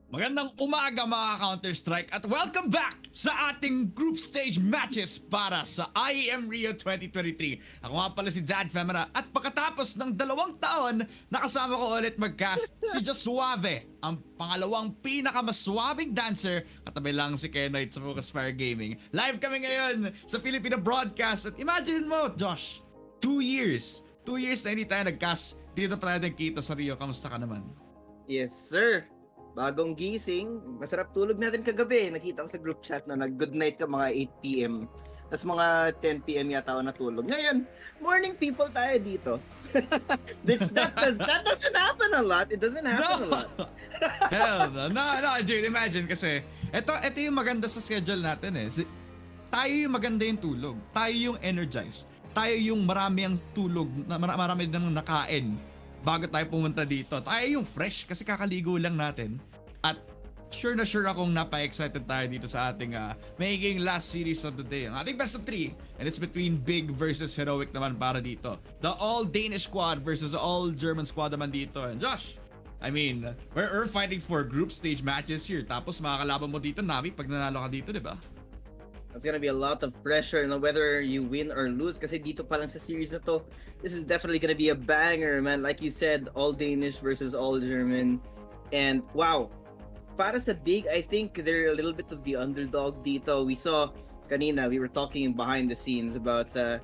Magandang umaga mga Counter-Strike at welcome back sa ating group stage matches para sa IEM Rio 2023. Ako nga pala si Jad Femera at pagkatapos ng 2 taon, nakasama ko ulit mag-cast si Josuave, ang pangalawang pinakamaswabing dancer, katabi lang si Kenoid sa Focus Fire Gaming. Live kami ngayon sa Filipino broadcast at imagine mo, Josh, 2 years. 2 years na hindi tayo nag-cast. Dito pa tayo nagkita sa Rio. Kamusta ka naman? Yes, sir. Bagong gising, masarap tulog natin kagabi. Nakita ko sa group chat na nag-good night ka mga 8 p.m. Tapos mga 10 p.m. yata ako natulog. Ngayon, morning people tayo dito. that doesn't happen a lot. It doesn't happen a lot. Hell no, dude, imagine kasi ito yung maganda sa schedule natin eh. Tayo yung maganda yung tulog. Tayo yung energized. Tayo yung marami ang tulog, marami nang nakain bago tayo pumunta dito. Tayo yung fresh kasi kakaligo lang natin. At sure na sure akong napa-excited tayo dito sa ating magiging last series of the day. Ang ating best of 3. And it's between Big versus Heroic naman para dito. The all-Danish squad versus the all-German squad naman dito. And Josh, I mean, we're fighting for group stage matches here. Tapos makakalaban mo dito, NaVi, pag nanalo ka dito, di ba? It's gonna be a lot of pressure no whether you win or lose kasi dito pa lang sa series na to, this is definitely gonna be a banger, man. Like you said, all Danish versus all German. And wow, para sa Big, I think they're a little bit of the underdog dito. We saw kanina, we were talking behind the scenes about the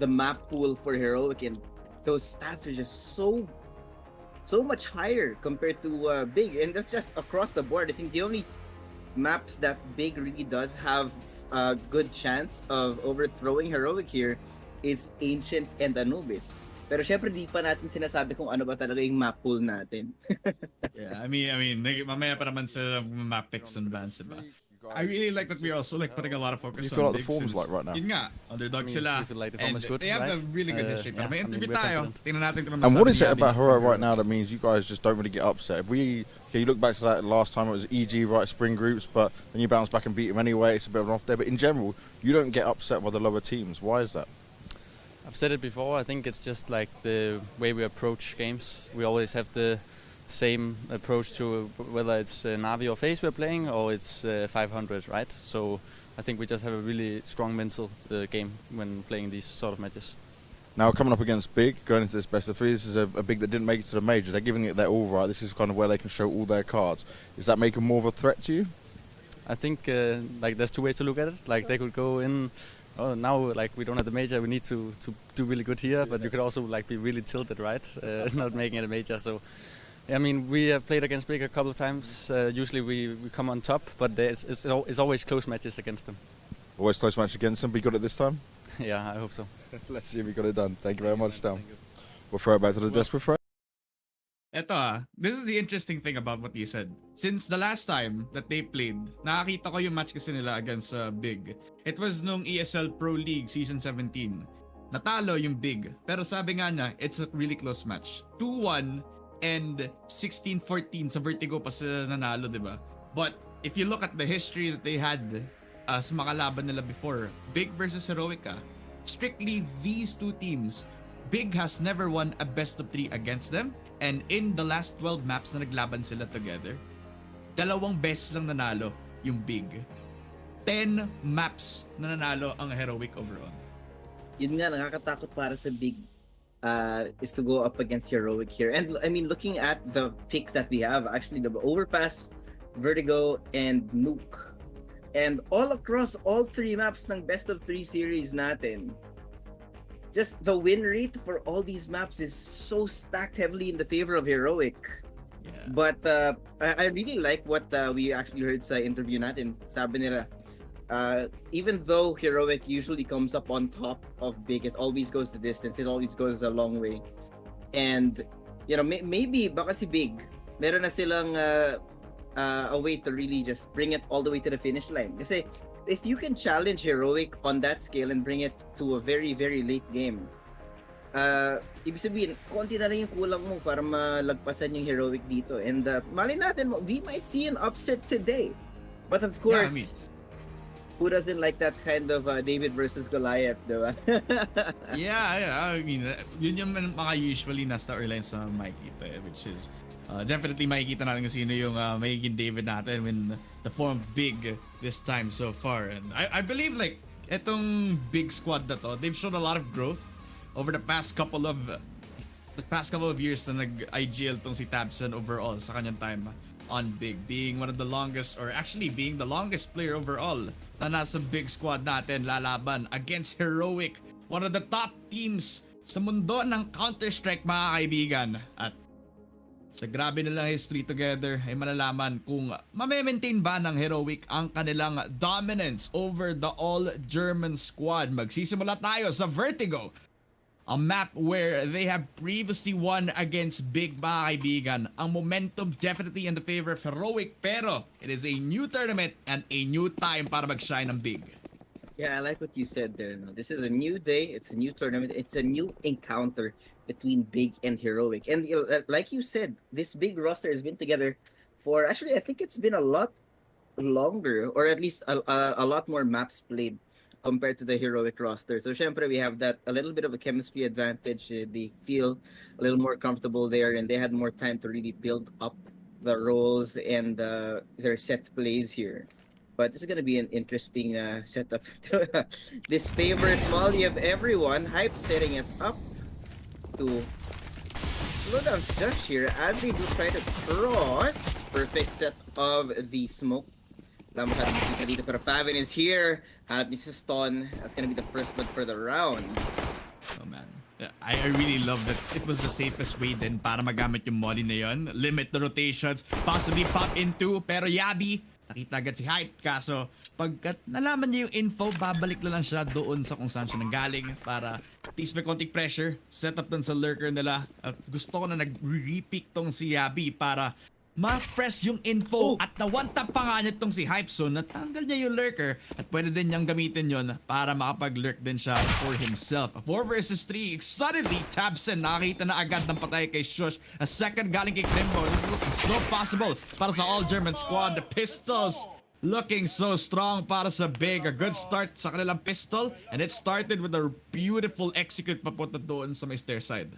map pool for Heroic, and those stats are just so much higher compared to Big, and that's just across the board. I think the only maps that Big really does have a good chance of overthrowing Heroic here is Ancient and Anubis. Pero syempre di pa natin sinasabi kung ano ba talaga yung map pool natin. Yeah, I mean, mamaya pa naman sa map picks and bans, diba? I really like that we're also like putting a lot of focus you feel on like the form's like right now. Yun nga, underdog sila. Like the And good, they have right? a really good history. Pero may interview we're tayo. confident. Tingnan natin kung And what is it masabi about ni Hero Gabi. right now that means you guys just don't really get upset? If we you look back to that last time, it was EG right spring groups, but then you bounce back and beat them anyway. It's a bit of an off there, but in general, you don't get upset by the lower teams. Why is that? I've said it before, I think it's just like the way we approach games. We always have the same approach to whether it's NaVi or FaZe we're playing or it's 500, right? So I think we just have a really strong mental game when playing these sort of matches. Now coming up against Big, going into this best of 3, this is a Big that didn't make it to the major. They're giving it their all right. This is kind of where they can show all their cards. Does that make them more of a threat to you? I think like there's 2 ways to look at it. Like they could go in, oh now like we don't have the major, we need to do really good here, but you could also like be really tilted, right? Not making it a major. So I mean, we have played against Big a couple of times. Usually we come on top, but it's always close matches against them. Always close match against them, but you got it this time? Yeah, I hope so. Let's see if we got it done. Thank you very much, Stam. We'll throw it back to the desk with Fred. Eto this is the interesting thing about what you said. Since the last time that they played, nakakita ko yung match kasi nila against Big. It was nung ESL Pro League Season 17. Natalo yung Big. Pero sabi nga niya, it's a really close match. 2-1 and 16-14 sa Vertigo pa sila nanalo, di ba? But if you look at the history that they had sa mga laban nila before, Big versus Heroica, strictly these two teams, Big has never won a best of 3 against them. And in the last 12 maps na naglaban sila together, 2 beses lang nanalo yung Big. 10 maps na nanalo ang Heroic overall. Yun nga, nakakatakot para sa Big is to go up against Heroic here. And I mean, looking at the picks that we have, actually the Overpass, Vertigo, and Nuke. And all across all 3 maps ng best of 3 series natin, just the win rate for all these maps is so stacked heavily in the favor of Heroic. Yeah. But I really like what we actually heard sa interview natin. Sabi nila, even though Heroic usually comes up on top of Big, it always goes the distance. It always goes a long way. And, you know, maybe baka si Big, meron na silang a way to really just bring it all the way to the finish line. Kasi if you can challenge Heroic on that scale and bring it to a very, very late game, ibig sabihin, konti na lang yung kulang mo para malagpasan yung Heroic dito. And mali natin, we might see an upset today. But of course, who doesn't like that kind of David versus Goliath, diba? yeah, I mean, yun yung mga usually nasa early sa makikita, which is definitely makikita natin kung sino yung magiging David natin when the form Big this time so far. And I believe like etong Big squad na to, they've shown a lot of growth over the past couple of years na nag-IGL tong si Tabson overall sa kanyang time on Big, being one of the longest, or actually being the longest player overall na nasa Big squad natin lalaban against Heroic, one of the top teams sa mundo ng Counter-Strike, mga kaibigan. At sa grabe nilang history together ay malalaman kung mame-maintain ba ng Heroic ang kanilang dominance over the all-German squad. Magsisimula tayo sa Vertigo, a map where they have previously won against Big, mga kaibigan. Ang momentum definitely in the favor of Heroic, pero it is a new tournament and a new time para mag-shine ng Big. Yeah, I like what you said there. No? This is a new day, it's a new tournament, it's a new encounter between Big and Heroic. And you know, like you said, this Big roster has been together for, actually, I think it's been a lot longer, or at least a lot more maps played compared to the Heroic roster. So syempre, we have that a little bit of a chemistry advantage. They feel a little more comfortable there, and they had more time to really build up the roles and their set plays here. But this is going to be an interesting setup. This favorite Molly of everyone, Hype setting it up to slow down Josh here as they do try to cross. Perfect set of the smoke. Wala makakita dito, pero Pavin is here. Hanap ni Stone. That's gonna be the first blood for the round. Oh man, I really love that it was the safest way din para magamit yung molly na yun. Limit the rotations, possibly pop into, pero Yabi, nakita agad si Hype. Kaso, pagkat nalaman niya yung info, babalik na lang siya doon sa kung saan siya nanggaling para at least may konting pressure, set up dun sa lurker nila. At gusto ko na nag-repick tong si Yabi para ma-press yung info. At na one-tap pa nga niya itong si Hype, so natanggal niya yung lurker at pwede din niyang gamitin yon para makapag-lurk din siya for himself. 4 versus 3, suddenly Tabson nakakita na agad ng patay kay Shush. A second galing kay Krimbo. This is looking so possible para sa all-German squad. The pistols looking so strong para sa Big. A good start sa kanilang pistol, and it started with a beautiful execute papunta doon sa may stair side.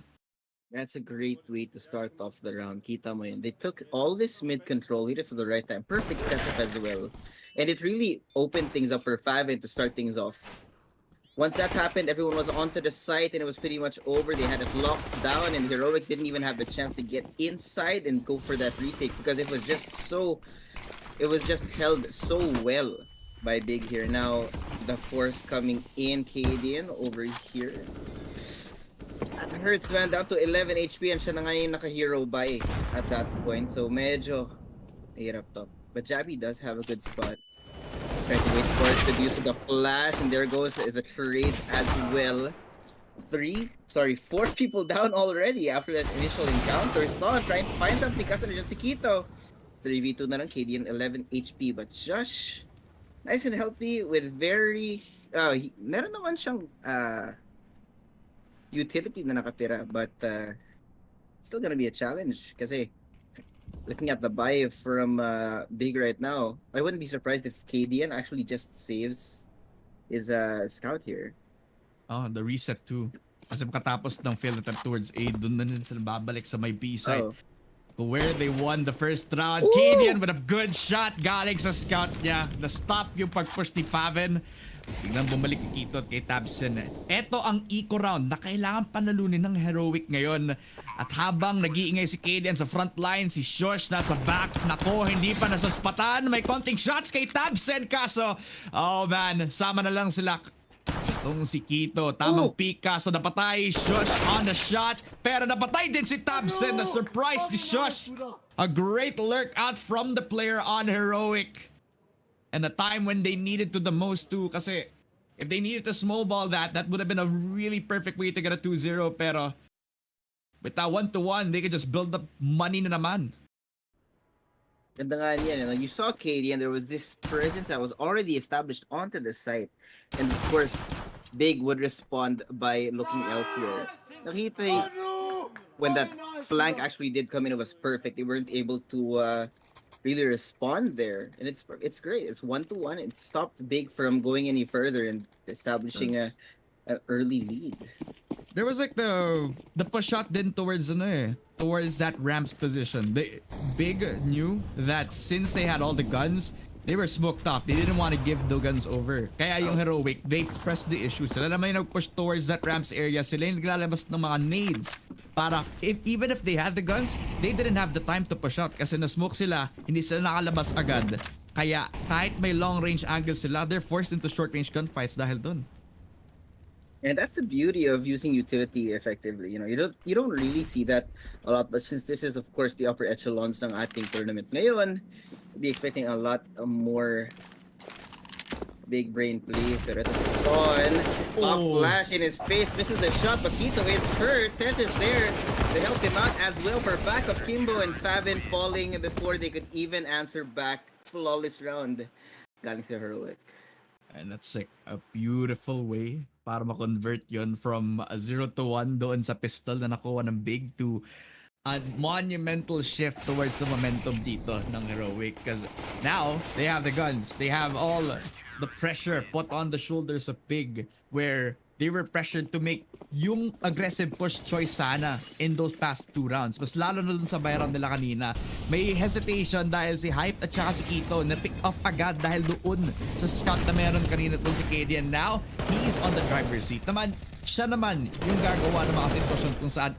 That's a great way to start off the round. Kita mo yun. They took all this mid control, hit it for the right time. Perfect setup as well. And it really opened things up for Favin to start things off. Once that happened, everyone was onto the site and it was pretty much over. They had it locked down and Heroic didn't even have the chance to get inside and go for that retake because it was just held so well by Big here. Now, the force coming in, Cadian over here. hurts, man. Down to 11 HP and siya na nga yung naka-hero buy at that point. So medyo hirap to. But Jabby does have a good spot. Trying to wait for it to use the flash, and there goes the trade as well. 4 people down already after that initial encounter. Slon trying to find something kasi na dyan si Quito. 3v2 na lang, KD and 11 HP. But Josh, nice and healthy with very... meron naman siyang utility na nakatira, but still gonna be a challenge kasi looking at the buy from Big right now, I wouldn't be surprised if KDN actually just saves his scout here. Oh, the reset too. Kasi katapos ng field attempt towards A, dun na din sila babalik sa may B side. Where they won the first round. KDN with a good shot galing sa scout niya. Na-stop yung pag-push ni Faven. Tingnan bumalik kay Quito at kay Tabsen. Ito ang eco round na kailangan panalunin ng Heroic ngayon. At habang nag-iingay si KDN sa front line, si Shosh nasa back. Nako, hindi pa nasuspatan. May konting shots kay Tabsen kaso, oh man, sama na lang sila. Itong si Quito, tamang peek kaso napatay. Shosh on the shot. Pero napatay din si Tabsen. Na surprise ni Shosh. A great lurk out from the player on Heroic. And the time when they needed to the most too. Kasi if they needed to small ball that would have been a really perfect way to get a 2-0. Pero with that 1-1, they could just build up money na naman. Ganda nga niya, you saw KD and there was this presence that was already established onto the site. And of course, Big would respond by looking elsewhere. Nakita when that flank actually did come in, it was perfect. They weren't able to really respond there, and it's great. It's 1-1. It stopped Big from going any further and establishing an early lead. There was like the push shot then towards towards that ramps position. Big knew that since they had all the guns, they were smoked off. They didn't want to give the guns over. Kaya yung Heroic, they pressed the issue. Sila naman yung nag-push towards that ramps area. Sila yung naglalabas ng mga nades. Para even if they had the guns, they didn't have the time to push out. Kasi na-smoke sila, hindi sila nakalabas agad. Kaya kahit may long range angle sila, they're forced into short range gunfights dahil dun. And that's the beauty of using utility effectively. You know, you don't really see that a lot. But since this is of course the upper echelons ng ating tournament ngayon, be expecting a lot more big brain plays. Pero ito si Son, flash in his face, misses the shot, but Quito is hurt. Tess is there to help him out as well for backup. Kimbo and Faven falling before they could even answer back. Flawless round galing sa Heroic. And that's like a beautiful way para ma-convert yon from a 0-1 doon sa pistol na nakuha ng Big to a monumental shift towards the momentum dito ng Heroic. Because now, they have the guns. They have all the pressure put on the shoulders of Big where they were pressured to make yung aggressive push choice sana in those past 2 rounds. Mas lalo na dun sa buy round nila kanina. May hesitation dahil si Hype at saka si Quito na pick off agad dahil doon sa scout na meron kanina to si KD. And now, he's on the driver's seat. Siya naman yung gagawa ng mga sitwasyon kung saan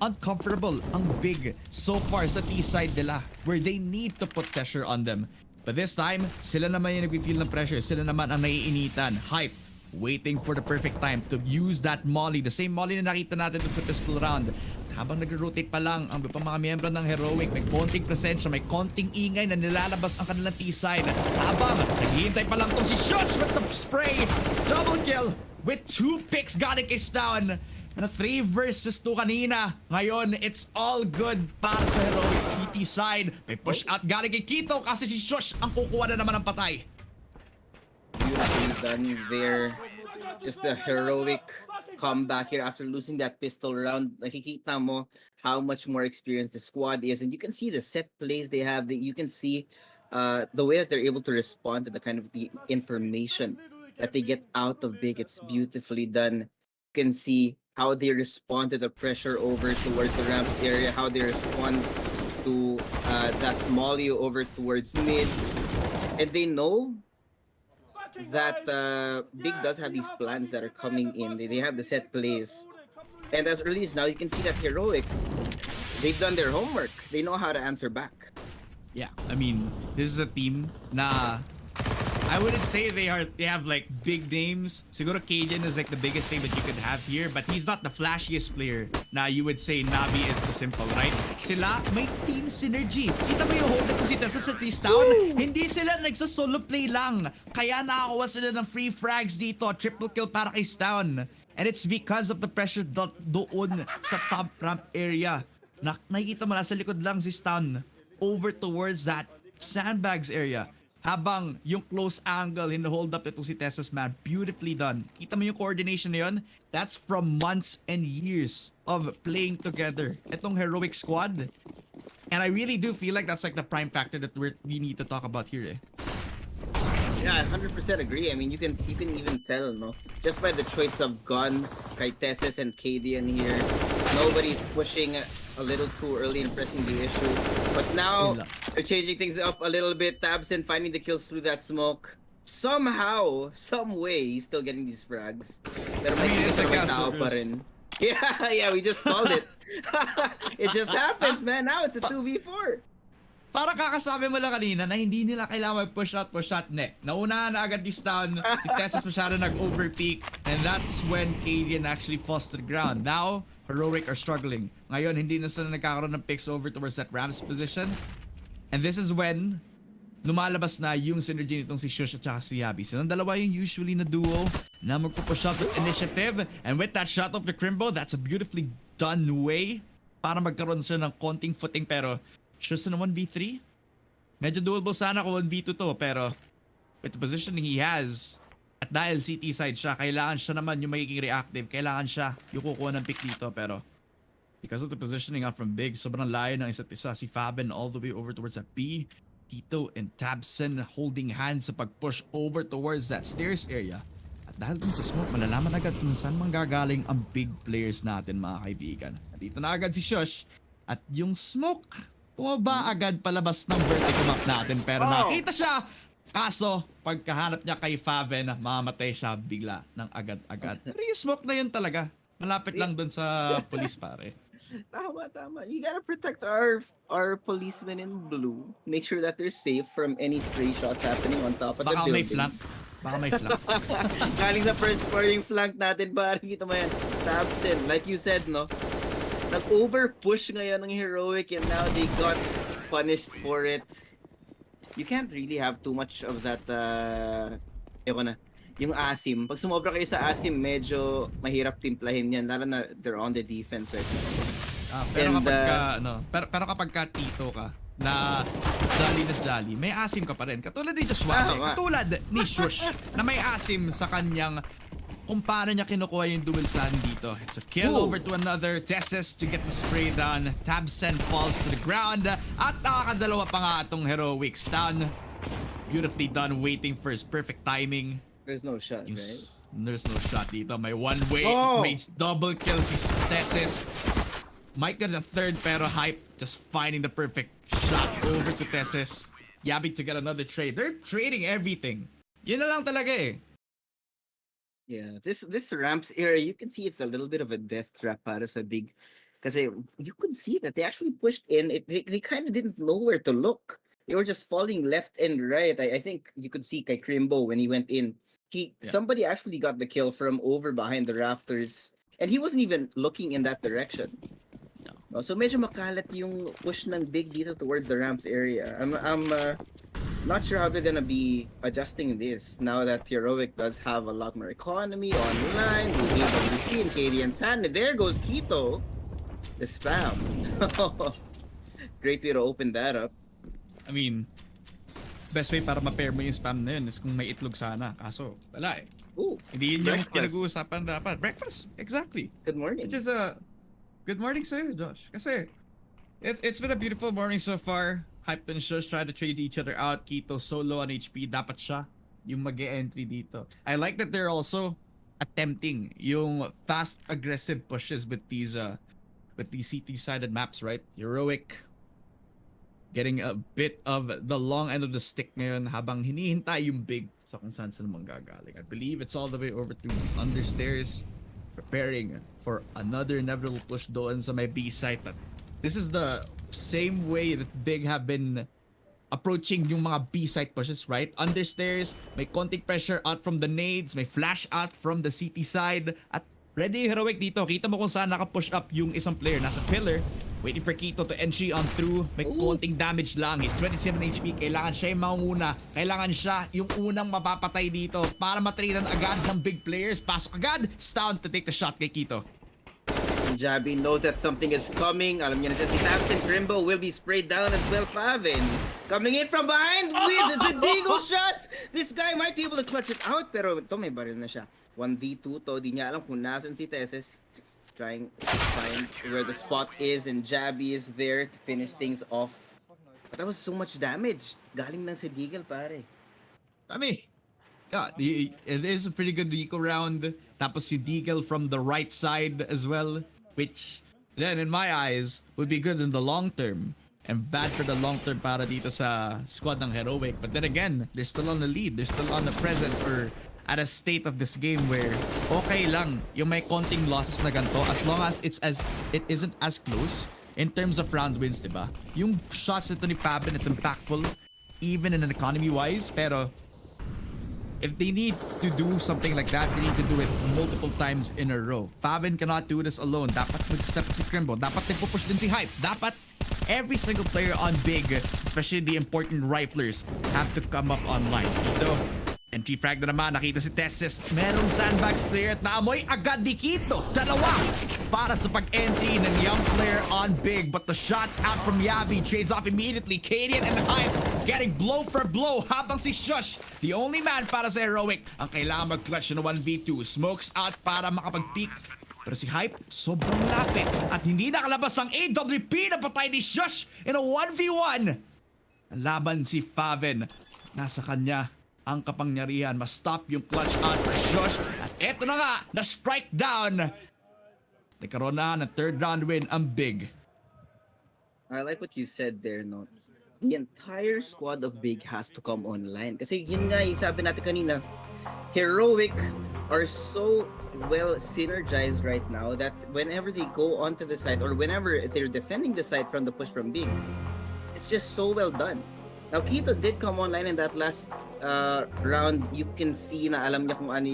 uncomfortable ang Big so far sa T-side nila where they need to put pressure on them. But this time, sila naman yung nag-feel ng pressure. Sila naman ang naiinitan. Hype waiting for the perfect time to use that molly. The same molly na nakita natin sa pistol round. Habang nag-rotate pa lang ang mga miyembro ng Heroic, may konting presensya, may konting ingay na nilalabas ang kanilang T-side. Habang naghihintay pa lang tong si Shush with the spray. Double kill with 2 picks galing kay Snown. Na 3 versus 2 kanina. Ngayon, it's all good para sa Heroic City side. May push out galing kay Quito kasi si Shush ang kukuha na naman ng patay. Beautifully done there. Just a heroic comeback here after losing that pistol round. Nakikita mo how much more experienced the squad is, and you can see the set plays they have. You can see the way that they're able to respond to the kind of the information that they get out of Big. It's beautifully done. You can see how they respond to the pressure over towards the ramps area, how they respond to that molly over towards mid, and they know that Big does have these plans that are coming in. They have the set plays. And as early as now, you can see that Heroic, they've done their homework. They know how to answer back. Yeah, I mean, this is a team na I wouldn't say they have like big names. Siguro Cajun is like the biggest name that you could have here, but he's not the flashiest player. Now you would say NaVi is too simple, right? Sila may team synergy. Kita mo yung hold up ko si Tessa sa T-Town? Hindi sila nagsa-solo play lang. Kaya nakakuha sila ng free frags dito. Triple kill para kay Stown. And it's because of the pressure doon sa top ramp area. Nakikita mo nasa likod lang si Stown over towards that sandbags area. Habang yung close angle, hold up itong si Tessa's man. Beautifully done. Kita mo yung coordination na yun? That's from months and years of playing together. Itong heroic squad. And I really do feel like that's like the prime factor that we need to talk about here. Yeah, 100% agree. I mean, you can even tell, no? Just by the choice of gun, kay Tessus and Cadian here, nobody's pushing a little too early and pressing the issue. But now, they're changing things up a little bit. Tabsen finding the kills through that smoke. Somehow, some way, he's still getting these frags. Pero may tao pa rin. Yeah, we just called it. It just happens, man. Now it's a 2v4. Para kakasabi mo lang kanina na hindi nila kailangan mag-push out, Naunahan na agad this down. Si Tessas masyado nag-overpeak. And that's when Cadian actually falls to the ground. Now, Heroic are struggling. Ngayon, hindi na sila nagkakaroon ng picks over towards that Rams position. And this is when lumalabas na yung synergy nitong si Shush at saka si Yabi. Silang dalawa yung usually na duo na magpupush out with initiative. And with that shot of the Crimbo, that's a beautifully done way para magkaroon sila ng konting footing. Pero Shush na 1v3. Medyo doable sana kung 1v2 to. Pero with the positioning he has, at dahil CT side siya, kailangan siya naman yung magiging reactive. Kailangan siya yung kukuha ng pick dito. Pero because of the positioning out from Big, sobrang layo ng isa't isa. Si Faben all the way over towards that B. Tito and Tabsen holding hands sa pag-push over towards that stairs area. At dahil dun sa smoke, malalaman agad kung saan manggagaling ang big players natin, mga kaibigan. Dito na agad si Shush. At yung smoke, tumaba agad palabas ng vertigo map natin. Pero nakita siya. Kaso, pagkahanap niya kay Faven, mamamatay siya bigla ng agad-agad. Pero yung smoke na yun talaga. Malapit lang dun sa police, pare. Tama. You gotta protect our policemen in blue. Make sure that they're safe from any stray shots happening on top of the building. Baka may flank. Galing sa first floor yung flank natin, parang kita mo yan. Tabsen, like you said, no? Nag-over-push ngayon ng Heroic and now they got punished for it. You can't really have too much of that, yung Asim. Pag sumobra kayo sa Asim, medyo mahirap timplahin yan. Lalo na they're on the defense right now. Pero kapag ka Tito ka, na jolly, may Asim ka pa rin. Katulad ni Joshua, katulad ni Shush, na may Asim sa kanyang kung paano niya kinukuha yung dual sand dito. It's a kill over to another. Tesses to get the spray done. Tabsen falls to the ground. At nakakadalawa pa nga itong Heroics down. Beautifully done, waiting for his perfect timing. There's no shot, right? There's no shot dito. May one way. May double kill si Tesses. Might get a third pero Hype just finding the perfect shot over to Tesses. Yabi to get another trade. They're trading everything. Yun na lang talaga eh. Yeah, this ramps area, you can see it's a little bit of a death trap para sa Big. Kasi you could see that they actually pushed in. They kind of didn't know where to look. They were just falling left and right. I think you could see kay Crimbo when he went in. Somebody actually got the kill from over behind the rafters. And he wasn't even looking in that direction. No. So medyo makalat yung push ng Big dito towards the ramps area. I'm not sure how they're gonna be adjusting this now that Heroic does have a lot more economy online. BO3 and Cadian Sand. There goes Quito. The spam. Great way to open that up. I mean, best way para ma-pair mo yung spam na yun is kung may itlog sana. Kaso, wala eh. Ooh, hindi yun yung pinag-uusapan dapat. Breakfast, exactly. Good morning. Which is good morning sa'yo, Josh. Kasi, it's been a beautiful morning so far. Hype and Shush try to trade each other out. Quito solo on HP. Dapat siya yung mag-e-entry dito. I like that they're also attempting yung fast, aggressive pushes with these CT-sided maps, right? Heroic getting a bit of the long end of the stick ngayon habang hinihintay yung Big sa kung saan sila manggagaling. I believe it's all the way over to understairs, preparing for another inevitable push doon sa may B site. This is the same way that Big have been approaching yung mga B-side pushes, right? Understairs, may konting pressure out from the nades, may flash out from the CT side, at ready heroic dito. Kita mo kung saan naka-push up yung isang player. Nasa pillar, waiting for Kito to entry on through. May konting damage lang. He's 27 HP. Kailangan siya yung maunguna. Kailangan siya yung unang mapapatay dito para matrainan agad ng big players. Pasok agad. Stound to take the shot kay Kito. Jabi knows that something is coming. Alam niya na siya si Tapson. Crimbo will be sprayed down as well. Faven coming in from behind with the Vertigo shots. This guy might be able to clutch it out, pero ito may baril na siya. 1v2 to. Di niya alam kung nasan si Tesses. He's trying to find where the spot is, and Jabi is there to finish things off. But that was so much damage. Galing lang sa Deagle, pare. Yeah, it is a pretty good eco round. Tapos yung Deagle from the right side as well, which then in my eyes would be good in the long term and bad for the long term para dito sa squad ng Heroic. But then again, they're still on the lead. They're still on the presence or at a state of this game where okay lang yung may konting losses na ganito as long as it isn't as close in terms of round wins, diba? Yung shots nito ni Faben, it's impactful even in an economy wise, pero if they need to do something like that, they need to do it multiple times in a row. Faben cannot do this alone. Dapat mag-step si Crimbo. Dapat nagpo-push din si Hype. Dapat every single player on big, especially the important riflers, have to come up online. So, entry frag na naman. Nakita si Tessis. Merong sandbags player at naamoy agad ni Kito. Dalawa para sa pag-entry ng young player on big. But the shots out from Yabi trades off immediately. Cadian and Hype getting blow for blow habang si Shush, the only man para sa Heroic, ang kailangan mag-clutch na 1v2. Smokes out para makapag-peek. Pero si Hype, sobrang lapit. At hindi nakalabas ang AWP na patay ni Shush in a 1v1. Ang laban si Faven. Nasa kanya ang kapangyarihan. Ma-stop yung clutch out for Shush. At eto na nga, na-strike down. Nagkaroon na ng third round win ang big. I like what you said there, no? The entire squad of big has to come online. Kasi yun nga yung sabi natin kanina, Heroic are so well synergized right now that whenever they go onto the side or whenever they're defending the side from the push from big, it's just so well done. Now, Kito did come online in that last round. You can see na alam niya kung ano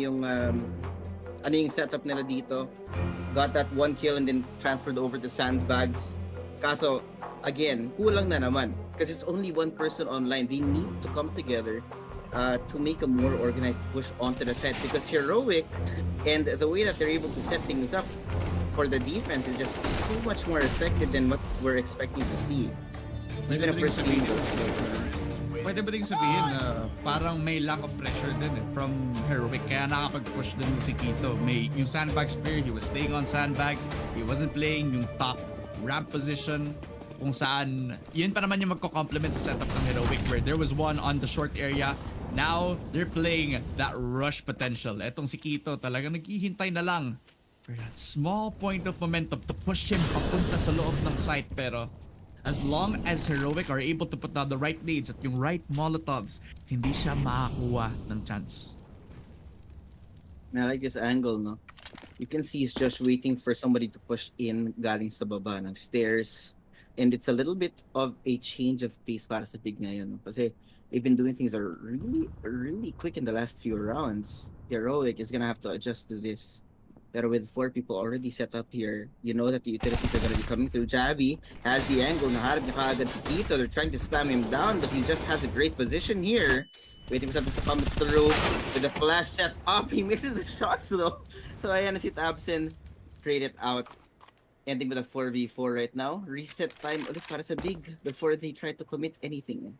yung setup nila dito. Got that one kill and then transferred over to sandbags. Kaso, again, kulang na naman. Because it's only one person online. They need to come together to make a more organized push onto the side. Because Heroic and the way that they're able to set things up for the defense is just so much more effective than what we're expecting to see. Even if we're seeing Pwede ba din sabihin na parang may lack of pressure din from Heroic kaya nakapag-push din si Kito. May yung sandbags player, he was staying on sandbags, he wasn't playing yung top ramp position kung saan yun pa naman yung magko-complement sa setup ng Heroic where there was one on the short area. Now they're playing that rush potential. Etong si Kito talagang naghihintay na lang for that small point of momentum to push him papunta sa loob ng site, pero as long as Heroic are able to put down the right nades at yung right molotovs, hindi siya makakuha ng chance. I like this angle, no? You can see he's just waiting for somebody to push in galing sa baba ng stairs. And it's a little bit of a change of pace para sa big ngayon, no? Kasi they've been doing things are really quick in the last few rounds. Heroic is gonna have to adjust to this. Pero with 4 people already set up here, you know that the utilities are going to be coming through. Javi has the angle. Naharap niya kaagad si Kito. They're trying to spam him down, but he just has a great position here. Waiting for something to come through with the flash set up. He misses the shots though. So ayan na si Tabsen. Trade it out. Ending with a 4v4 right now. Reset time ulit para sa big before they try to commit anything.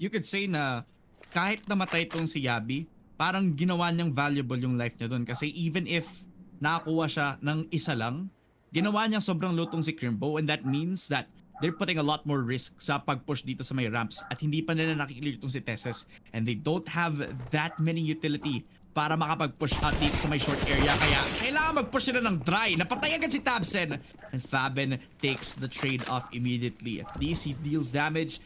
You could say na kahit namatay tong si Yabi, parang ginawa niyang valuable yung life niya doon. Kasi even if nakakuha siya ng isa lang, ginawa niyang sobrang lutong si Crimbo, and that means that they're putting a lot more risk sa pag-push dito sa may ramps at hindi pa nila nakiklear itong si Tesses, and they don't have that many utility para makapag-push out dito sa may short area, kaya kailangan mag-push sila ng dry. Napatay agad si Tabsen, and Faben takes the trade off immediately. At least he deals damage,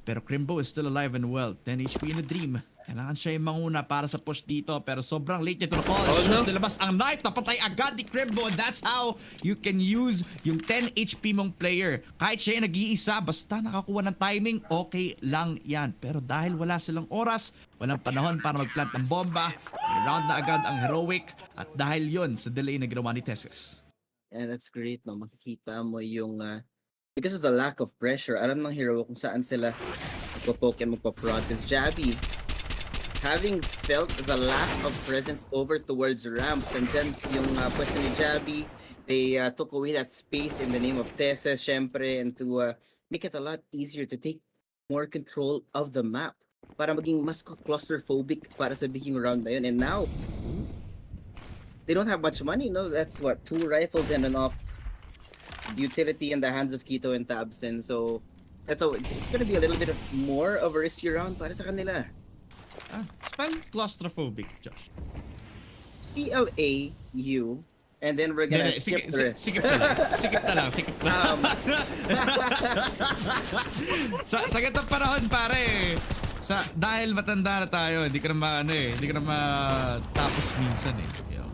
pero Crimbo is still alive and well. 10 HP in a dream. Kailangan siya yung manguna para sa push dito pero sobrang late niya to the call. Oh, no. Nilabas ang knife, napatay agad ni Crimbo and that's how you can use yung 10 HP mong player. Kahit siya yung nag-iisa, basta nakakuha ng timing, okay lang yan. Pero dahil wala silang oras, walang panahon para mag-plant ng bomba, may round na agad ang Heroic at dahil yon sa delay na ginawa ni Tessus. And that's great, no? Makikita mo yung because of the lack of pressure, alam ng hero kung saan sila magpo-poke and magpo-prod. Because Jabby, having felt the lack of presence over towards ramps, and then yung pwesto ni Jabby, they took away that space in the name of Tessa, syempre, and to make it a lot easier to take more control of the map para maging mas claustrophobic para sa biging round na yun. And now, they don't have much money, no? That's what, 2 rifles and an op utility in the hands of Quito and Tabsen. So, it's gonna be a little bit of more of a risky round para sa kanila. Spell claustrophobic, Josh. CLAU, and then we're gonna skip the rest. Sikip na lang. Sikip na lang. Sikip na lang. sa ganitong panahon, pare, dahil matanda na tayo, hindi ka na matapos minsan eh.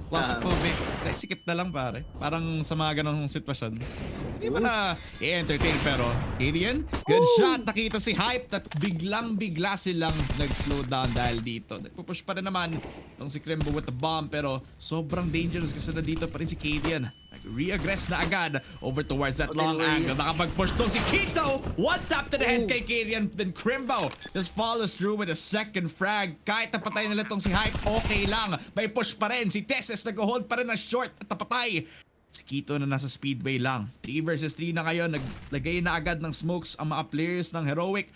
Claustrophobic, sikip na lang pare. Parang sa mga ganong sitwasyon. Hindi mo na i-entertain pero Gideon, good shot. Nakita si Hype at biglang-bigla silang nag-slow down dahil dito. Nagpupush pa rin naman itong si Crimbo with the bomb pero sobrang dangerous kasi na dito pa rin si Gideon. Nag-re-aggress na agad over towards that long angle. Nakapag-push to si Quito. One tap to the head kay Gideon. Then Crimbo just follows through with a second frag. Kahit napatay nila itong si Hype, okay lang. May push pa rin. Si Tessus nag-hold pa rin ng short at napatay. Si Quito na nasa speedway lang. 3 versus 3 na ngayon. Naglagay na agad ng smokes ang mga players ng Heroic.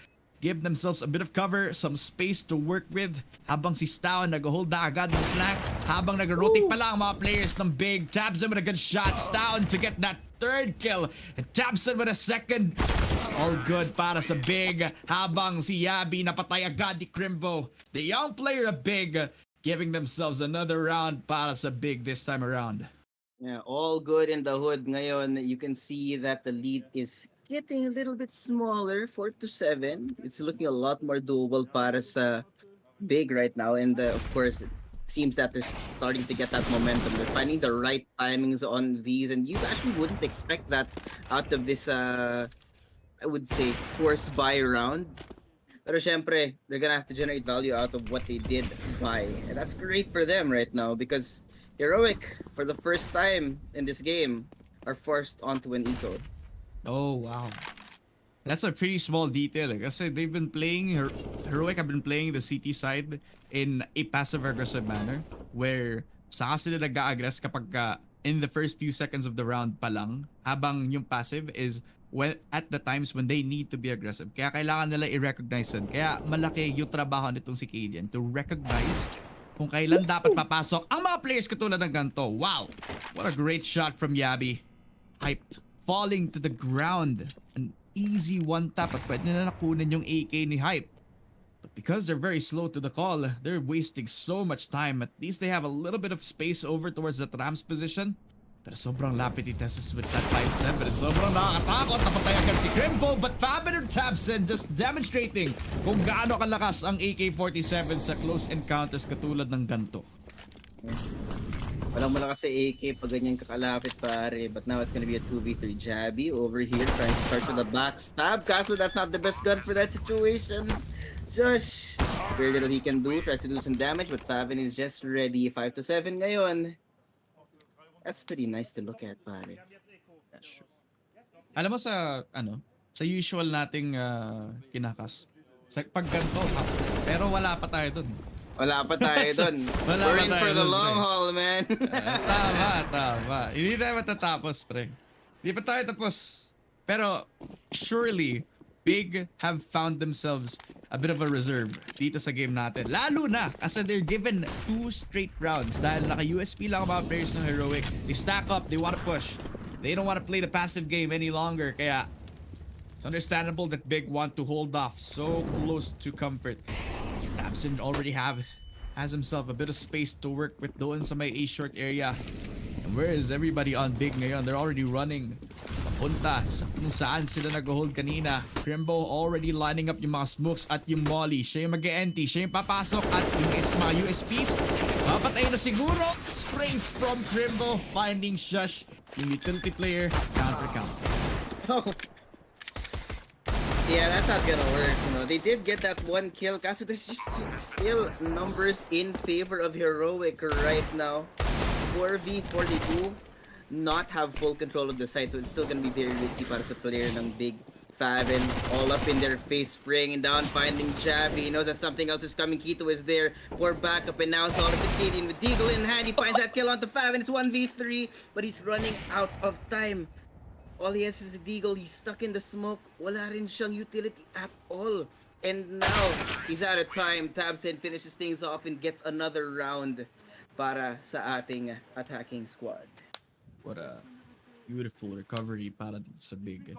Give themselves a bit of cover, some space to work with. Habang si Stao nag-hold na agad ng flank. Habang nag-rotate pa lang mga players ng Big. Tabsen with a good shot. Stao to get that 3rd kill. And Tabsen with a 2nd. It's all good para sa Big. Habang si Yabi napatay agad ni Crimbo. The young player of Big giving themselves another round para sa Big this time around. Yeah, all good in the hood ngayon. You can see that the lead is getting a little bit smaller, 4-7. It's looking a lot more doable para sa Big right now. And of course, it seems that they're starting to get that momentum. They're finding the right timings on these. And you actually wouldn't expect that out of this, I would say, force buy round. Pero syempre, they're gonna have to generate value out of what they did buy. And that's great for them right now because Heroic, for the first time in this game, are forced onto an eco. Oh, wow. That's a pretty small detail. Kasi they've been playing, Heroic have been playing the CT side in a passive-aggressive manner where saka sila nag-a-aggress kapag in the first few seconds of the round pa lang, habang yung passive is at the times when they need to be aggressive. Kaya kailangan nila i-recognize yun. Kaya malaki yung trabaho nitong si Cadian to recognize kung kailan dapat papasok ang mga players katulad ng ganito. Wow! What a great shot from Yabi. Hyped. Falling to the ground. An easy one tap at pwede na nakunin yung AK ni Hype. But because they're very slow to the call, they're wasting so much time. At least they have a little bit of space over towards the Rams position. Pero sobrang lapit ni Tessus with that 5-7 and sobrang nakakatakot. Napatay agad si Crimbo, but Fabiner Tabsen just demonstrating kung gaano kalakas ang AK-47 sa close encounters katulad ng ganito. Walang malakas sa AK pag ganyan kakalapit pare. But now it's gonna be a 2v3 Jabby over here trying to start with a backstab. Kaso that's not the best gun for that situation. Josh, very little he can do. Tries to do some damage but Favin is just ready. 5-7 ngayon. That's pretty nice to look at pare. Alam mo sa usual nating kinakas. Sa pagganto, pero wala pa tayo dun. Wala pa tayo dun. We're in for the long haul, man. Tama. Hindi tayo matatapos, pre. Hindi pa tayo tapos. Pero surely Big have found themselves a bit of a reserve dito sa game natin. Lalo na kasi they're given 2 straight rounds dahil naka-USP lang mga players ng Heroic. They stack up, they want to push. They don't want to play the passive game any longer. Kaya it's understandable that Big want to hold off so close to comfort. Tabsen already has himself a bit of space to work with doon sa may A short area. And where is everybody on Big ngayon? They're already running papunta sa kung saan sila nag-hold kanina. Crimbo already lining up yung mga smokes at yung molly. Siya yung mag-e-empty, siya yung papasok at yung mga USPs. Papatay na siguro. Spray from Crimbo, finding Shush, yung utility player, counter. Oh. Yeah, that's not gonna work. You know, they did get that one kill. Kasi there's just still numbers in favor of Heroic right now. 4v42, not have full control of the site, so it's still gonna be very risky para sa player ng Big. Faven all up in their face, spraying down, finding Javi. He knows that something else is coming. Kito is there for backup, and now it's all of the Canadian with Deagle in hand. He finds that kill onto Faven. It's 1v3, but he's running out of time. All he has is a Deagle. He's stuck in the smoke. Wala rin siyang utility at all. And now, he's out of time. Tabsen finishes things off and gets another round para sa ating attacking squad. What a beautiful recovery para dito sa Big.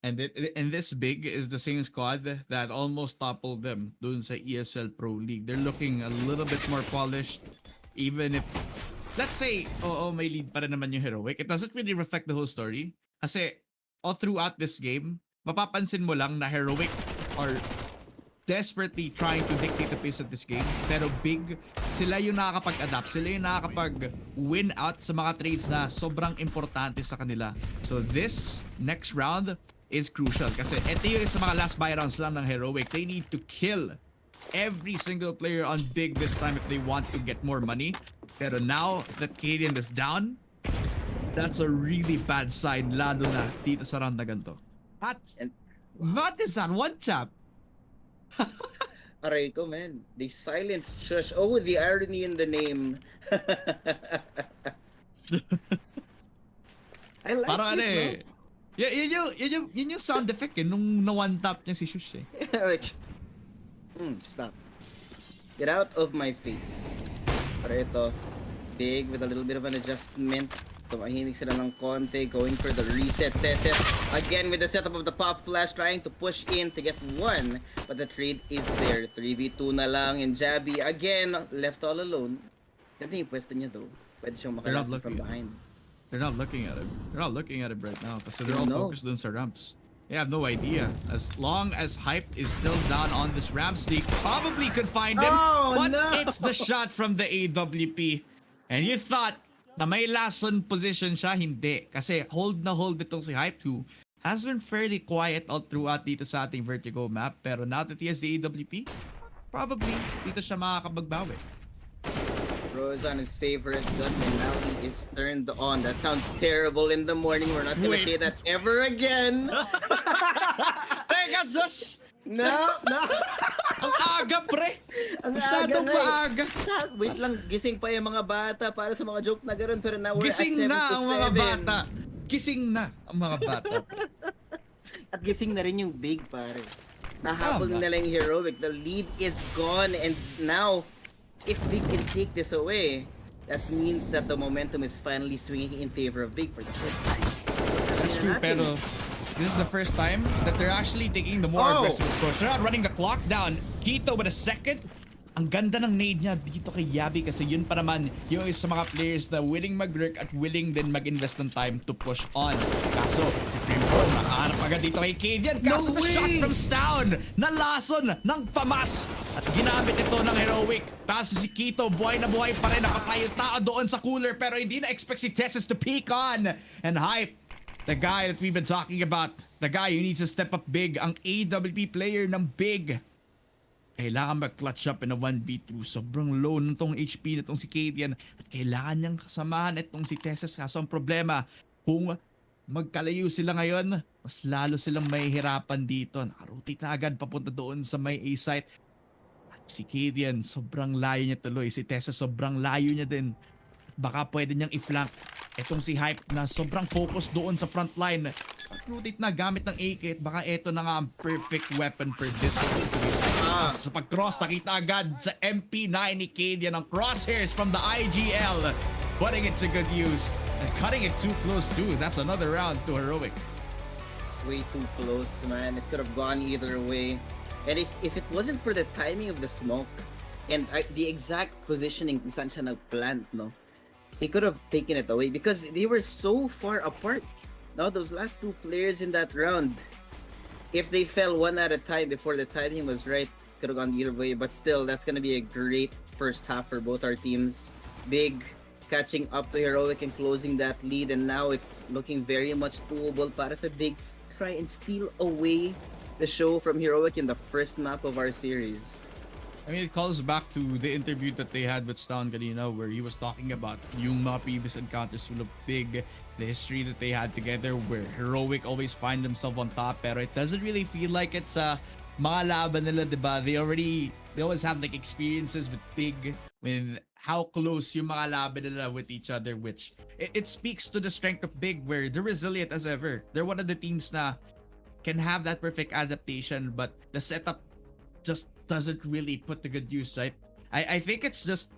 And this Big is the same squad that almost toppled them dun sa ESL Pro League. They're looking a little bit more polished, even if, let's say, may lead pa rin naman yung Heroic. It doesn't really reflect the whole story. Kasi all throughout this game, mapapansin mo lang na Heroic are desperately trying to dictate the pace of this game. Pero Big, sila yung nakakapag-adapt. Sila yung nakakapag-win out sa mga trades na sobrang importante sa kanila. So this next round is crucial. Kasi ito yung sa mga last buy rounds lang ng Heroic. They need to kill every single player on Big this time if they want to get more money. Pero now that Canadian is down, that's a really bad sign, lalo na dito sa round na ganito. What is that? One tap? Aray ko, man. They silenced Shush. Oh, the irony in the name. I like Parang this, ano eh. Yun yung sound effect eh, nung na-one tap niya si Shush eh. Like, stop. Get out of my face. Pero ito, Big with a little bit of an adjustment. Tumahimik sila ng konti, going for the reset. Teses again with the setup of the pop flash, trying to push in to get one. But the trade is there. 3v2 na lang, and Jabi again left all alone. Ganda yung pwesto niya though. Pwede siyang makalasa from behind. They're not looking at him. They're not looking at him right now kasi they're all focused on sa ramps. They have no idea. As long as Hype is still down on this ramp sneak, probably could find him. Oh, but no! it's the shot from the AWP. And you thought na may last on position siya, hindi. Kasi hold na hold itong si Hype who has been fairly quiet all throughout dito sa ating Vertigo map. Pero now that he has the AWP, probably dito siya makakapagbawi. Bro is on his favorite gun and now he is turned on. That sounds terrible in the morning. We're not gonna say that ever again. Teka, Josh! No. Ang aga, pre! Ang Masyadong maaga. Wait lang, gising pa yung mga bata para sa mga joke na gano'n. Pero now we're Gising at 7 na to ang mga 7. bata. Gising na ang mga bata. At gising na rin yung Big, pare. Nahabol Tama. nila yung Heroic. The lead is gone and now, if Big can take this away, that means that the momentum is finally swinging in favor of Big for the first time. That's true, pero this is the first time that they're actually taking the more aggressive approach. They're not running the clock down. Kito with a second. Ang ganda ng nade niya dito kay Yabi kasi yun pa naman yung isa sa mga players na willing mag-work at willing din mag-invest ng time to push on. Kaso, si Crimbo nakahanap agad dito kay Cadian. Kaso the shot from Stown, nalason ng pamas at ginamit ito ng Heroic. Kaso si Kito, buhay na buhay pa rin. Nakatayo tao doon sa cooler pero hindi na-expect si Tessus to peek on. And Hype, the guy that we've been talking about, the guy who needs to step up big, ang AWP player ng Big. Kailangan mag-clutch up in a 1v2. Sobrang low nitong HP nitong si Cadian at kailangan niyang kasamahan itong si Tessus. Kaso ang problema, kung magkalayo sila ngayon, mas lalo silang mahihirapan dito. Nakarotate na agad papunta doon sa may A site. At si Cadian, sobrang layo niya tuloy. Si Tessus, sobrang layo niya din. Baka pwede niyang i-flank itong si Hype na sobrang focus doon sa frontline. Rotate na gamit ng AK at baka ito na nga ang perfect weapon for this situation. Sa pag-cross, nakita agad sa MP9 ni Cadian ang crosshairs from the IGL. Putting it to good use and cutting it too close too. That's another round to Heroic. Way too close, man. It could have gone either way. And if it wasn't for the timing of the smoke and the exact positioning kung saan siya nag-plant, no? He could have taken it away because they were so far apart. Now those last two players in that round, if they fell one at a time before the timing was right, could have gone either way. But still, that's gonna be a great first half for both our teams. Big catching up to Heroic and closing that lead, and now it's looking very much doable para sa Big try and steal away the show from Heroic in the first map of our series. I mean, it calls back to the interview that they had with Stan kanina where he was talking about yung mga previous encounters with Big, the history that they had together where Heroic always find themselves on top pero it doesn't really feel like it's mga laban nila, diba? They always have like experiences with Big, with how close yung mga laban nila with each other, which it speaks to the strength of Big where they're resilient as ever. They're one of the teams na can have that perfect adaptation but the setup just doesn't really put to good use, right? I think it's just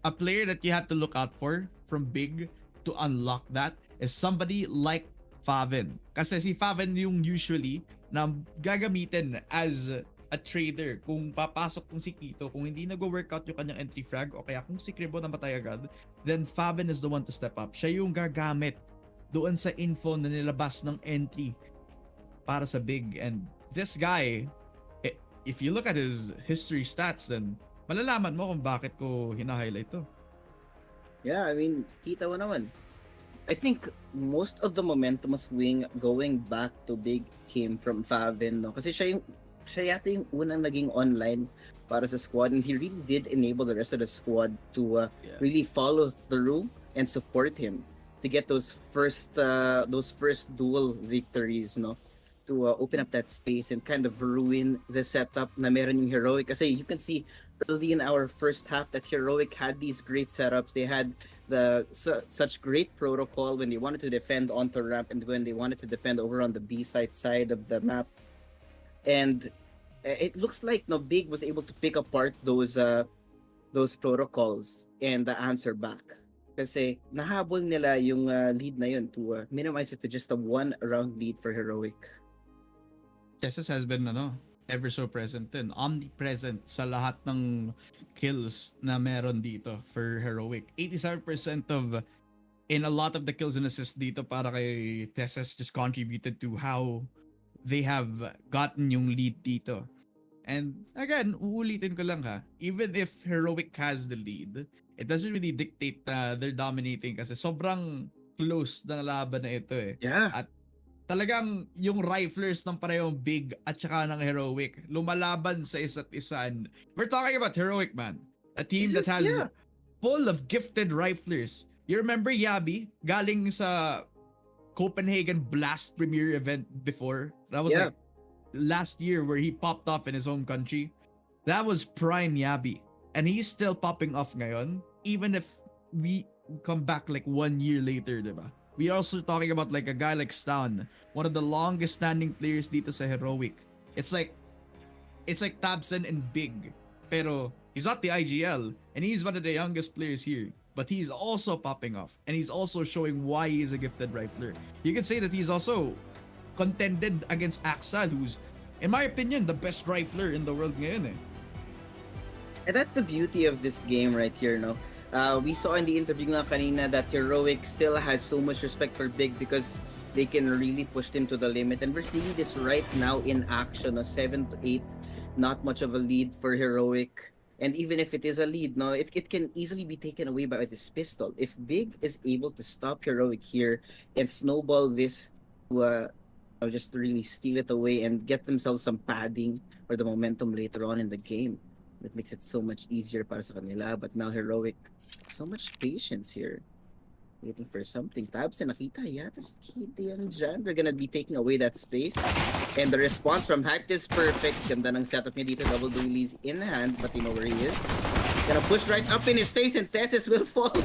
a player that you have to look out for from Big to unlock that is somebody like Faven. Kasi si Faven yung usually na gagamitin as a trader kung papasok kung si Kito, kung hindi nag-workout yung kanyang entry frag o kaya kung si Kribo namatay agad, then Faven is the one to step up. Siya yung gagamit doon sa info na nilabas ng entry para sa Big. And this guy, if you look at his history stats, then malalaman mo kung bakit ko hina-highlight to. Yeah, I mean, kita mo naman. I think most of the momentum swing going back to Big came from Faven, no? Kasi siya yata yung unang naging online para sa squad, and he really did enable the rest of the squad to really follow through and support him to get those first dual victories, no? To open up that space and kind of ruin the setup na meron yung Heroic. Kasi you can see early in our first half that Heroic had these great setups. They had such great protocol when they wanted to defend onto ramp and when they wanted to defend over on the B side of the map. And it looks like no Big was able to pick apart those protocols and answer back. Kasi nahabol nila yung lead na yun to minimize it to just a one round lead for Heroic. Jesus has been ever so present din, omnipresent sa lahat ng kills na meron dito for Heroic. 87% of in a lot of the kills and assists dito para kay Tessus just contributed to how they have gotten yung lead dito. And again, uulitin ko lang even if Heroic has the lead, it doesn't really dictate they're dominating kasi sobrang close na laban na ito eh. Yeah. At talagang yung riflers ng parehong Big at saka ng Heroic lumalaban sa isa't isa. And we're talking about Heroic, man. A team that has full of gifted riflers. You remember Yabi galing sa Copenhagen Blast Premier event before? That was like last year where he popped off in his home country. That was prime Yabi. And he's still popping off ngayon even if we come back like 1 year later, diba? We are also talking about like a guy like Stan, one of the longest standing players dito sa Heroic. It's like Tabsen and Big, pero he's not the IGL and he's one of the youngest players here. But he's also popping off and he's also showing why he's a gifted rifler. You can say that he's also contended against Axad, who's, in my opinion, the best rifler in the world ngayon eh. And that's the beauty of this game right here, no? We saw in the interview nga kanina that Heroic still has so much respect for Big because they can really push him to the limit. And we're seeing this right now in action, 7 to 8, not much of a lead for Heroic. And even if it is a lead, no, it can easily be taken away by this pistol. If Big is able to stop Heroic here and snowball this to just really steal it away and get themselves some padding or the momentum later on in the game, that makes it so much easier para sa kanila. But now Heroic, so much patience here, waiting for something. Tabsen, nakita yata si Kitty yan dyan. They're gonna be taking away that space. And the response from Hyped is perfect. Ganda ng setup niya dito. Double dualies in hand, but you know where he is. Gonna push right up in his face and Tessus will fall.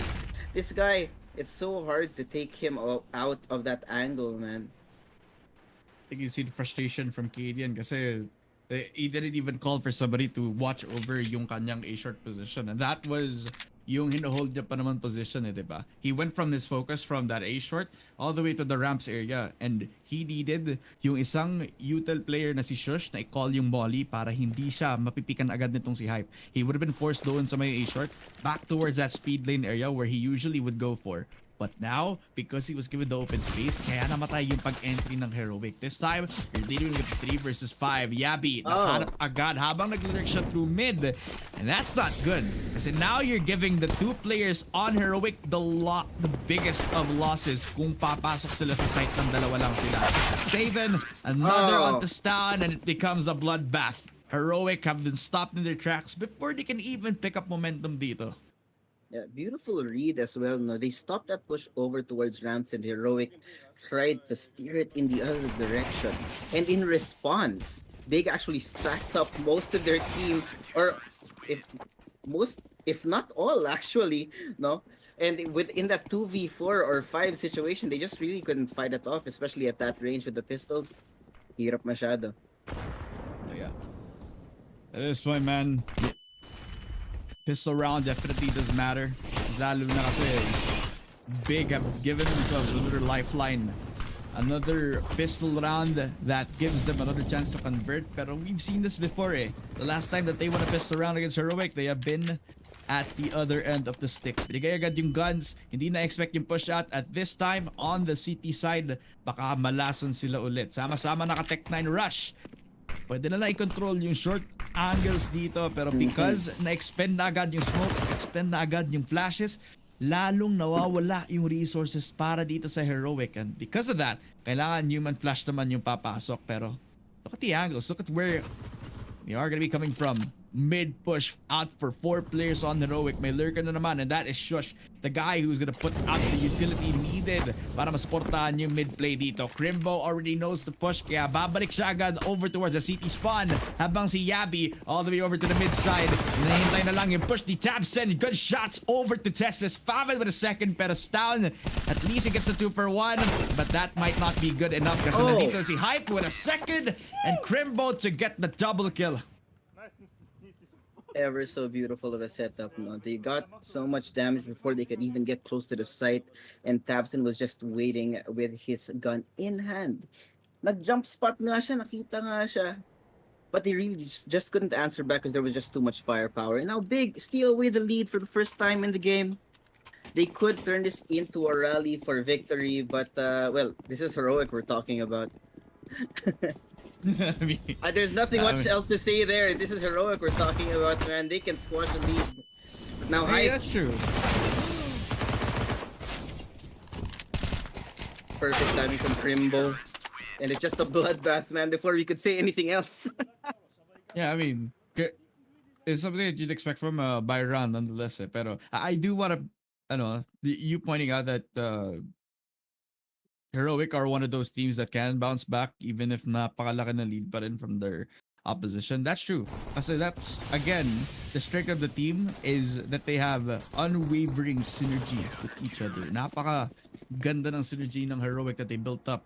This guy, it's so hard to take him out of that angle, man. I think you see the frustration from Kadian kasi he didn't even call for somebody to watch over yung kanyang A-short position. And that was yung hinohold niya pa naman position eh, diba? He went from his focus from that A-short all the way to the ramps area. And he needed yung isang util player na si Shush na i-call yung molly para hindi siya mapipikan agad nitong si Hype. He would have been forced doon sa may A-short back towards that speed lane area where he usually would go for. But now, because he was given the open space, kaya namatay yung pag-entry ng Heroic. This time, you're dealing with 3 versus 5. Yabi, nahanap agad habang nag-lurk siya through mid. And that's not good. Kasi now you're giving the 2 players on Heroic the biggest of losses kung papasok sila sa site ng dalawa lang sila. Taven, another on the stand, and it becomes a bloodbath. Heroic have been stopped in their tracks before they can even pick up momentum dito. Yeah, beautiful read as well. No, they stopped that push over towards Rams, and Heroic tried to steer it in the other direction. And in response, Big actually stacked up most of their team, or if not all, actually, no. And within that 2v4 or 5 situation, they just really couldn't fight it off, especially at that range with the pistols. Hirap masyado. So yeah, at this point, man. Pistol round definitely does matter. Lalo na kasi Big have given themselves another lifeline. Another pistol round that gives them another chance to convert. Pero we've seen this before eh. The last time that they won a pistol round against Heroic, they have been at the other end of the stick. Binigay agad yung guns. Hindi na-expect yung push out. At this time, on the CT side, baka malason sila ulit. Sama-sama naka-Tech 9 rush. Pwede na i-control yung short angles dito, pero because na-expend na agad yung smokes, expend na agad yung flashes, lalong nawawala yung resources para dito sa Heroic. And because of that, kailangan human flash naman yung papasok. Pero look at the angles, look at where they are gonna be coming from. Mid push out for 4 players on Heroic. May lurker na naman, and that is Shush, the guy who's gonna put out the utility needed para masportahan yung mid play dito. Crimbo already knows the push, kaya babalik siya agad over towards the CT spawn, habang si Yabi all the way over to the mid side. Nahihintay na lang yung push ni Tabsen. Good shots over to Tessus. Favel with a second, pero down. At least he gets the 2 for 1, but that might not be good enough kasi nandito si Hype with a second, and Crimbo to get the double kill. Ever so beautiful of a setup. No? They got so much damage before they could even get close to the site, and Tabson was just waiting with his gun in hand. Nag-jump spot nga siya, nakita nga siya. But they really just couldn't answer back because there was just too much firepower. And now Big steal away the lead for the first time in the game. They could turn this into a rally for victory, but well, this is Heroic we're talking about. I mean, There's nothing much else to say there. This is Heroic we're talking about, man. They can squash the lead. But now hey, Hype, that's true. perfect timing from Crimbo. And it's just a bloodbath, man, before we could say anything else. Yeah, I mean, it's something that you'd expect from a buy round nonetheless. Pero I do want to, you pointing out that Heroic are one of those teams that can bounce back even if napakalaki na lead pa rin from their opposition. That's true. Kasi that's, again, the strength of the team is that they have unwavering synergy with each other. Napaka ganda ng synergy ng Heroic that they built up.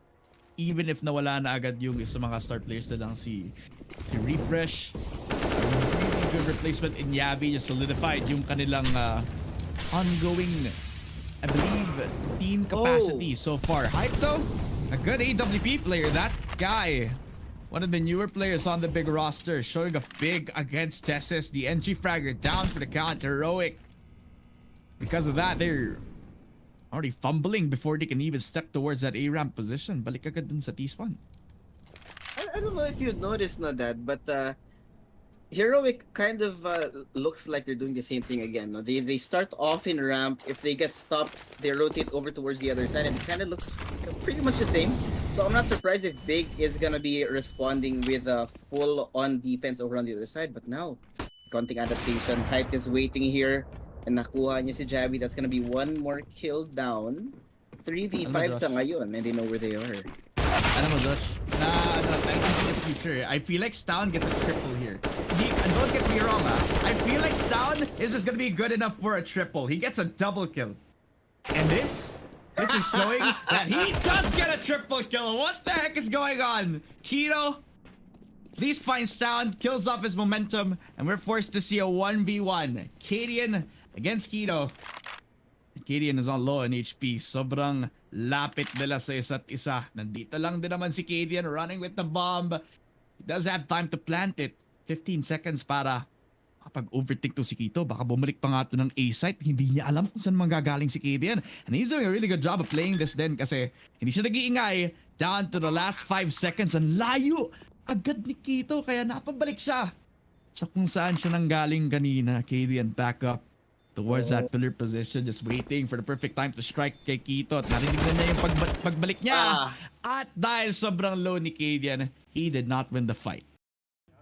Even if nawala na agad yung sa mga star players na lang si Refresh. Really good replacement in Yabi just solidified yung kanilang ongoing, I believe, team capacity so far. Hype though, a good AWP player. That guy, one of the newer players on the big roster, showing a big against Tessus. The NG fragger down for the count. Heroic. Because of that, they're already fumbling before they can even step towards that A-ramp position. Balik agad dun sa T-spawn. I don't know if you noticed that, but Heroic kind of looks like they're doing the same thing again. No? They start off in ramp. If they get stopped, they rotate over towards the other side, and it kind of looks pretty much the same. So I'm not surprised if Big is gonna be responding with a full-on defense over on the other side. But now, counting adaptation, Hype is waiting here, and nakuha niya si Jabby. That's gonna be one more kill down. 3v5 sa ngayon, and they know where they are. Alam mo, Josh, I think it's future. I feel like Stown gets a triple here. Don't get me wrong, I feel like Stown is just gonna be good enough for a triple. He gets a double kill. And this is showing that he does get a triple kill. What the heck is going on? Keto at least finds Stown, kills off his momentum, and we're forced to see a 1v1. Cadian against Keto. Cadian is on low in HP. Sobrang lapit nila sa isa't isa. Nandito lang din naman si Cadian running with the bomb. He does have time to plant it. 15 seconds para kapag overtake to si Kito, baka bumalik pa nga to ng A site, hindi niya alam kung saan manggagaling si Kadian. And he's doing a really good job of playing this din kasi hindi siya nag-iingay down to the last 5 seconds. Ang layo agad ni Kito kaya napabalik siya sa kung saan siya nanggaling kanina. Kadian back up towards that pillar position, just waiting for the perfect time to strike kay Kito. At narinig na niya yung pagbalik niya. At dahil sobrang low ni Kadian, he did not win the fight.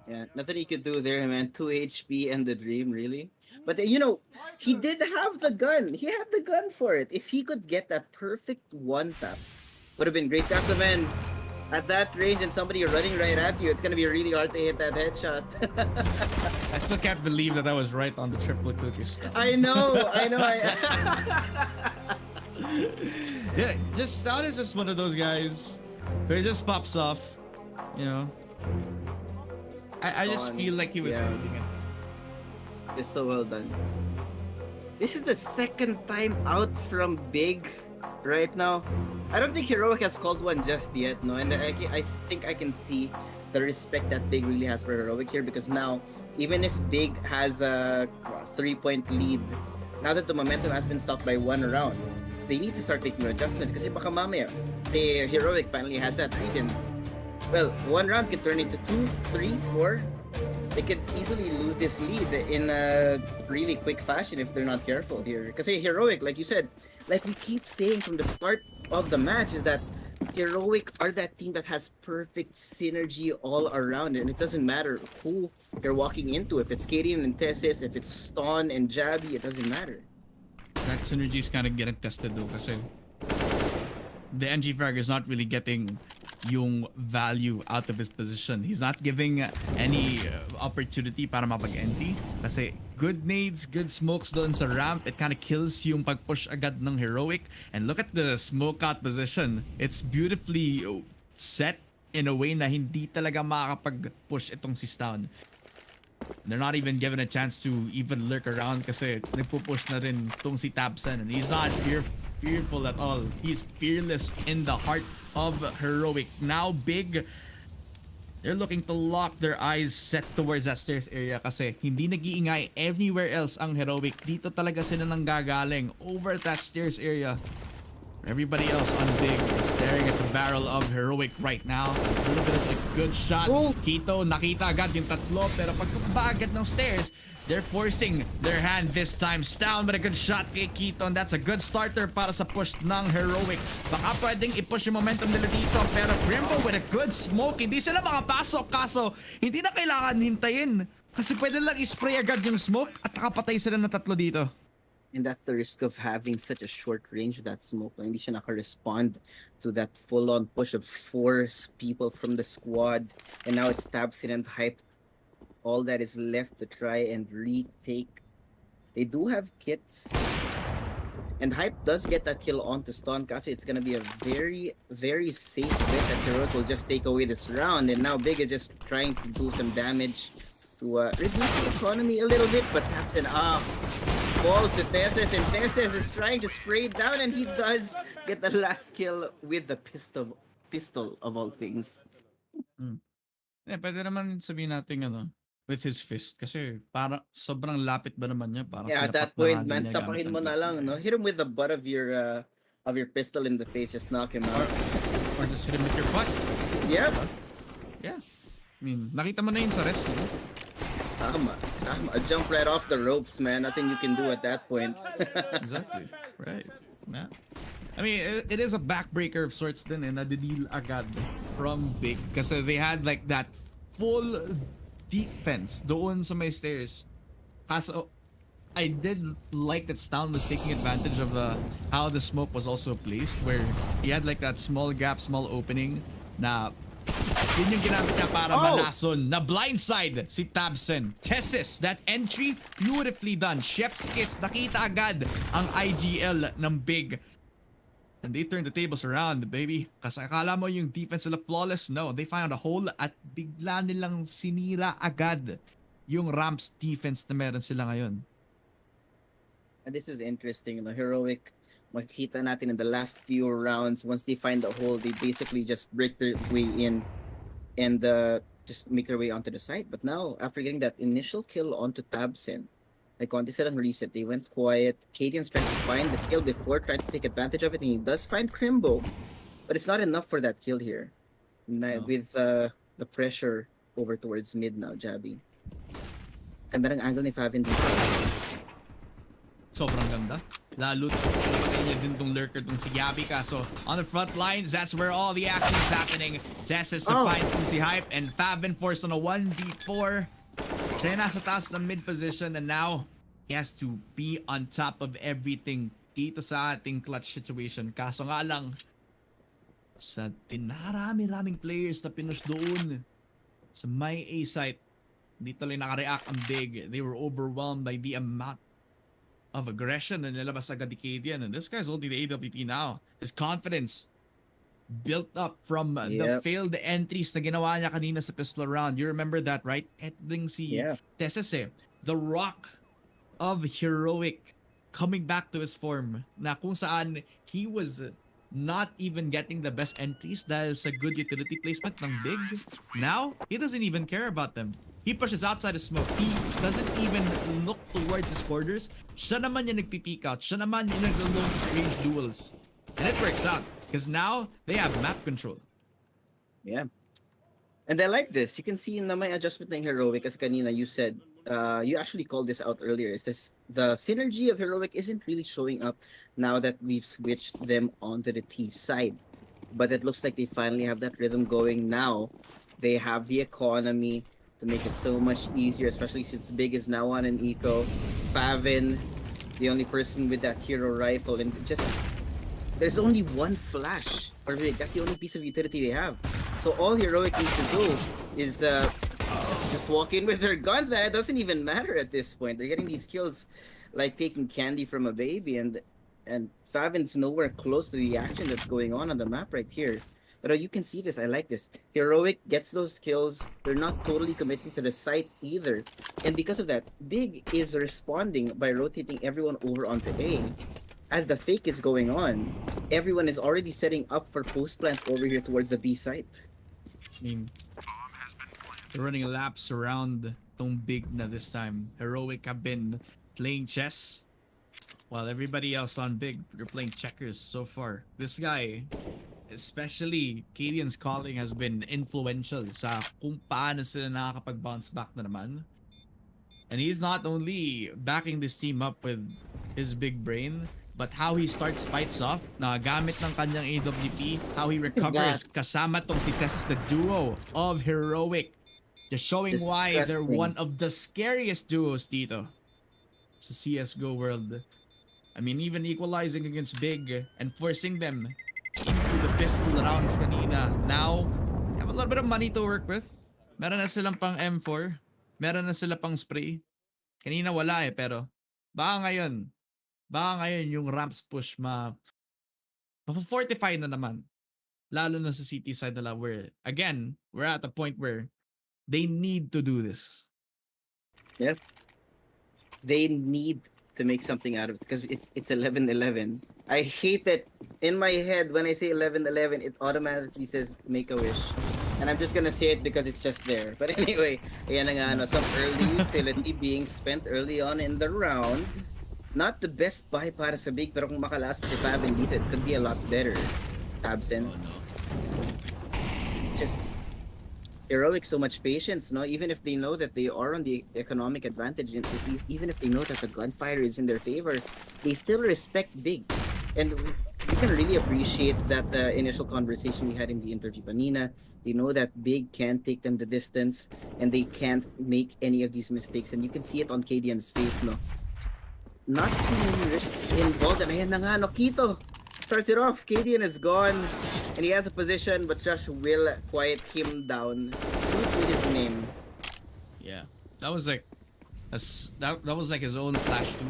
Yeah, nothing he could do there, man. 2 HP and the dream, really. But he did have the gun. He had the gun for it. If he could get that perfect one tap, would have been great. Kasi man, at that range and somebody running right at you, it's gonna be really hard to hit that headshot. I still can't believe that I was right on the triple cookie stuff. I know. Yeah, Sound is just one of those guys where it just pops off, you know. I just feel like he was feeling it. Just so well done. This is the second time out from Big right now. I don't think Heroic has called one just yet, no? And I think I can see the respect that Big really has for Heroic here, because now, even if Big has a 3-point lead, now that the momentum has been stopped by 1 round, they need to start taking adjustments kasi baka mamaya, the Heroic finally has that lead and well, 1 round could turn into 2, 3, 4. They could easily lose this lead in a really quick fashion if they're not careful here. Because Heroic, like you said, like we keep saying from the start of the match, is that Heroic are that team that has perfect synergy all around, and it doesn't matter who you're walking into. If it's Kadian and Tessis, if it's Ston and Jabby, it doesn't matter. That synergy is kind of getting tested though kasi the NG frag is not really getting yung value out of his position. He's not giving any opportunity para mapag-entry kasi good nades, good smokes doon sa ramp, it kind of kills yung pag-push agad ng Heroic. And look at the smoke out position. It's beautifully set in a way na hindi talaga makakapag-push itong si Stown. They're not even given a chance to even lurk around kasi nagpo-push na rin itong si Tabsen, and he's not fearful at all. He's fearless in the heart of Heroic. Now Big, they're looking to lock their eyes set towards that stairs area kasi hindi nag-iingay anywhere else ang Heroic. Dito talaga sila nang gagaling over that stairs area. Everybody else on Big is staring at the barrel of Heroic right now. A little bit of a good shot. Kito nakita agad yung tatlo, pero pagkaba agad ng stairs, they're forcing their hand this time. Down with a good shot kay Kito, and that's a good starter para sa push ng Heroic. Baka pwedeng i-push yung momentum nila dito, pero Grimbo with a good smoke. Hindi sila makapasok, kaso hindi na kailangan hintayin kasi pwede lang i-spray agad yung smoke at nakapatay sila na tatlo dito. And that's the risk of having such a short range with that smoke. Hindi siya naka-respond to that full-on push of 4 people from the squad. And now it's Tabsin and Hype. All that is left to try and retake. They do have kits. And Hype does get that kill onto Stun kasi it's gonna be a very, very safe bet that Heroic will just take away this round. And now Big is just trying to do some damage to reduce the economy a little bit. But Tabsin ball to Tessis, and Tessis is trying to spray it down, and he does get the last kill with the pistol of all things. Yeah, pwede naman sabihin natin with his fist kasi para sobrang lapit ba naman niya para at that point, man, sapakin mo na lang, no? Hit him with the butt of your pistol in the face, just knock him out. Or just hit him with your butt. Yep. Yeah. I mean, nakita mo na yun sa rest. Tama. Jump right off the ropes, man. Nothing you can do at that point. Exactly. Right. Yeah. I mean, it is a backbreaker of sorts din nadideal agad from Big kasi they had like that full defense doon sa may stairs. Kaso, I did like that Stown was taking advantage of how the smoke was also placed, where he had like that small gap, small opening na yun yung ginamit niya para manason na blindside si Tabsen. Tessis, that entry, beautifully done. Chef's kiss, nakita agad ang IGL ng Big. And they turned the tables around, baby. Kasi akala mo yung defense nila flawless. No, they found a hole at bigla nilang sinira agad yung Ramps defense na meron sila ngayon. And this is interesting. The Heroic, makikita natin in the last few rounds, once they find the hole, they basically just break their way in. And just make their way onto the site. But now, after getting that initial kill onto Tabsen, like Conti said on reset, they went quiet. Cadian's trying to find the kill before, trying to take advantage of it, and he does find Crimbo. But it's not enough for that kill here. No. With the pressure over towards mid now, Jabby. Ganda ng angle ni Favin dito. Sobrang ganda. Lalo patay niya din tong lurker tong si Gabby kaso on the front lines, that's where all the action is happening. Tess is to find tong si Hype and Favin forced on a 1v4. Siya nasa taas ng mid position and now he has to be on top of everything dito sa ating clutch situation. Kaso nga lang, sa tinarami-raming players na pinush doon sa may A site, hindi tuloy nakareact ang big. They were overwhelmed by the amount of aggression na nilabas agad ni Cadian. And this guy's holding the AWP now. His confidence built up from the failed entries na ginawa niya kanina sa pistol round. You remember that, right? Ito ding si Tesses eh. The rock of heroic coming back to his form na kung saan he was not even getting the best entries dahil sa good utility placement ng big. Now, he doesn't even care about them. He pushes outside of smoke. He doesn't even look towards his quarters. Siya naman yung nagpipeek out. Siya naman yung nag-long range duels. And it works out. Because now, they have map control. Yeah. And I like this. You can see na may adjustment ng Heroic kasi kanina you said, you actually called this out earlier. Is this the synergy of Heroic isn't really showing up now that we've switched them onto the T side. But it looks like they finally have that rhythm going now. They have the economy to make it so much easier, especially since Big is now on an eco. Pavin, the only person with that hero rifle, and just there's only one flash for Big. That's the only piece of utility they have. So all Heroic needs to do is just walk in with their guns, man. It doesn't even matter at this point. They're getting these kills like taking candy from a baby, and Favin's nowhere close to the action that's going on the map right here. But you can see this. I like this. Heroic gets those kills. They're not totally committing to the site either. And because of that, Big is responding by rotating everyone over onto A. As the fake is going on, everyone is already setting up for post plant over here towards the B site. I mean, they're running laps around tong Big na this time. Heroic have been playing chess while everybody else on Big are playing checkers so far. This guy, especially Cadian's calling, has been influential sa kung paano sila nakakapag-bounce back na naman. And he's not only backing this team up with his big brain, but how he starts fights off, na gamit ng kanyang AWP, how he recovers kasama tong si Tessus, the duo of Heroic. Just showing why they're one of the scariest duos dito sa CSGO world. I mean, even equalizing against Big and forcing them into the pistol rounds kanina. Now, they have a little bit of money to work with. Meron na silang pang M4. Meron na sila pang spray. Kanina wala eh, pero baka ngayon yung ramps push ma-fortify na naman. Lalo na sa city side nila where, again, we're at a point where they need to do this. Yep. They need to make something out of it because it's 11-11. I hate it. In my head, when I say 11-11, it automatically says make a wish. And I'm just gonna say it because it's just there. But anyway, ayan na nga, no, some early utility being spent early on in the round. Not the best buy para sa Big, pero kung makalast si Pavin dito, it could be a lot better. Absent. Oh no. It's just Heroic, so much patience, no? Even if they know that they are on the economic advantage, and even if they know that the gunfire is in their favor, they still respect Big. And you can really appreciate that initial conversation we had in the interview kanina. They know that Big can't take them the distance, and they can't make any of these mistakes. And you can see it on Cadian's face, no? Not too many risks involved. And ayan na nga, no? Kito starts it off. Cadian is gone. And he has a position, but Josh will quiet him down. Nuke with his name. Yeah, that was like that was like his own flash too.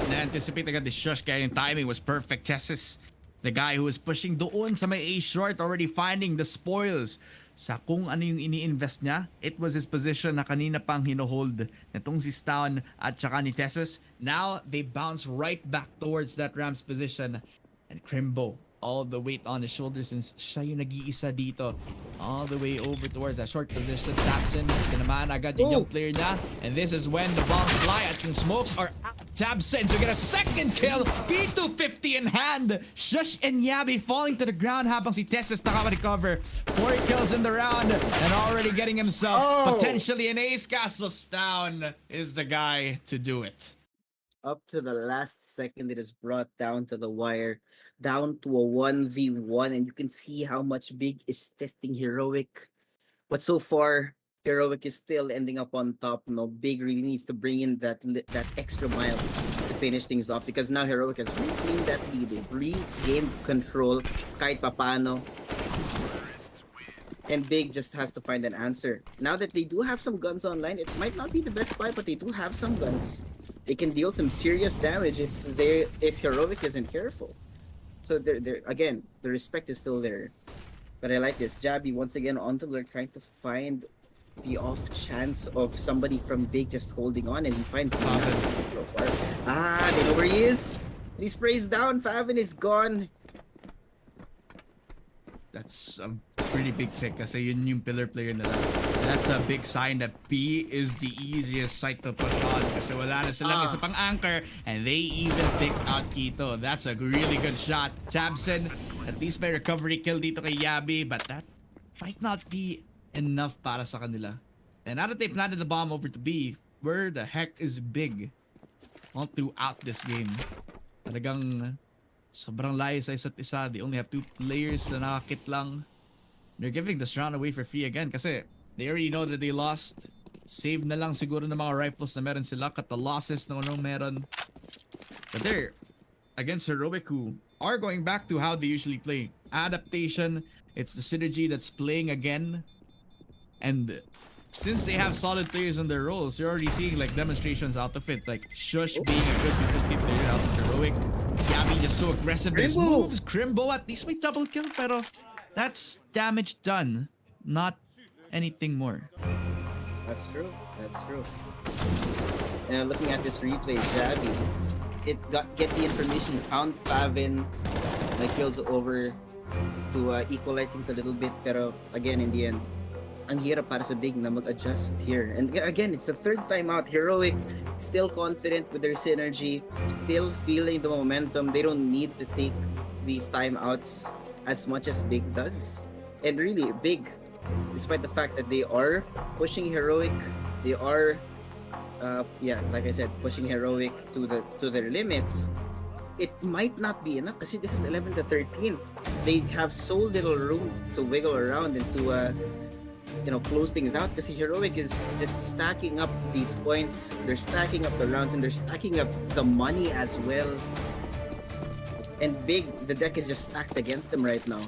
Na-anticipate agad the Shush kaya yung timing was perfect. Tessus, the guy who was pushing doon sa may A short, already finding the spoils. Sa kung ano yung ini-invest niya, it was his position na kanina pang hinohold nitong si Stown at saka ni Tessus. Now, they bounce right back towards that Rams position. And Crimbo all the weight on his shoulders since siya yung nag-iisa dito. All the way over towards that short position. Tabson, sinamahan agad yung young player niya. And this is when the bombs fly at yung smokes are out. Tabson to get a second kill. P250 in hand. Shush and Yabi falling to the ground habang si Tessus nakaka-recover. 4 kills in the round and already getting himself potentially an ace. Castles down is the guy to do it. Up to the last second, it is brought down to the wire, down to a 1v1, and you can see how much Big is testing Heroic. But so far, Heroic is still ending up on top. No, Big really needs to bring in that extra mile to finish things off because now Heroic has reclaimed that lead. They've regained control kahit papano. And Big just has to find an answer. Now that they do have some guns online, it might not be the best buy, but they do have some guns. They can deal some serious damage if Heroic isn't careful. So they're again, the respect is still there. But I like this. Jabby once again on the alert, trying to find the off chance of somebody from Big just holding on, and he finds nothing so far. They know where he is. He sprays down. Favin is gone. That's a pretty big pick kasi yun yung pillar player nila. That's a big sign that B is the easiest site to put on kasi wala na silang isa pang anchor and they even pick out Quito. That's a really good shot. Tabson, at least may recovery kill dito kay Yabi, but that might not be enough para sa kanila. And now that they planted the bomb over to B, where the heck is Big? All throughout this game. Talagang sobrang layo sa isa't isa. They only have 2 players na nakakit lang. They're giving this round away for free again kasi they already know that they lost. Save na lang siguro ng mga rifles na meron sila kat the losses na ano meron. But they're against Heroic who are going back to how they usually play. Adaptation. It's the synergy that's playing again. And since they have solid players in their roles, you're already seeing like demonstrations out of it. Like Shush being a good utility player out of Heroic. Yabi just so aggressive with his moves. Crimbo at least may double kill pero that's damage done. Not anything more. That's true. That's true. And looking at this replay, Jabby, get the information, found Favin, my kills over to equalize things a little bit. Pero again, in the end, ang hirap para sa Big na mag-adjust here. And again, it's the 3rd time out. Heroic still confident with their synergy, still feeling the momentum. They don't need to take these timeouts as much as Big does. And really, Big, despite the fact that they are pushing Heroic, they are, like I said, pushing Heroic to their limits. It might not be enough kasi this is 11 to 13. They have so little room to wiggle around and to close things out because Heroic is just stacking up these points. They're stacking up the rounds and they're stacking up the money as well. And Big, the deck is just stacked against them right now.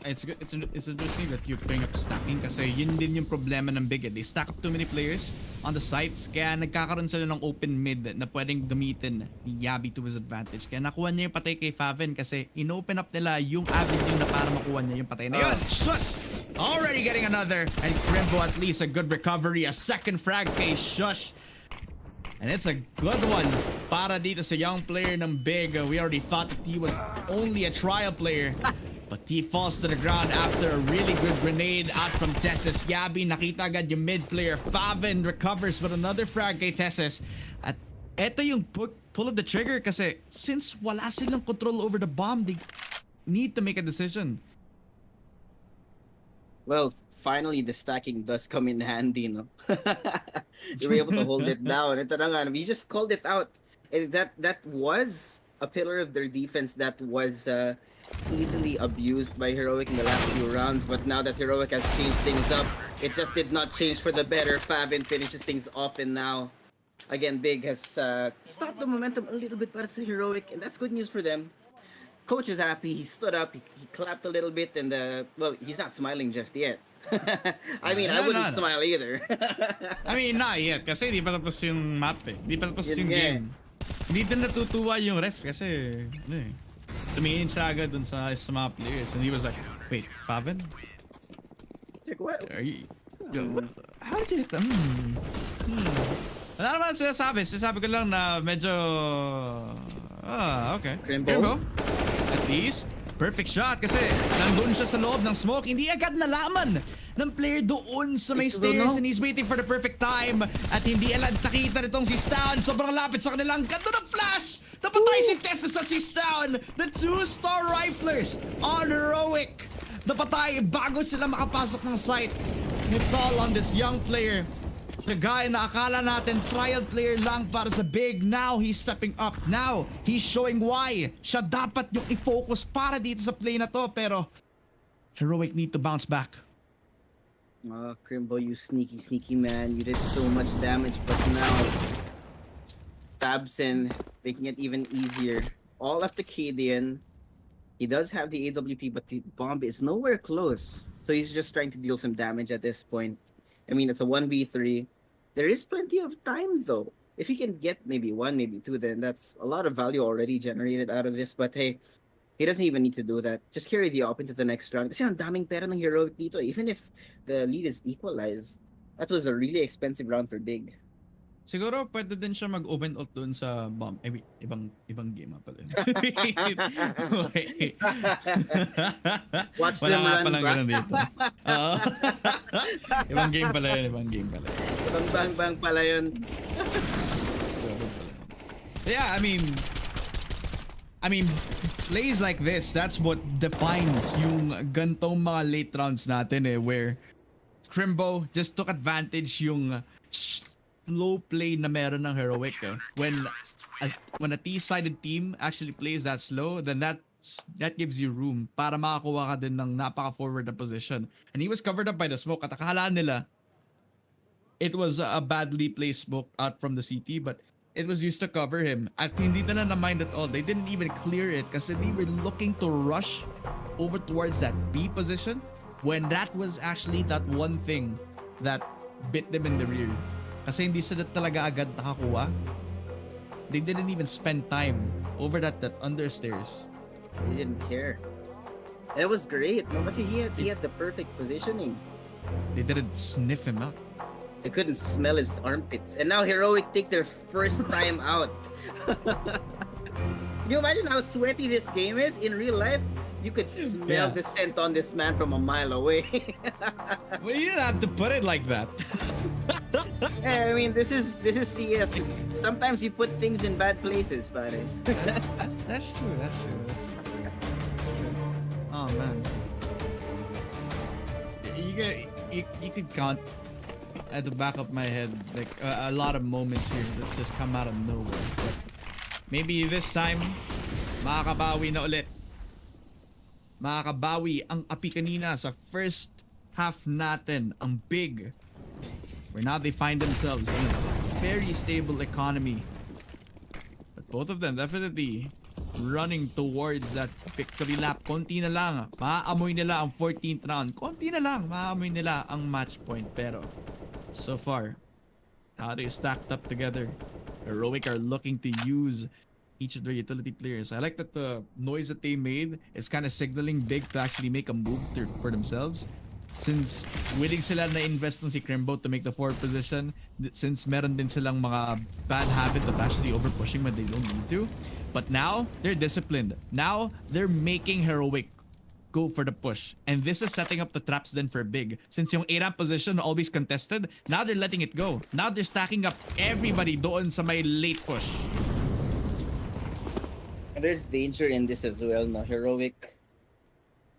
It's interesting that you bring up stacking kasi yun din yung problema ng Big. They stack up too many players on the sites kaya nagkakaroon sila ng open mid na pwedeng gamitin ni Yabi to his advantage. Kaya nakuha niya yung patay kay Favin kasi in-open up nila yung avenue na para makuha niya yung patay na yun. Shush! Already getting another. And Crimbo at least a good recovery. A second frag kay Shush. And it's a good one para dito sa young player ng Big. We already thought that he was only a trial player. But he falls to the ground after a really good grenade out from Tessus. Yabi nakita agad yung mid player. Favin recovers with another frag kay Tessus. At eto yung pull of the trigger kasi since wala silang control over the bomb, they need to make a decision. Well, finally the stacking does come in handy, no? You were able to hold it down. Ito na nga, we just called it out. And that was a pillar of their defense that was easily abused by Heroic in the last few rounds, but now that Heroic has changed things up, it just did not change for the better. Favin finishes things off, and now again Big has stopped the momentum a little bit para sa Heroic, and that's good news for them. Coach is happy. He stood up, he clapped a little bit, and well, he's not smiling just yet. I mean, I wouldn't smile either. I mean, not yet kasi di pa tapos yung map eh. Di pa tapos yung game. Hindi din natutuwa yung ref kasi tumingin siya agad dun sa mga players and he was like, wait, Favin? Like, what? Are you, how did you hit them? Ano naman sinasabi? Sinasabi ko lang na medyo okay. Crimbo? At least Perfect shot kasi nandun siya sa loob ng smoke. Hindi agad nalaman ng player doon sa may I still don't stairs know. and he's waiting for the perfect time. At hindi alam nakita nitong si Stan. Sobrang lapit sa kanilang ganda ng flash. Napatay si Tessus at si Stan. The 2-star riflers on Heroic. Napatay bago sila makapasok ng site. It's all on this young player. The guy na akala natin trial player lang para sa big, now he's stepping up. Now, he's showing why siya dapat yung i-focus para dito sa play na to. Pero, Heroic need to bounce back. Crimbo, you sneaky man. You did so much damage, but now Tabsen making it even easier. All up to Cadian. He does have the AWP, but the bomb is nowhere close. So he's just trying to deal some damage at this point. I mean, it's a 1v3. There is plenty of time, though. If he can get maybe 1, maybe 2, then that's a lot of value already generated out of this. But hey, he doesn't even need to do that. Just carry the op into the next round. Kasi ang daming pera ng Heroic dito. Even if the lead is equalized, that was a really expensive round for Big. Siguro pwede din siya mag-open ult doon sa bomb. I mean, ibang game pala. Okay. Watch Wala them nga run palang back. ganun dito. Oo. Ibang game pala yun, ibang game pala. Bang pala yun. Yeah, I mean, plays like this, that's what defines yung gantong mga late rounds natin where Crimbo just took advantage yung slow play na meron ng Heroic. When a T-sided team actually plays that slow, then that gives you room para makakuha ka din ng napaka-forward na position. And he was covered up by the smoke. At akala nila it was a badly placed smoke out from the CT, but it was used to cover him. At hindi nila na-mind at all. They didn't even clear it kasi they were looking to rush over towards that B position when that was actually that one thing that bit them in the rear. Kasi hindi sila talaga agad nakakuha. They didn't even spend time over that understairs. He didn't care. And it was great. No, kasi he had the perfect positioning. They didn't sniff him out. They couldn't smell his armpits. And now Heroic take their first time out. Can you imagine how sweaty this game is in real life? You could smell the scent on this man from a mile away. Well, you don't have to put it like that. I mean, this is CS. Sometimes you put things in bad places, pare. That's true. Oh man, you could count at the back of my head like a lot of moments here that just come out of nowhere. But maybe this time, makakabawi na ulit. Makakabawi ang api kanina sa first half natin, ang big. Where now they find themselves in a very stable economy. But both of them definitely running towards that victory lap. Konti na lang. Maaamoy nila ang 14th round. Konti na lang. Maaamoy nila ang match point. Pero so far, how they stacked up together. Heroic are looking to use each of their utility players. I like that the noise that they made is kind of signaling Big to actually make a move for themselves. Since willing sila na invest ng si Crimbo to make the forward position, since meron din silang mga bad habits of actually over pushing when they don't need to. But now, they're disciplined. Now, they're making Heroic go for the push. And this is setting up the traps then for Big. Since yung A-ramp position always contested, now they're letting it go. Now they're stacking up everybody doon sa may late push. There's danger in this as well, no? Heroic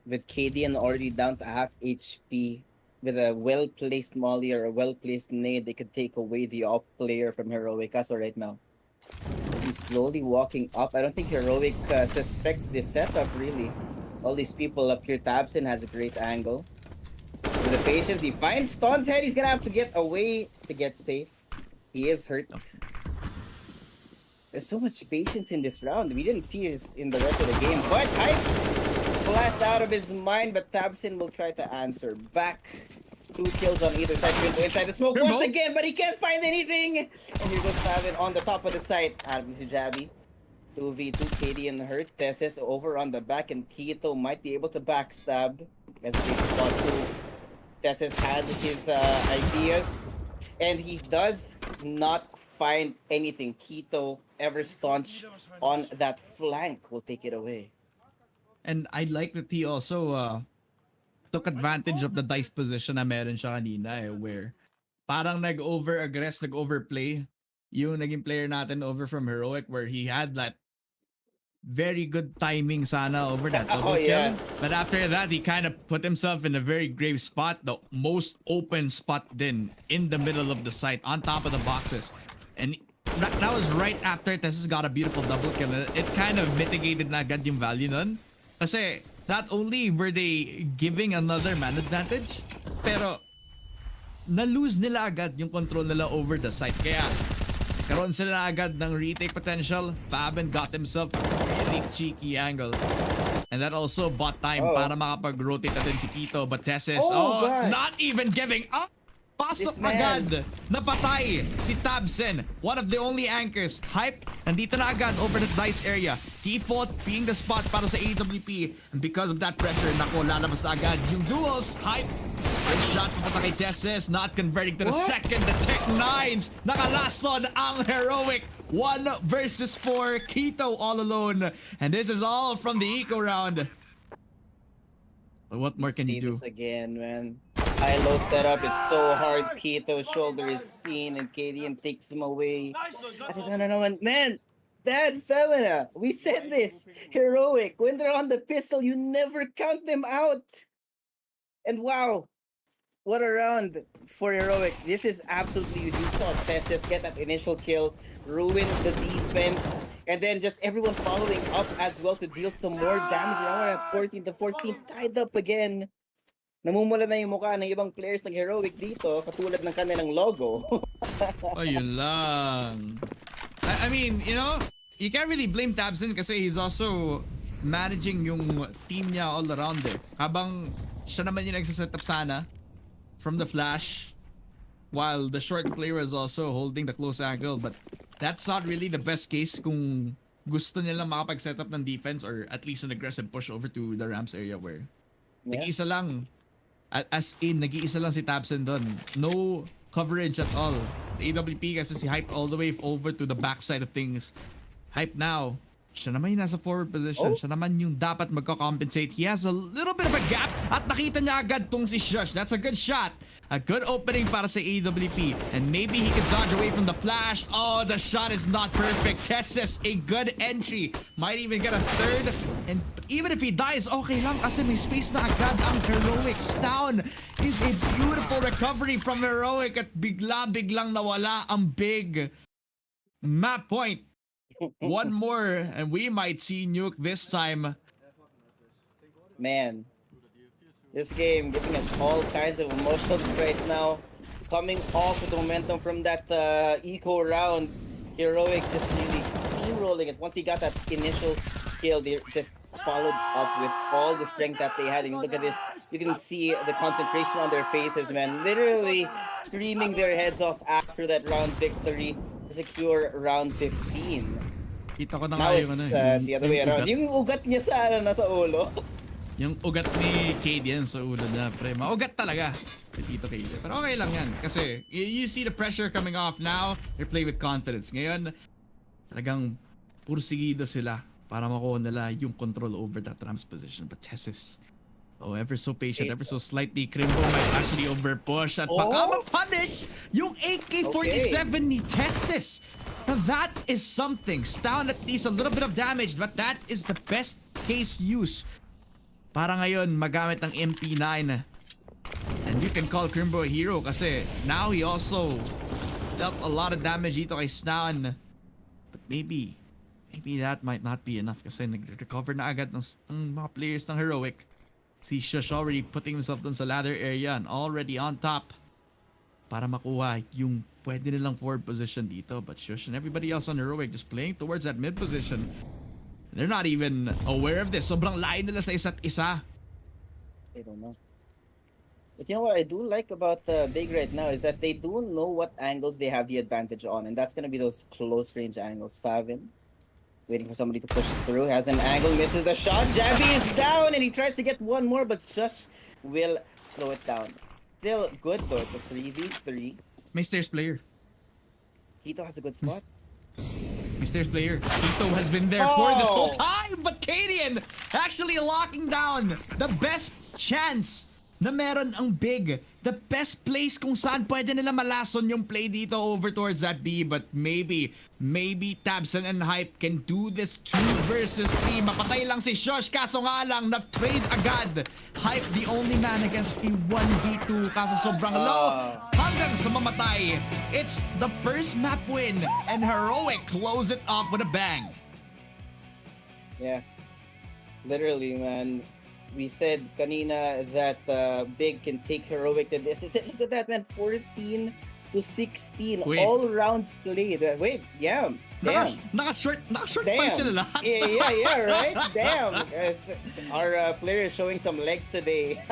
with Cadian already down to half HP, with a well-placed molly or a well-placed nade, they could take away the op player from Heroic. So right now, he's slowly walking up. I don't think Heroic suspects this setup really. All these people up here. Tabsen has a great angle. With the patience, he finds Ston's head. He's gonna have to get away to get safe. He is hurt. There's so much patience in this round. We didn't see this in the rest of the game. But Hype flashed out of his mind, but Tabsen will try to answer back. 2 kills on either side. Inside the smoke once again, but he can't find anything. And here goes Tabsen on the top of the site. Arbisi Jabby. 2v2, Cadian hurt. Tesses over on the back, and Kito might be able to backstab. As they spot 2. Tesses had his ideas, and he does not find anything. Kito, ever staunch on that flank, will take it away. And I like that he also took advantage of the dice position na meron siya kanina where parang nag-over-aggress, nag-overplay yung naging player natin over from Heroic where he had that very good timing sana over that double Oh, yeah. kill. But after that, he kind of put himself in a very grave spot, the most open spot then in the middle of the site, on top of the boxes. And that was right after Tessus got a beautiful double kill. It kind of mitigated na agad yung value nun. Kasi not only were they giving another man advantage, pero na-lose nila agad yung control nila over the site. Kaya karoon sila agad ng retake potential. Fabian got himself a really cheeky angle. And that also bought time para makapag-rotate natin si Kito. But Tessis, God. not even giving up. Pasok This man. agad. Napatay si Tabsen. One of the only anchors. Hype, nandito na agad over the dice area. Default being the spot para sa AWP. And because of that pressure, nako, lalabas na agad yung duels. Hype, a shot papunta kay Tessis, not converting to the second. The Tech 9s, nakalason ang Heroic. 1 versus 4. Kito all alone. And this is all from the eco round. But what more can you do? This again, man. High-low setup, it's so hard. Kito's shoulder is seen and KDM takes him away. At ito na naman, man, Dad, Femina, we said this. Heroic, when they're on the pistol, you never count them out. And wow, what a round for Heroic. This is absolutely, you saw Tessus get that initial kill, ruin the defense, and then just everyone following up as well to deal some more damage. Now we're at 14 to 14, tied up again. Namumula na yung mukha ng ibang players ng Heroic dito, katulad ng kanilang logo. Ayun lang. I mean, you know, you can't really blame Tabsen kasi he's also managing yung team niya all around eh. Habang siya naman yung nagsaset up sana from the flash, while the short player was also holding the close angle. But that's not really the best case kung gusto nilang makapag-set up ng defense or at least an aggressive push over to the ramps area where nag-iisa lang. As in, nag-iisa lang si Tabsen doon. No coverage at all. The AWP kasi si Hype all the way over to the backside of things. Hype now, siya naman yung nasa forward position. Siya naman yung dapat magko-compensate. He has a little bit of a gap at nakita niya agad tong si Shush. That's a good shot. A good opening para sa AWP. And maybe he could dodge away from the flash. Oh, the shot is not perfect. Tessus, a good entry. Might even get a third. And even if he dies, okay lang kasi may space na agad ang Heroics. Down is a beautiful recovery from Heroic at biglang nawala ang big map point. One more and we might see Nuke this time. Man, this game giving us all kinds of emotions right now. Coming off with the momentum from that eco round, Heroic just really steamrolling it. Once he got that initial kill, they just followed up with all the strength that they had. And look at this, you can see the concentration on their faces, man. Literally screaming their heads off after that round victory to secure round 15. Kita ko na Now nga it's yung the other way around. Yung ugat niya sa nasa ulo. Yung ugat ni Cadian sa ulo niya, pre. Maugat talaga. Tito Cadian. Pero okay lang yan. Kasi you see the pressure coming off now. They play with confidence. Ngayon, talagang pursigido sila para makuha nila yung control over that ramps position. But Tessus, ever so patient, ever so slightly. Crimbo might actually overpush at baka ma-punish yung AK-47 ni Tessus. Now that is something. Down at least a little bit of damage, but that is the best case use. Para ngayon, magamit ng MP9. And you can call Crimbo a hero kasi now he also dealt a lot of damage dito kay Stan. But maybe that might not be enough kasi nag-recover na agad ng mga players ng Heroic. Si Shush already putting himself dun sa ladder area and already on top para makuha yung pwede nilang forward position dito. But Shush and everybody else on Heroic just playing towards that mid position. They're not even aware of this. Sobrang layo nila sa isa't isa. I don't know. But you know what I do like about Big right now is that they do know what angles they have the advantage on, and that's gonna be those close range angles. Favin waiting for somebody to push through, has an angle, misses the shot. Javi is down, and he tries to get one more, but Shush will slow it down. Still good though. It's a 3v3. May stairs player. Kito has a good spot. Mysterious player. Tito has been there for this whole time, but Cadian actually locking down the best chance na meron ang Big. The best place kung saan pwede nila malason yung play dito over towards that B. But maybe Tabson and Hype can do this 2 versus 3. Mapatay lang si Shosh, kaso nga lang na-trade agad. Hype the only man against a 1v2 kaso sobrang low. Hanggang sa mamatay. It's the first map win and Heroic close it off with a bang. Yeah. Literally, man. We said kanina that Big can take Heroic to this. Look at that, man. 14 to 16. Wait. All rounds played. Wait, yeah. Damn. Naka-short Damn. pa sila lahat. Yeah, right? Damn. Our player is showing some legs today.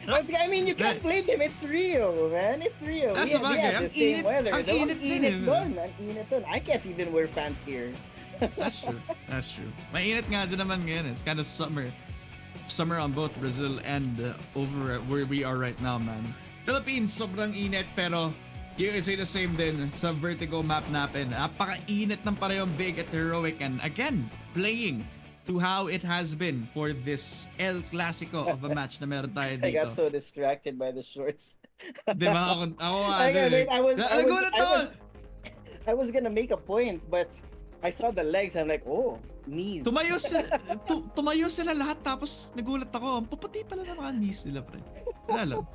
But I mean, you can't blame them. It's Rio, man. It's Rio. That's We have the same weather. Ang init din. Ang init dun. I can't even wear pants here. That's true. Mainit nga din naman ngayon. It's kind of summer. Summer on both Brazil and over where we are right now, man. Philippines, sobrang init, pero you say the same din sa Vertigo map natin. Napaka-init ng parehong Big at Heroic, and again, playing to how it has been for this El Clasico of a match na meron tayo dito. I got so distracted by the shorts. Diba? I was gonna make a point, but I saw the legs. I'm like, oh, knees. Tumayo sila lahat, tapos nagulat ako. Ang puputi pala na mga knees nila, pre. Wala lang,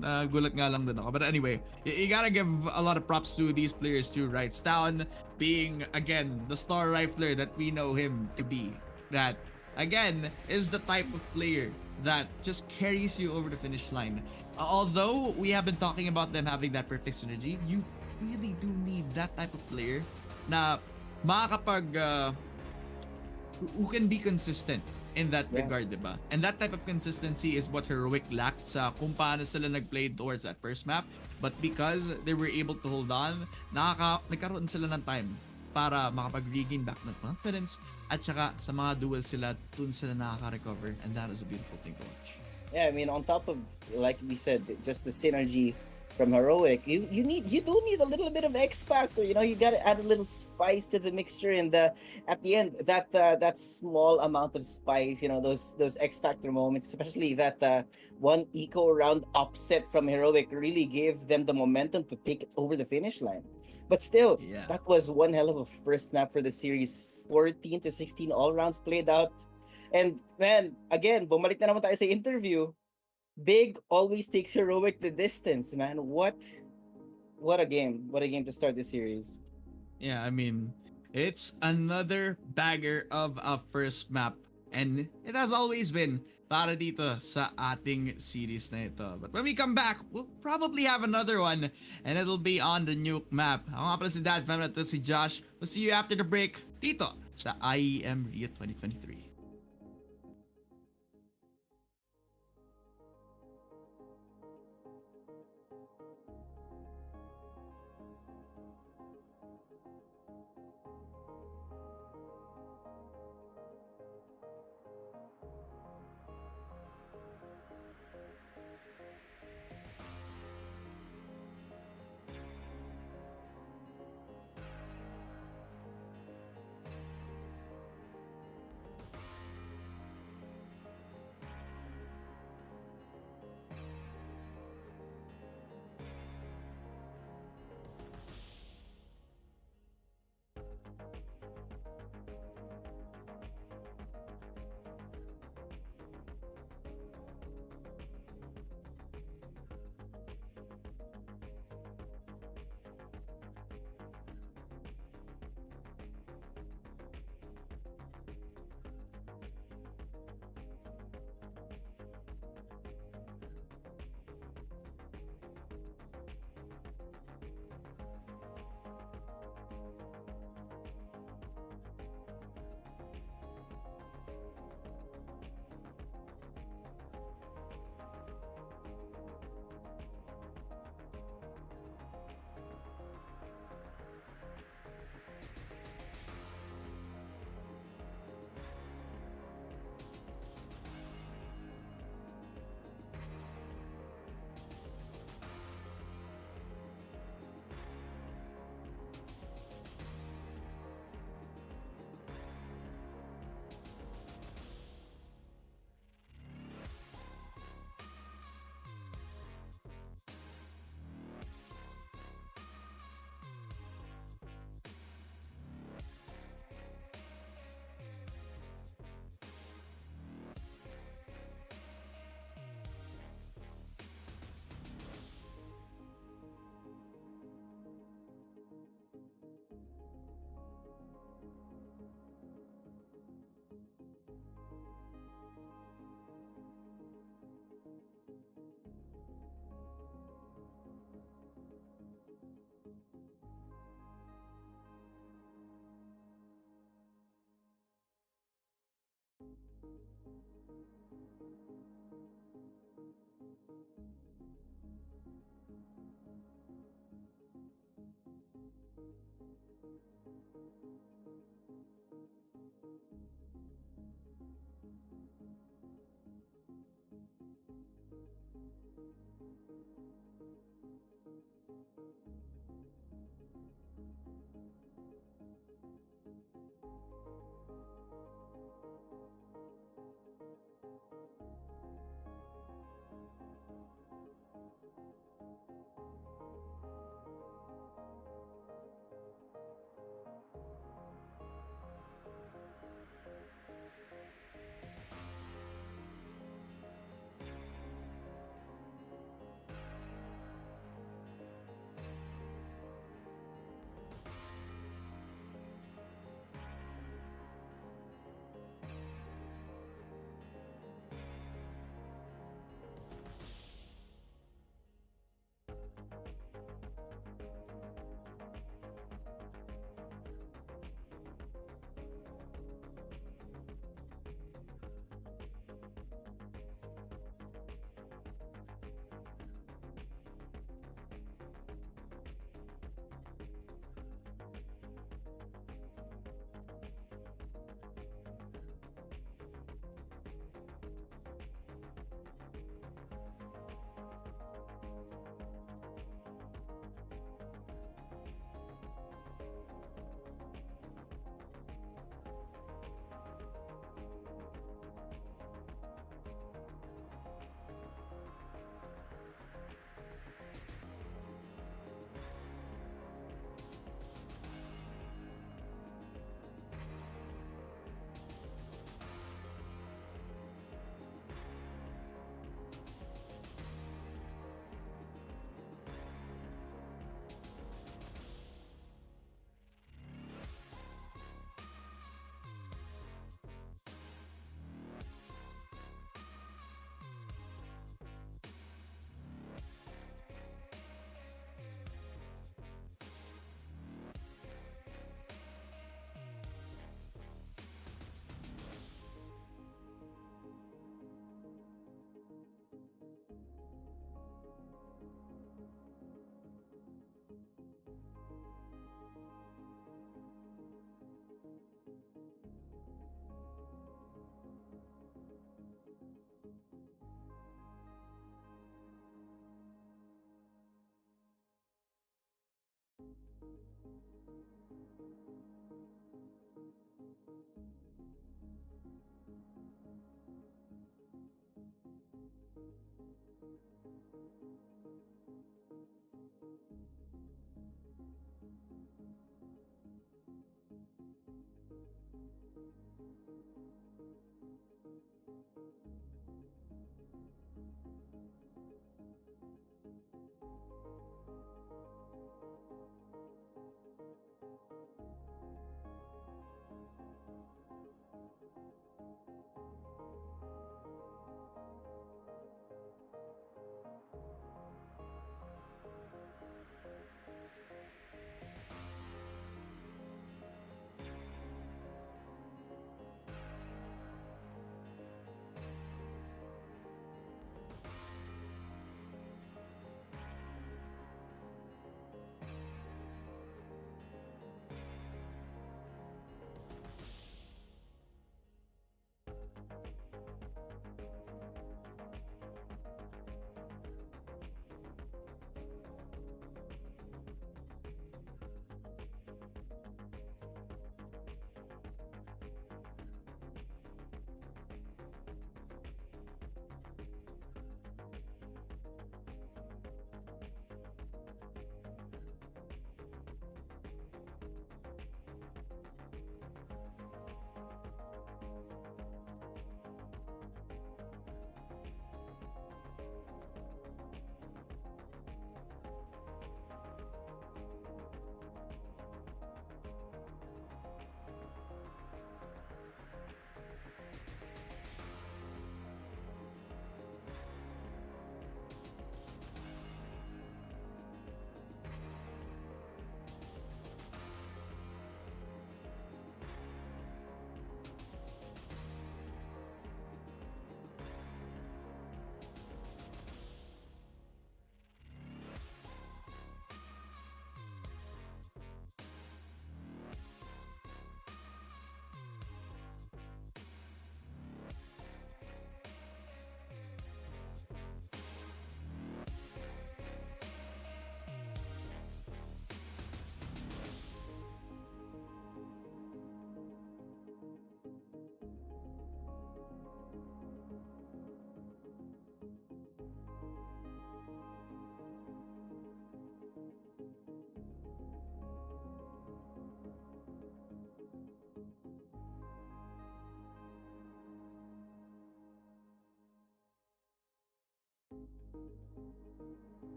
nagulat nga lang din ako. But anyway, you gotta give a lot of props to these players too, right? Stown being, again, the star rifler that we know him to be. That, again, is the type of player that just carries you over the finish line. Although we have been talking about them having that perfect synergy, you really do need that type of player na makakapag who can be consistent in that regard, diba? And that type of consistency is what Heroic lacked sa kung paano sila nag-play towards that first map. But because they were able to hold on, nagkaroon sila ng time para makapag-regain back ng confidence, at saka sa mga duels sila, dun sila nakaka-recover, and that is a beautiful thing to watch. Yeah, I mean, on top of, like we said, just the synergy from Heroic, you do need a little bit of X factor. You know, you gotta add a little spice to the mixture, and at the end, that small amount of spice, you know, those X factor moments, especially that one eco round upset from Heroic, really gave them the momentum to take it over the finish line. But still, that was one hell of a first snap for the series. 14 to 16 all rounds played out, and man, again, bumalik na naman tayo sa interview. Big always takes Heroic the distance, man. What a game. What a game to start the series. Yeah, I mean, it's another bagger of a first map, and it has always been para dito sa ating series na ito. But when we come back, we'll probably have another one, and it'll be on the Nuke map. Ako nga pala si Dad Fam, at si Josh. We'll see you after the break dito sa IEM Rio 2023.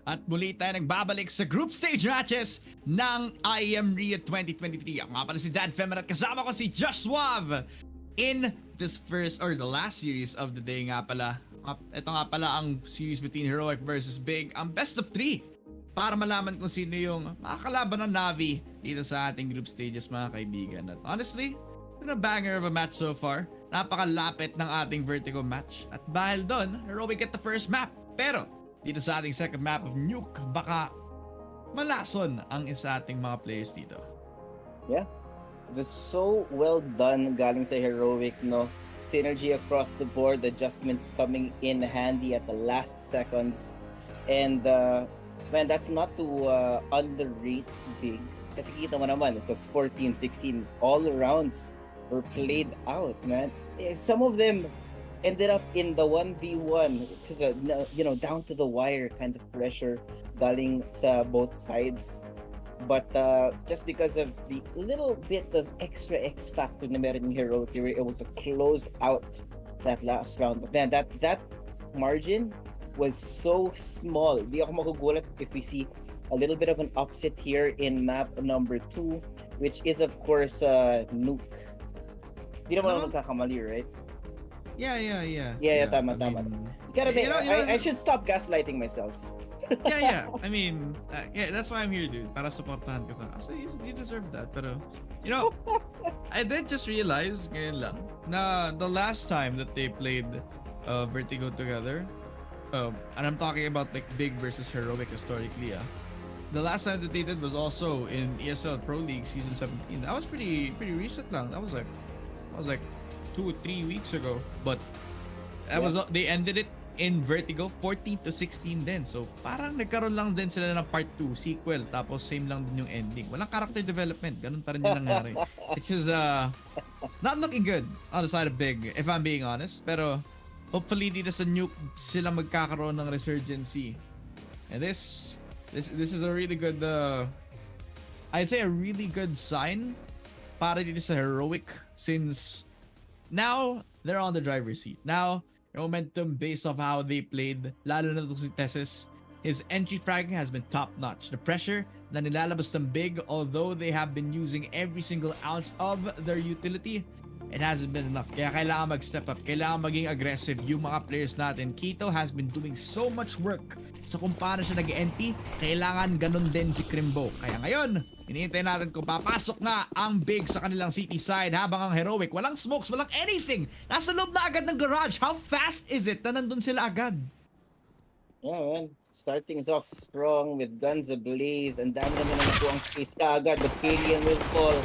At muli tayo nagbabalik sa group stage matches ng IEM Rio 2023. Ako nga pala si Dad Femer at kasama ko si Josh Suave in this first or the last series of the day nga pala. Ito nga pala ang series between Heroic versus Big, ang best of 3 para malaman kung sino yung makakalaban ng NaVi dito sa ating group stages mga kaibigan. At honestly, a banger of a match so far. Napakalapit ng ating Vertigo match. At dahil doon, Heroic get the first map. Pero dito sa ating second map of Nuke, baka malason ang isa ating mga players dito. Yeah. It was so well done galing sa Heroic, no? Synergy across the board, adjustments coming in handy at the last seconds. And man, that's not to underrate Big. Kasi kita mo naman, it was 14-16. All rounds were played out, man. Some of them ended up in the 1v1 to the, you know, down to the wire kind of pressure galing sa both sides. But just because of the little bit of extra X factor na meron yung Heroic, they were able to close out that last round. But man, that margin was so small. Di ako magugulat if we see a little bit of an upset here in map number 2, which is of course Nuke. Di naman ako magkakamali, right? Yeah, tama. You gotta be, I should stop gaslighting myself. yeah. I mean, that's why I'm here, dude. Para supportahan kita. So you deserve that. Pero, you know, I did just realize ngayon lang na the last time that they played Vertigo together, and I'm talking about like Big versus Heroic historically, the last time that they did was also in ESL Pro League Season 17. That was pretty recent lang. That was like 2 or 3 weeks ago, but they ended it in Vertigo 14-16 din. So parang nagkaroon lang din sila ng part 2 sequel, tapos same lang din yung ending. Walang character development, ganun pa rin yung nangyari. Which is not looking good on the side of Big, if I'm being honest. Pero hopefully dito sa Nuke sila magkakaroon ng resurgency. And this is a really good I'd say a really good sign para dito sa Heroic, since now they're on the driver's seat. Now, momentum based off how they played, lalo na si Tessus, his entry fragging has been top-notch. The pressure na nilalabas ng Big, although they have been using every single ounce of their utility, it hasn't been enough. Kaya kailangan mag-step up, kailangan maging aggressive yung mga players natin. Kito has been doing so much work sa kung paano siya nag-NP, kailangan ganun din si Crimbo. Kaya ngayon, hinihintay natin kung papasok nga ang Big sa kanilang city side, habang ang Heroic, walang smokes, walang anything. Nasa loob na agad ng garage. How fast is it na nandun sila agad? Yeah, man. Starting off strong with guns ablaze. And dami naman naman ang space ka agad. The Kalian will fall.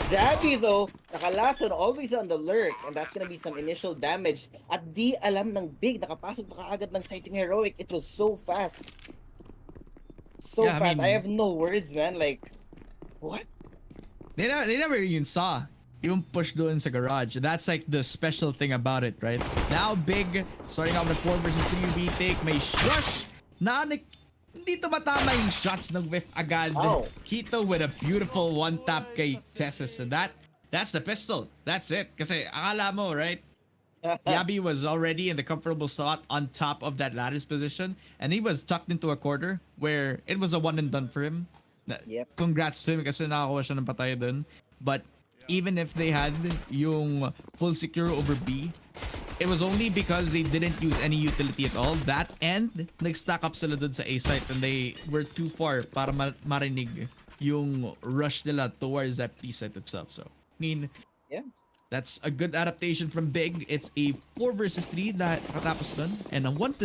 Javi though, nakalason, always on the lurk, and that's gonna be some initial damage. At di alam ng Big, nakapasok na kaagad ng sighting Heroic. It was so fast. So fast. I have no words, man. Like, what? They never even saw yung push doon sa garage. That's like the special thing about it, right? Now Big, starting out with 4 versus 3 retake, may shush na hindi tumatama yung shots ng whiff agad. Oh. Kito with a beautiful one tap kay Tessus, and that's the pistol. That's it. Kasi akala mo, right? Yabi was already in the comfortable slot on top of that lattice position, and he was tucked into a corner where it was a one and done for him. Yep. Congrats to him kasi nakakuha siya ng patay dun. But even if they had yung full secure over B, it was only because they didn't use any utility at all. That and nag-stack up sila dun sa A site, and they were too far para marinig yung rush nila towards that B site itself. So, I mean, Yeah. that's a good adaptation from Big. It's a 4 versus 3 that katapos dun, and a 1-0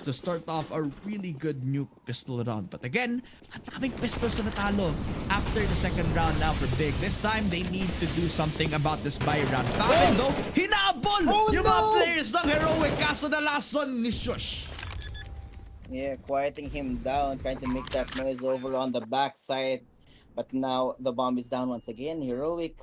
to start off a really good Nuke pistol round. But again, ang daming pistols na natalo after the second round now for Big. This time, they need to do something about this buy round. Tapos though, hinabol yung mga players ng Heroic, kaso nalason ni Shush. Yeah, quieting him down, trying to make that noise over on the backside. But now the bomb is down once again. Heroic,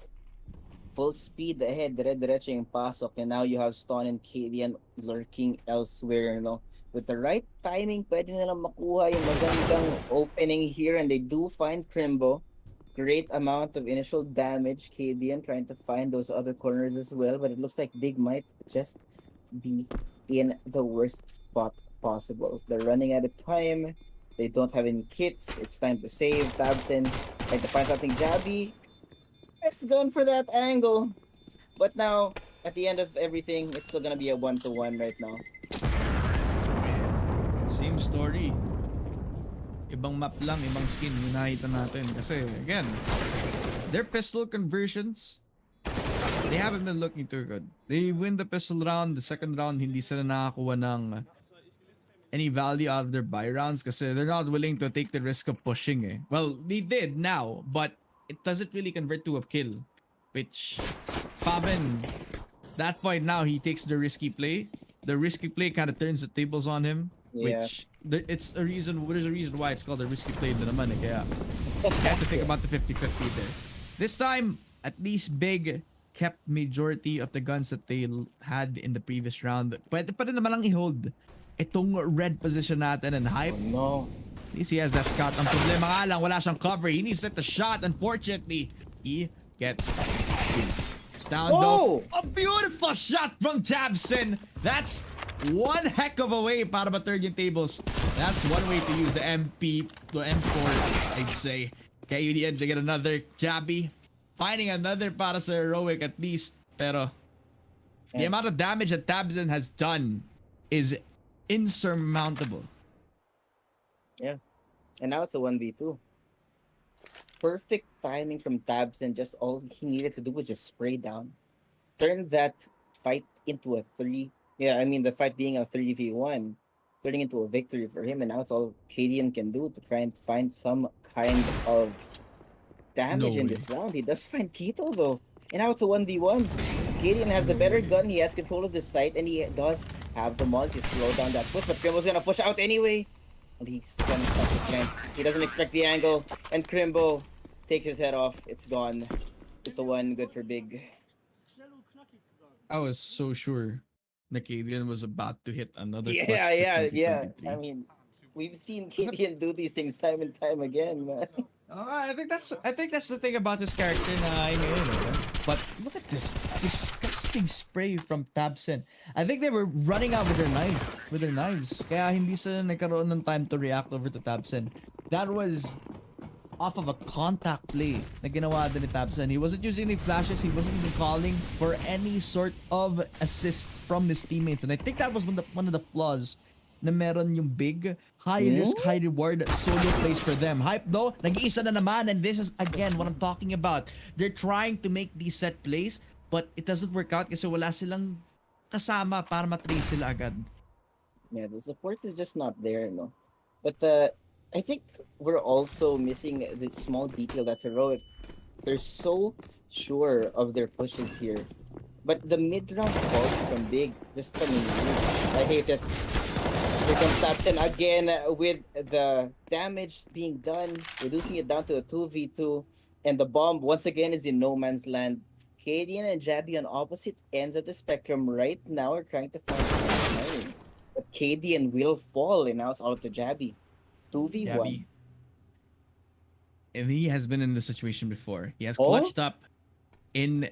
full speed ahead, dire-diretso yung pasok. And now you have Stone and Kadian lurking elsewhere, you know. With the right timing, pwede nilang makuha yung magandang opening here. And they do find Crimbo. Great amount of initial damage. Kadian trying to find those other corners as well. But it looks like Big might just be in the worst spot possible. They're running out of time. They don't have any kits. It's time to save. Tabsen trying to find something jabby. It's going for that angle. But now, at the end of everything, it's still gonna be a 1-to-1 right now. Same story. Ibang map lang, ibang skin yung nakita natin. Kasi, again, their pistol conversions, they haven't been looking too good. They win the pistol round, the second round, hindi sila nakakuha ng any value out of their buy rounds kasi they're not willing to take the risk of pushing eh. Well, they did now, but it doesn't really convert to a kill. Which, Faben, that point now, he takes the risky play. The risky play kind of turns the tables on him. Yeah. Which, there's a reason why it's called a risky play na naman eh. Kaya, you have to think about the 50-50 there. This time, at least Big kept majority of the guns that they had in the previous round. Pwede pa rin naman lang i-hold itong red position natin and hype. Oh no. At least he has that scout. Ang problema nga lang, wala siyang cover. He needs to set the shot. Unfortunately, he gets killed. It's down though. A beautiful shot from Tabsen. That's one heck of a way para ma-turn yung tables. That's one way to use the MP, the M4, I'd say. Okay, you need to get another Jabby. Finding another para sa heroic at least. Pero the amount of damage that Tabsen has done is insurmountable. Yeah. And now it's a 1v2. Perfect timing from Tabsen. Just all he needed to do was just spray down. Turn that fight into a 3. Yeah, I mean the fight being a 3v1. Turning into a victory for him. And now it's all Cadian can do to try and find some kind of damage in this round. He does find Keto though. And now it's a 1v1. Cadian has the better gun. He has control of the site. And he does have the mod to slow down that push. But Crimbo's gonna push out anyway. And he's gonna stop the flank. He doesn't expect the angle. And Crimbo takes his head off. It's gone. Hit the one. Good for Big. I was so sure the Cadian was about to hit another clutch Yeah. for 2023. I mean, we've seen Cadian do these things time and time again, man. I think that's the thing about this character na ngayon. But look at this disgusting spray from Tabsen. I think they were running out with their knives. Kaya hindi sila nagkaroon ng time to react over to Tabsen. That was off of a contact play na ginawa din ni Tabsen. He wasn't using any flashes. He wasn't even calling for any sort of assist from his teammates. And I think that was one of the flaws na meron yung Big high risk, high reward solo plays for them. Hype though, nag-iisa na naman, and this is again what I'm talking about. They're trying to make these set plays, but it doesn't work out kasi wala silang kasama para matrade sila agad. Yeah, the support is just not there, no. But I think we're also missing the small detail that's heroic. They're so sure of their pushes here. But the mid-round calls from Big, just I hate it. Here comes Tabsen again with the damage being done, reducing it down to a 2v2. And the bomb, once again, is in no man's land. Cadian and Jabby on opposite ends of the spectrum right now are trying to find something. But Cadian will fall, and now it's all up to Jabby. 2v1. Gabby. And he has been in this situation before. He has clutched up in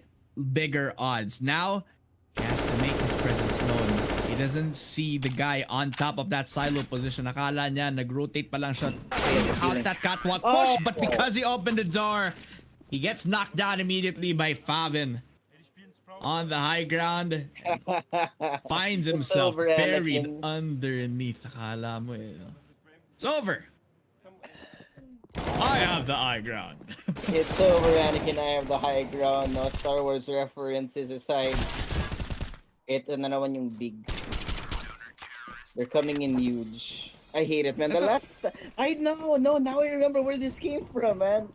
bigger odds. Now, he has to make his presence known. He doesn't see the guy on top of that silo position. Akala niya, nag-rotate pa lang siya out that catwalk push. But because he opened the door, he gets knocked down immediately by Faven. On the high ground, finds himself buried underneath. Akala mo eh. It's over. I have the high ground. It's over, Anakin. I have the high ground. No Star Wars references aside. Ito na naman yung Big. They're coming in huge. I hate it, man. The last... I know. No, now I remember where this came from, man.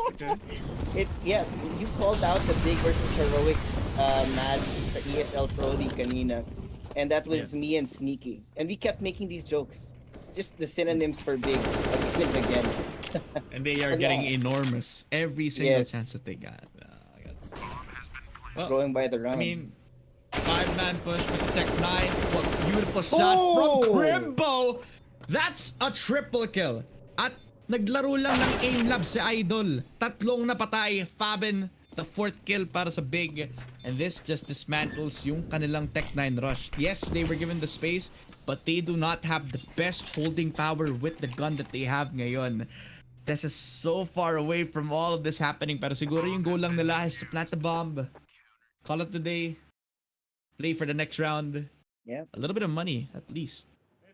Okay. Yeah, you called out the Big versus heroic match sa ESL Pro League kanina. And that was me and Sneaky. And we kept making these jokes. Just the synonyms for Big. Again. And they are getting enormous every single chance that they got. Well, Going by the round. I mean, 5-man push with the Tech 9. What beautiful shot from Crimbo! That's a triple kill. At naglaro lang ng aim lab si Idol. Tatlong napatay. Faben the fourth kill para sa Big, and this just dismantles yung kanilang Tech 9 rush. Yes, they were given the space, but they do not have the best holding power with the gun that they have ngayon. This is so far away from all of this happening, pero siguro yung goal lang nila is to plant the bomb, call it a day, play for the next round. Yeah. A little bit of money, at least.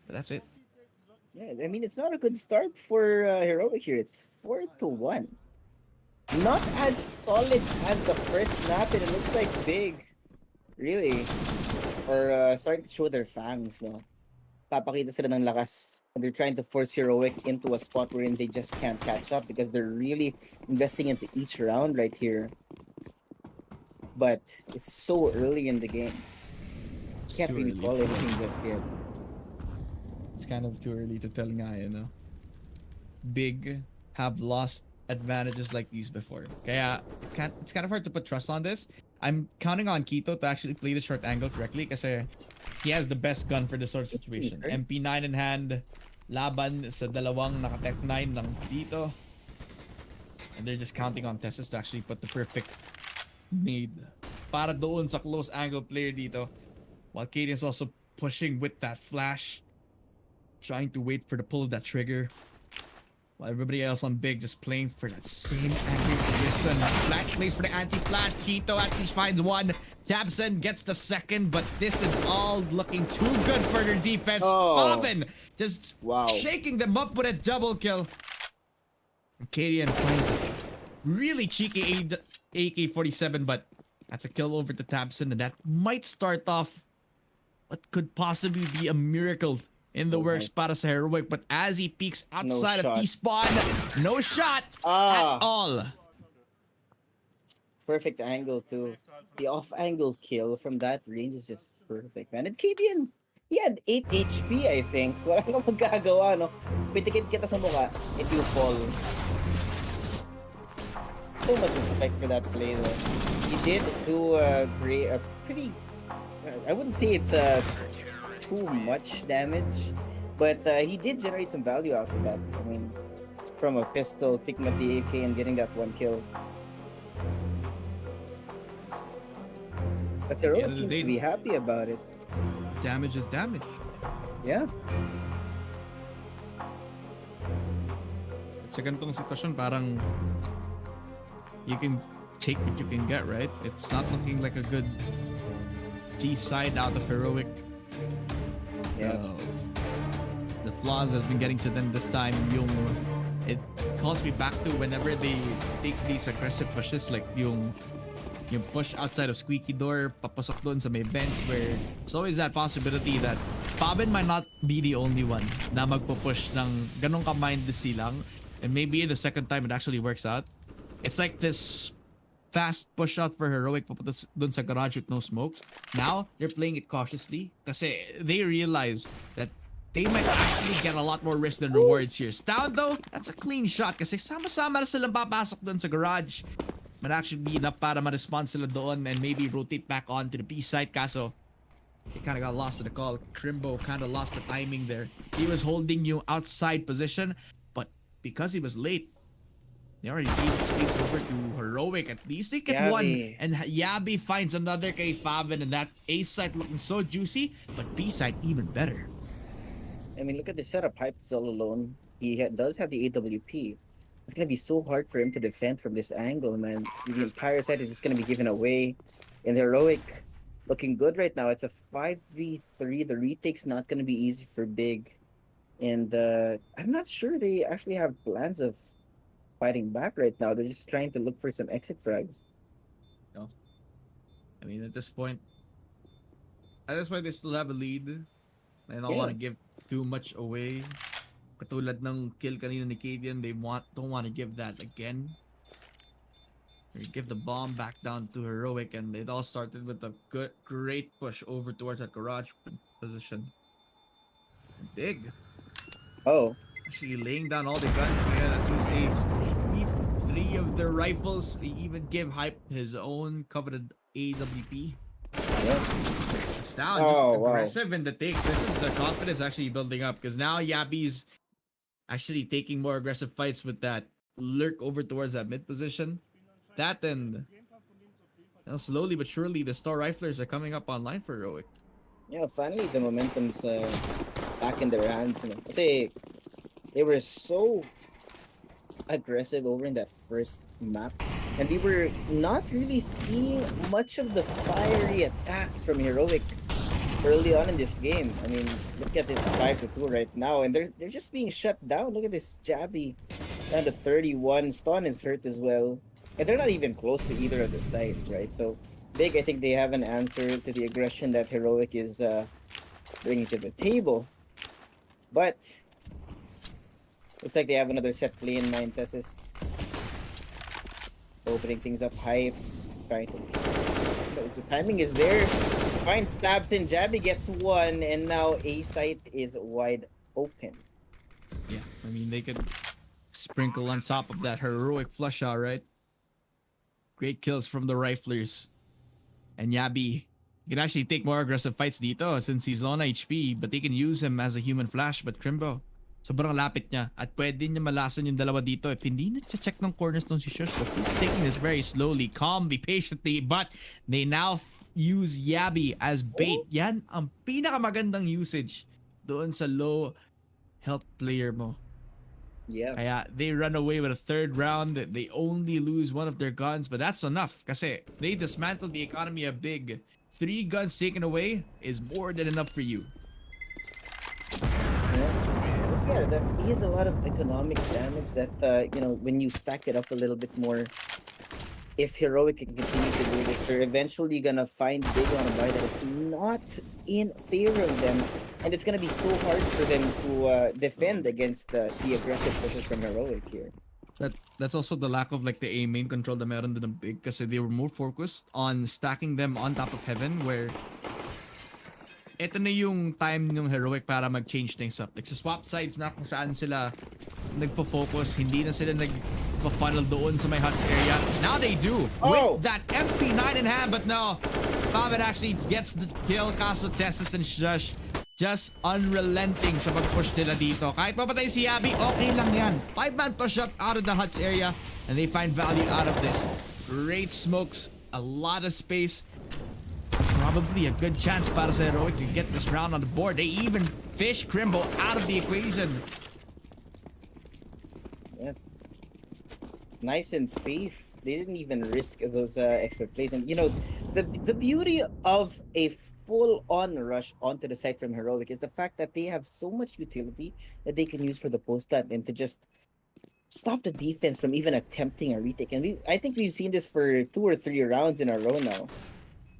But that's it. Yeah, I mean, it's not a good start for Heroic here. It's 4-1. Not as solid as the first map, and it looks like Big, really, are starting to show their fangs, no? Papakita sila ng lakas. And they're trying to force Heroic into a spot wherein they just can't catch up because they're really investing into each round right here. But it's so early in the game. Can't too really early. call anything just yet. It's kind of too early to tell nga, you know. Big have lost advantages like these before. Kaya it's kind of hard to put trust on this. I'm counting on Quito to actually play the short angle correctly kasi he has the best gun for this sort of situation. MP9 in hand, laban sa dalawang naka-Tech 9 lang dito. And they're just counting on Tessus to actually put the perfect nade para doon sa close angle player dito. While Katie is also pushing with that flash, trying to wait for the pull of that trigger. While everybody else on Big just playing for that same angry position. Flat plays for the anti-flat. Quito at least finds one. Tabson gets the second, but this is all looking too good for their defense. Oh. Oven just Wow. shaking them up with a double kill. Cadian finds a really cheeky AK-47, but that's a kill over to Tabson, and that might start off what could possibly be a miracle in the works para sa Heroic, but as he peeks outside of T-spawn, no shot at all. Perfect angle too. The off-angle kill from that range is just perfect, man. And Kadian, he had 8 HP, I think. Wala kang magagawa, no? Pitikit kita sa mukha, and you fall. So much respect for that play, though. He did do a pretty... I wouldn't say it's too much damage, but he did generate some value out of that. I mean, from a pistol, picking up the AK and getting that one kill. But Heroic seems to be happy about it. Damage is damage. Yeah. Sa ganitong sitwasyon, parang you can take what you can get, right? It's not looking like a good T side out of Heroic. Yeah. The flaws has been getting to them this time. It calls me back to whenever they take these aggressive pushes, like yung push outside of Squeaky Door, papasok doon sa may vents, where it's always that possibility that Fabin might not be the only one na magpo-push ng ganong ka-mindless silang, and maybe the second time it actually works out. It's like this fast push out for Heroic papunta doon sa garage with no smokes. Now, they're playing it cautiously kasi they realize that they might actually get a lot more risk than rewards here. Stout though, that's a clean shot kasi sama-sama na silang papasok doon sa garage. Might actually be enough para ma-respond sila doon and maybe rotate back on to the B side. Kaso, he kind of got lost in the call. Crimbo kind of lost the timing there. He was holding you outside position, but because he was late, they already gave the space over to Heroic. At least they get one. And Yabi finds another kay Fabin, and that A side looking so juicy, but B side even better. I mean, look at the setup. Hype is all alone. He does have the AWP. It's going to be so hard for him to defend from this angle, man. The entire side is just going to be given away. And Heroic looking good right now. It's a 5v3. The retake's not going to be easy for Big. And I'm not sure they actually have plans of fighting back right now. They're just trying to look for some exit frags. No. I mean, at this point, they still have a lead. They don't want to give too much away. Katulad ng kill kanina ni Cadian, they don't want to give that again. They give the bomb back down to Heroic, and it all started with a great push over towards that garage position. Big. Oh. Actually laying down all the guns here at 2 stages. Keep 3 of their rifles. They even give Hype his own coveted AWP. Yeah. It's down, just aggressive in the take. This is the confidence actually building up because now Yabi's actually taking more aggressive fights with that lurk over towards that mid position. That and Slowly but surely, the Star Riflers are coming up online for Heroic. Yeah, finally the momentum's back in their hands. Kasi they were so aggressive over in that first map, and we were not really seeing much of the fiery attack from Heroic early on in this game. I mean, look at this 5-2 right now, and they're just being shut down. Look at this Jabby down to 31. Stun is hurt as well, and they're not even close to either of the sites, right? So Big, I think they have an answer to the aggression that Heroic is bringing to the table, but looks like they have another set play in mind. Tessus opening things up high, trying to. The timing is there. Fine, stabs in. Jabby gets one, and now A site is wide open. Yeah, I mean, they could sprinkle on top of that heroic flush out, right? Great kills from the Riflers. And Yabi can actually take more aggressive fights dito since he's low on HP, but they can use him as a human flash. But Crimbo, sobrang lapit niya at pwede niya malasan yung dalawa dito if hindi na check ng cornerstone si Shush. But he's taking this very slowly, calmly, patiently, but they now use Yabi as bait. Yan ang pinakamagandang usage doon sa low health player mo. Yeah. Kaya they run away with a third round. They only lose one of their guns, but that's enough kasi they dismantled the economy of Big. 3 guns taken away is more than enough for you. Yeah, that is a lot of economic damage that, when you stack it up a little bit more, if Heroic can continue to do this, they're eventually gonna find Big on a buy that is not in favor of them, and it's gonna be so hard for them to defend against the aggressive pushes from Heroic here. That's also the lack of like the A main control na meron din ng Big kasi they were more focused on stacking them on top of Heaven where ito na yung time ng Heroic para mag-change things up. Like sa swap sides na kung saan sila nagpo-focus, hindi na sila nagpo-funnel doon sa may huts area. Now they do with that MP9 in hand, but no, Favid actually gets the kill. Kaso Tessus and Shush just unrelenting sa pag-push nila dito. Kahit mapatay si Yabi, okay lang yan. 5-man push up out of the huts area and they find value out of this. Great smokes, a lot of space. Probably a good chance para sa Heroic to get this round on the board. They even fish Crimbo out of the equation. Yeah. Nice and safe. They didn't even risk those extra plays. And the beauty of a full-on rush onto the site from Heroic is the fact that they have so much utility that they can use for the post-plant and to just stop the defense from even attempting a retake. And I think we've seen this for 2 or 3 rounds in a row now.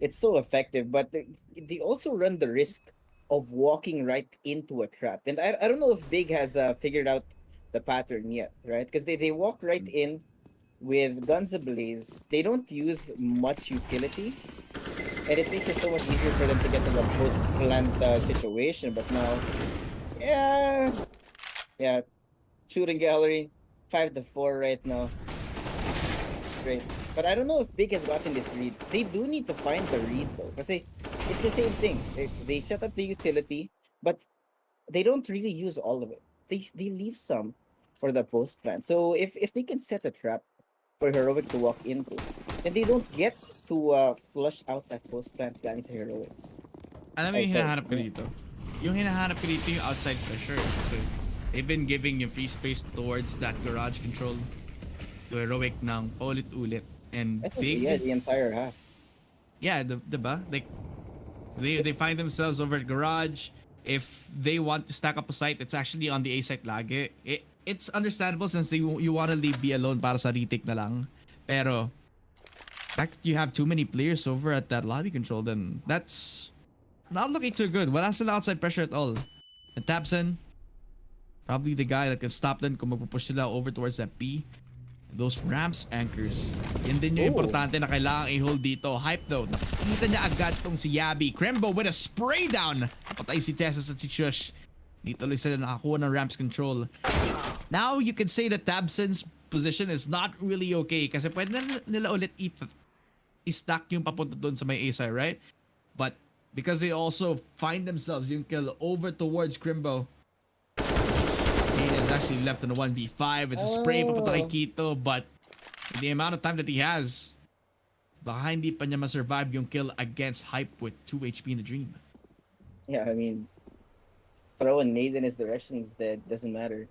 It's so effective, but they also run the risk of walking right into a trap. And I don't know if Big has figured out the pattern yet, right? Because they walk right in with guns ablaze. They don't use much utility, and it makes it so much easier for them to get to the post-plant situation. But now, yeah, shooting gallery, 5-4 right now. Great. But I don't know if Big has gotten this read. They do need to find the read though. Because it's the same thing. They set up the utility, but they don't really use all of it. They leave some for the post plant. So if they can set a trap for Heroic to walk into, then they don't get to flush out that post plant planning sa Heroic. Alam mo yung hinahanap ko dito? Yung hinahanap ko dito yung outside pressure. Kasi they've been giving yung free space towards that garage control to Heroic ng paulit-ulit. And the entire half. Yeah, diba? Like they find themselves over at garage. If they want to stack up a site, it's actually on the A site lagi. It's understandable since you want to leave B alone para sa retake na lang. Pero the fact that you have too many players over at that lobby control, then that's not looking too good. Wala sila outside pressure at all. And Tabson, probably the guy that can stop them kung magpupush sila over towards that B. Those ramps anchors. Yan din yung importante na kailangan i-hold dito. Hype though. Nakita niya agad tong si Yabi. Crembo with a spray down. Patay si Tessus at si Shush. Dito ulit sila nakakuha ng ramps control. Now you can say that Tabson's position is not really okay kasi pwede na nila ulit i-stack yung papunta doon sa may A side, right? But because they also find themselves yung kill over towards Crimbo, is actually left in a 1v5. It's a spray papunta kay Quito, but the amount of time that he has, baka hindi pa niya ma-survive yung kill against Hype with 2 HP in the Dream. Yeah, I mean, throw a nade in his direction, he's dead. Doesn't matter.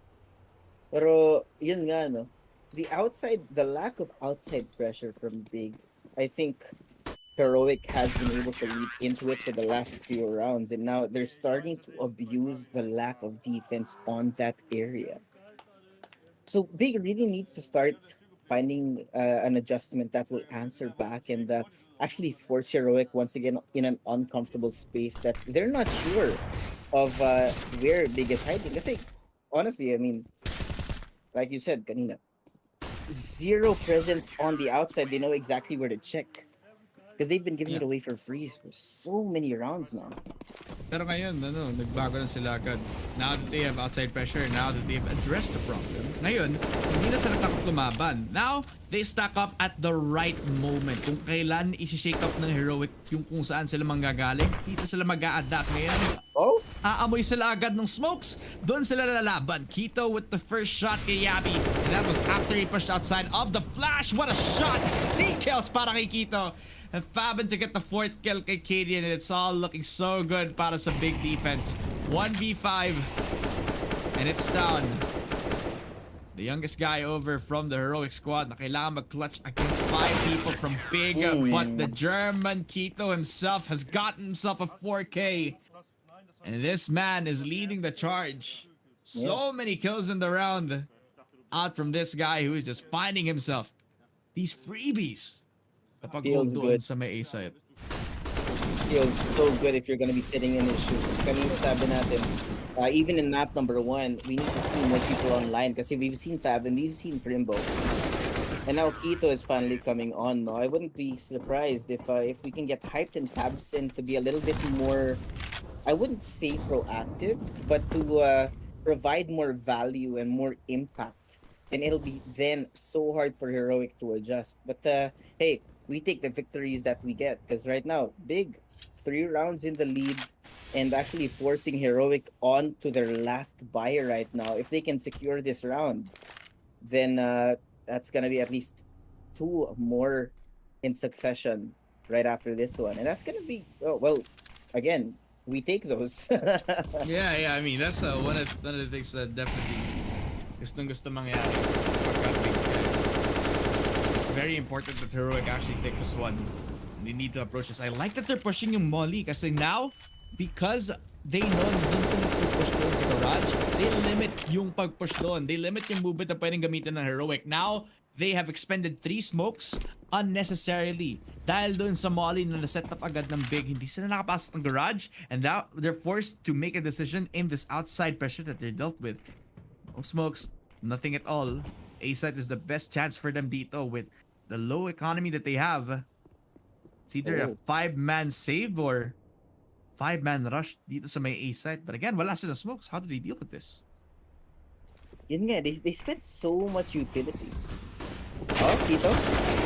Pero, yun nga, no? The lack of outside pressure from Big, I think Heroic has been able to lead into it for the last few rounds, and now they're starting to abuse the lack of defense on that area. So Big really needs to start finding an adjustment that will answer back and actually force Heroic once again in an uncomfortable space that they're not sure of where Big is hiding. Kasi, honestly, I mean, like you said, kanina, zero presence on the outside. They know exactly where to check. Because they've been giving it away for free for so many rounds now. Pero ngayon, nagbago na sila agad. Now that they have outside pressure, now that they've addressed the problem. Ngayon, hindi na sila takot lumaban. Now, they stack up at the right moment. Kung kailan isi-shake up ng Heroic yung kung saan sila manggagaling, dito sila mag-a-adapt. Ngayon, aamoy sila agad ng smokes. Doon sila lalaban. Kito with the first shot kay Yabi. And that was after he pushed outside of the flash. What a shot! 3 kills para kay Kito. And Fabin to get the 4th kill kay Cadian, and it's all looking so good para sa Big defense. 1v5, and it's down. The youngest guy over from the Heroic squad na kailangan mag-clutch against 5 people from Big, but the German Kito himself has gotten himself a 4K. And this man is leading the charge. So many kills in the round out from this guy who is just finding himself these freebies. Kapag Feels doon good. sa may A site. Feels so good if you're gonna be sitting in his shoes. Kanina sabi natin, even in map number 1, we need to see more people online kasi we've seen Fab and we've seen Primbo. And now Kito is finally coming on. No, I wouldn't be surprised if we can get Hyped and Tabsin to be a little bit more, I wouldn't say proactive, but to provide more value and more impact. And it'll be then so hard for Heroic to adjust. But hey, we take the victories that we get because right now, Big 3 rounds in the lead and actually forcing Heroic on to their last buy right now. If they can secure this round, then that's gonna be at least 2 more in succession right after this one, and that's gonna be again, we take those. Yeah, I mean, that's one of the things that definitely gusto mangyari pagka Big. It's very important that Heroic actually take this one. They need to approach this. I like that they're pushing yung Molly kasi now, because they know dun sila push doon sa garage, they limit yung pag-push doon. They limit yung movement na pwedeng gamitin ng Heroic. Now, they have expended 3 smokes unnecessarily. Dahil doon sa Molly na naset up agad ng Big, hindi sila nakapasok ng garage, and now they're forced to make a decision in this outside pressure that they dealt with. No smokes, nothing at all. A-site is the best chance for them dito with the low economy that they have. It's either a 5-man save or 5-man rush dito sa may A-site. But again, wala sila smokes. How do they deal with this? Yun nga, they spent so much utility. Oh, Kito.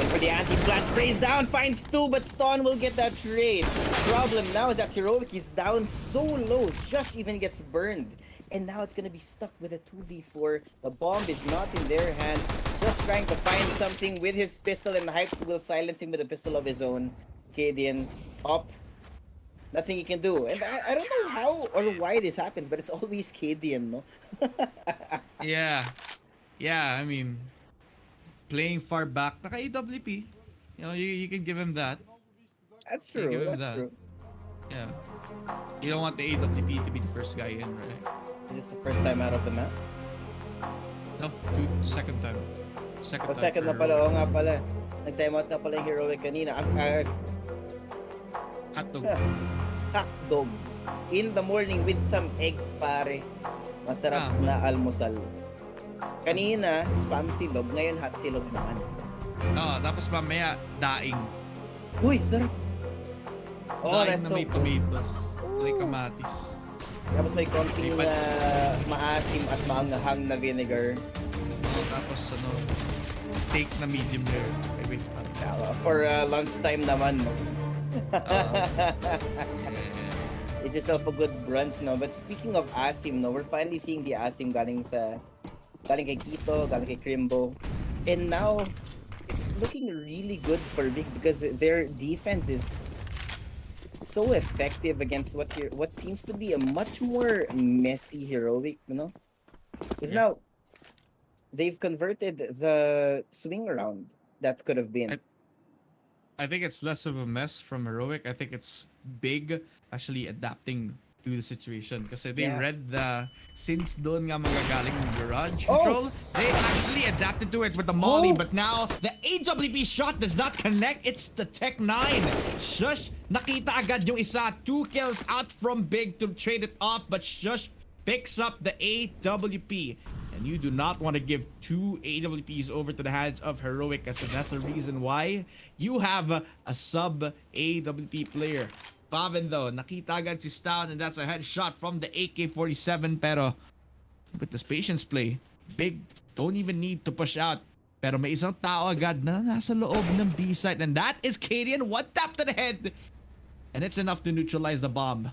And for the anti-flash, sprays down, finds 2, but Stone will get that trade. Problem now is that Heroic is down so low, Josh even gets burned. And now it's gonna be stuck with a 2v4. The bomb is not in their hands. Just trying to find something with his pistol, and Hype will silence him with a pistol of his own. Cadian up. Nothing he can do. And I don't know how or why this happens, but it's always Cadian, no? Yeah, I mean, playing far back, naka-AWP. You know, you can give him that. That's You true. give him That's that. true. Yeah. You don't want the AWP to be the first guy in, right? Is this the first time out of the map? No, second time. Second na pala. Oo nga pala. Nag-time out na pala yung Heroic kanina. Hotdog. Hotdog. In the morning with some eggs, pare. Masarap na almusal. Kanina, spam silog. Ngayon, hot silog naman. Tapos mamaya, daing. Uy, sarap. Oh, Daing that's na so may good. tomatoes. May kamatis. Tapos may konting maasim at maanghang na vinegar. Tapos steak na medium rare. Wait. For lunchtime naman. Get yourself a good brunch, no? But speaking of asim, no, we're finally seeing the asim galing kay Kito, galing kay Crimbo. And now, it's looking really good for Big because their defense is so effective against what seems to be a much more messy heroic, you know? Because now they've converted the swing around that could have been. I think it's less of a mess from heroic. I think it's Big actually adapting to the situation kasi they read the since doon nga magagaling yung garage control, they actually adapted to it with the molly, but now the AWP shot does not connect. It's the Tech 9. Shush, nakita agad yung isa. 2 kills out from Big to trade it off, but Shush picks up the AWP. And you do not want to give 2 AWPs over to the hands of Heroic, kasi that's the reason why you have a sub AWP player. Paven though, nakita agad si Stan, and that's a headshot from the AK-47. Pero with this patience play, Big don't even need to push out. Pero may isang tao agad na nasa loob ng B site, and that is Cadian. One tap to the head, and it's enough to neutralize the bomb.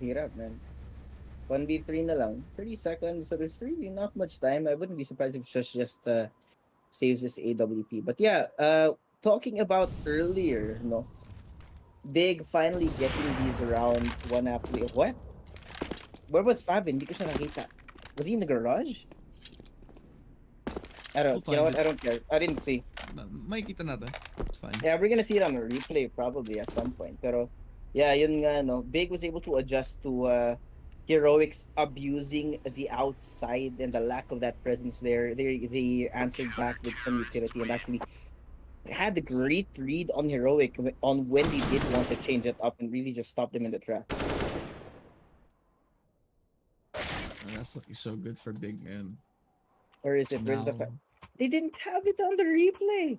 Hirap, man. 1v3 na lang. 30 seconds, so there's really not much time. I wouldn't be surprised if Shush just saves this AWP. But yeah, talking about earlier, no, Big finally getting these rounds one after the what? Where was Fabin? Hindi ko siya nakita. Was he in the garage? I don't. You know what? I don't care. I didn't see. Makikita natin. It's fine. Yeah, we're gonna see it on a replay probably at some point. Pero yeah, yun nga, no. Big was able to adjust to Heroics abusing the outside and the lack of that presence there. They answered back with some utility and actually had the great read on Heroic on when they did want to change it up and really just stop them in the tracks. That's looking so good for Big, man. Or is it? Where's the Now- They didn't have it on the replay.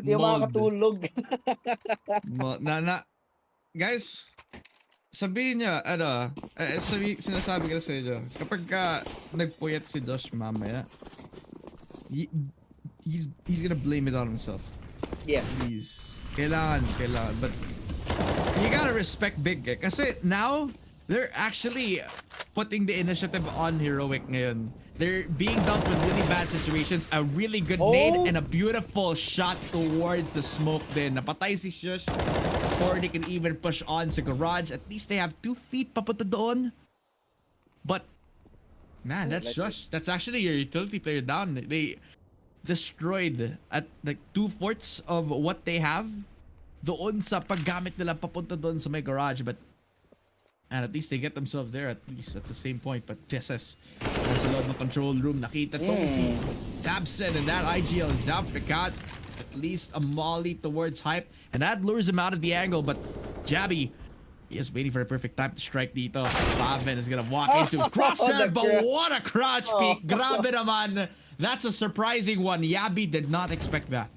Di ako Mold. makakatulog. Guys, sabihin niya, sinasabi ko sa inyo, kapag nagpuyat si Dosh mamaya, he's gonna blame it on himself. Yes. Please. Kailangan. But you gotta respect Big, eh. Kasi now, they're actually putting the initiative on Heroic ngayon. They're being dealt with really bad situations. A really good nade and a beautiful shot towards the smoke din. Napatay si Shush before they can even push on sa garage. At least they have 2 feet papunta doon. But, man, that's Shush. That's actually your utility player down. They destroyed at like 2/4 of what they have doon sa paggamit nila papunta doon sa may garage. But and at least they get themselves there at least at the same point. But TSS nasa loob ng control room. Nakita to si Tabsen, and that IGL is down for the count. At least a molly towards Hype, and that lures him out of the angle. But Jabby, he is waiting for a perfect time to strike dito. Paven is gonna walk into his crosshair, but what a crouch peek. Grabe naman. That's a surprising one. Yabi did not expect that.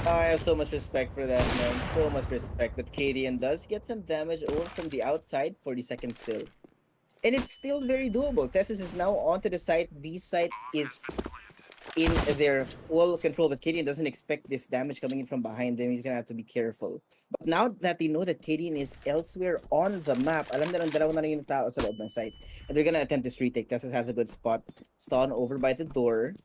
I have so much respect for that, man. So much respect. But Cadian does get some damage over from the outside. 40 seconds still. And it's still very doable. Tessus is now onto the site. B site is in their full control. But Cadian doesn't expect this damage coming in from behind them. He's going to have to be careful. But now that they know that Cadian is elsewhere on the map, alam na lang dalawa na rin yung tao sa loob ng site. And they're going to attempt this retake. Tessus has a good spot. Stun over by the door.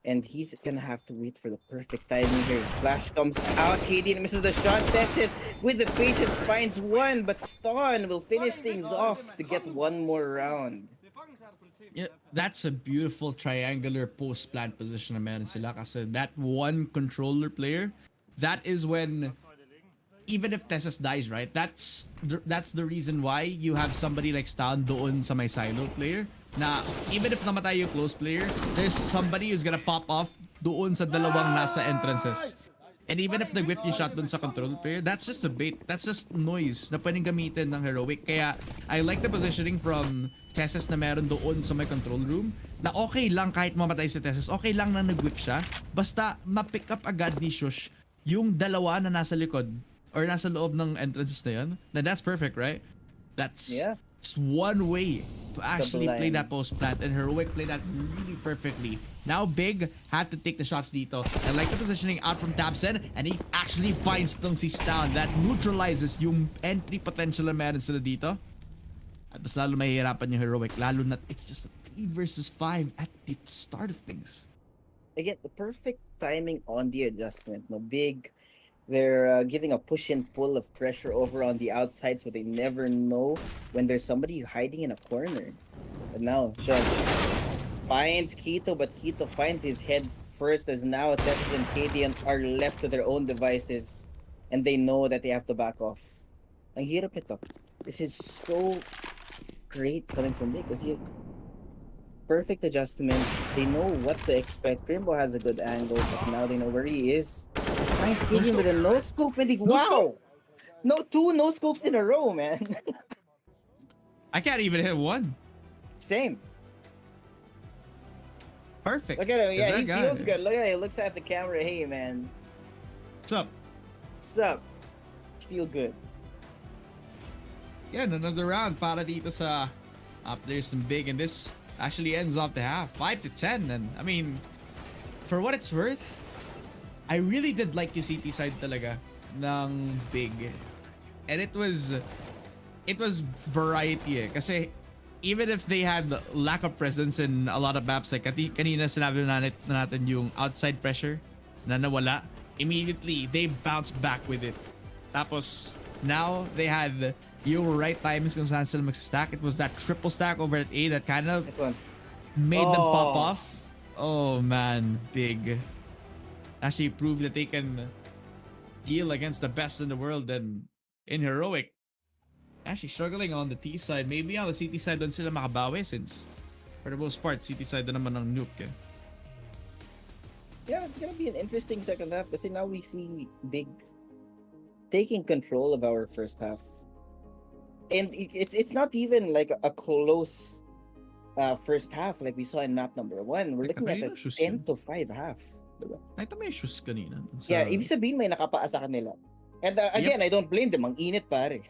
And he's gonna have to wait for the perfect timing here. Flash comes out. Cadian misses the shot. Tessus with the patience finds one, but Ston will finish things off to get one more round. Yeah, that's a beautiful triangular post plant position na meron sila kasi that one controller player, that is when even if Tessus dies, right? That's the reason why you have somebody like Stan doon sa may silo player. Na even if namatay yung close player, there's somebody who's gonna pop off doon sa dalawang nasa entrances. And even if nag-whiff yung shot doon sa control player, that's just a bait. That's just noise na pwedeng gamitin ng Heroic. Kaya I like the positioning from Tessus na meron doon sa may control room. Na okay lang kahit mamatay si Tessus, okay lang na nag-whiff siya. Basta ma-pick up agad ni Shush yung dalawa na nasa likod or nasa loob ng entrances na yun. Then that's perfect, right? That's just one way to actually play that post plant, and Heroic played that really perfectly. Now Big had to take the shots dito. I like the positioning out from Tabsen, and he actually finds tong si Stan. That neutralizes yung entry potential na meron sila dito. At mas lalo mahihirapan yung Heroic, lalo na it's just a 3 versus 5 at the start of things. Again, the perfect timing on the adjustment. No big. They're giving a push and pull of pressure over on the outside, so they never know when there's somebody hiding in a corner. But now, Sean finds Quito, but Quito finds his head first as now Texas and Cadian are left to their own devices, and they know that they have to back off. Ang hirap nito. This is so great coming from Nick kasi perfect adjustment. They know what to expect. Rainbow has a good angle, but now they know where he is. Finds Gideon with a no scope and wow! No, 2 no scopes in a row, man. I can't even hit one. Same. Perfect. Look at him. Yeah, That he guy. feels good. Look at him. He looks at the camera. Hey, man. What's up? What's up? Feel good. Yeah, another round para dito sa players ng Big, and this actually ends off the half 5-10. And I mean, for what it's worth, I really did like yung CT side talaga ng Big, and it was variety kasi even if they had lack of presence in a lot of maps, like kanina sinabi natin yung outside pressure na nawala, immediately they bounced back with it. Tapos now they had yung right timings kung saan sila mag-stack. It was that triple stack over at A that kind of This one. made them pop off. Oh man, Big actually proved that they can deal against the best in the world. And in Heroic, actually struggling on the T side. Maybe on the CT side doon sila makabawi, since for the most part CT side doon naman ng Nuke. Yeah, it's gonna be an interesting second half kasi now we see Big taking control of our first half. And it's not even like a close first half like we saw in map number 1. We're looking at a 10-5 half. Diba? Nakita mo yung shoes kanina. Yeah, ibig sabihin may nakapaa sa kanila. And again, I don't blame them. Ang init pare.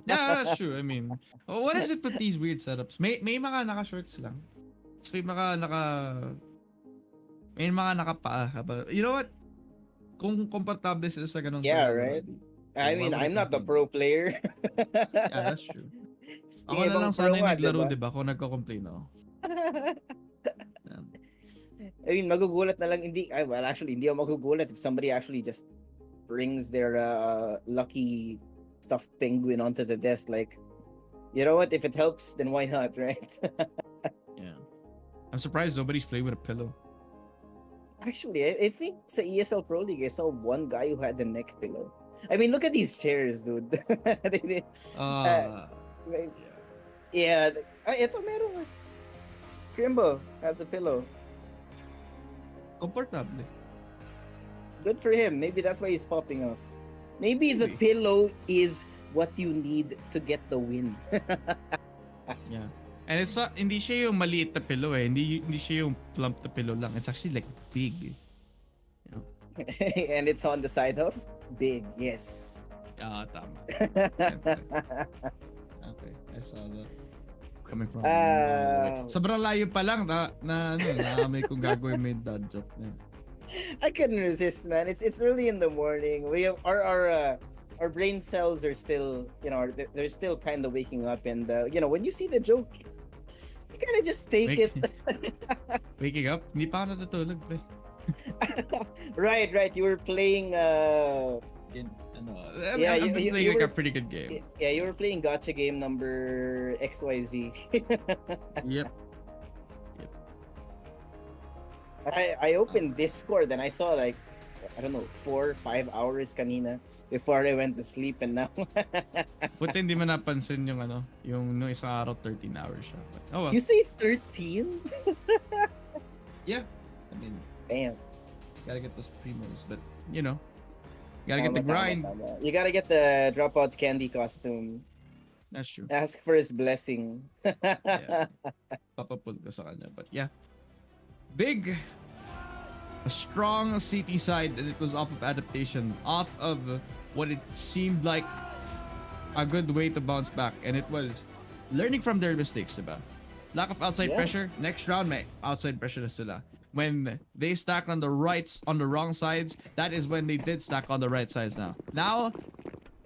Yeah, that's true. I mean, what is it with these weird setups? May mga naka-shorts lang. May mga nakapaa. You know what? Kung komportable sila sa ganun. Yeah, right? I mean, I'm not the pro player. Yeah, that's true. Ako na lang sana yung naglaro, diba? Kung nagko-complain ako. I mean, magugulat na lang. Actually, hindi ako magugulat if somebody actually just brings their lucky stuffed penguin onto the desk. Like, you know what? If it helps, then why not, right? Yeah. I'm surprised nobody's playing with a pillow. Actually, I think sa ESL Pro League, I saw one guy who had the neck pillow. I mean, look at these chairs, dude. Yeah. Ito meron. Crimbo has a pillow. Comfortable. Good for him. Maybe that's why he's popping off. Maybe the pillow is what you need to get the win. Yeah. And it's not, hindi siya yung maliit na pillow eh. Hindi siya yung plump na pillow lang. It's actually like big. You know? And it's on the side of big. Yes. Tama. Okay. I saw that. Coming from sobrang layo pa lang na may kung gagawin may dad joke na. I couldn't resist, man. It's early in the morning. We have our brain cells are still, they're still kind of waking up, and when you see the joke, you kind of just take it. Waking up? Hindi pa ako natutulog, pre. Right. You were playing I've been playing like a pretty good game. Yeah, you were playing gacha game number XYZ. Yep. I opened Discord and I saw like, I don't know, 4 or 5 hours kanina before I went to sleep, and now Buti hindi mo napansin yung yung isang araw 13 hours siya. But, oh well. You say 13? Yeah. I mean, damn. Gotta get those primos, but gotta get the grind. Tama. You gotta get the dropout candy costume. That's true. Ask for his blessing. Yeah. Papapul ko sa kanya, but yeah. Big, a strong CT side, and it was off of adaptation, off of what it seemed like a good way to bounce back, and it was learning from their mistakes, diba? Lack of outside pressure. Next round, may outside pressure na sila. When they stack on the wrong sides, that is when they did stack on the right sides now. Now,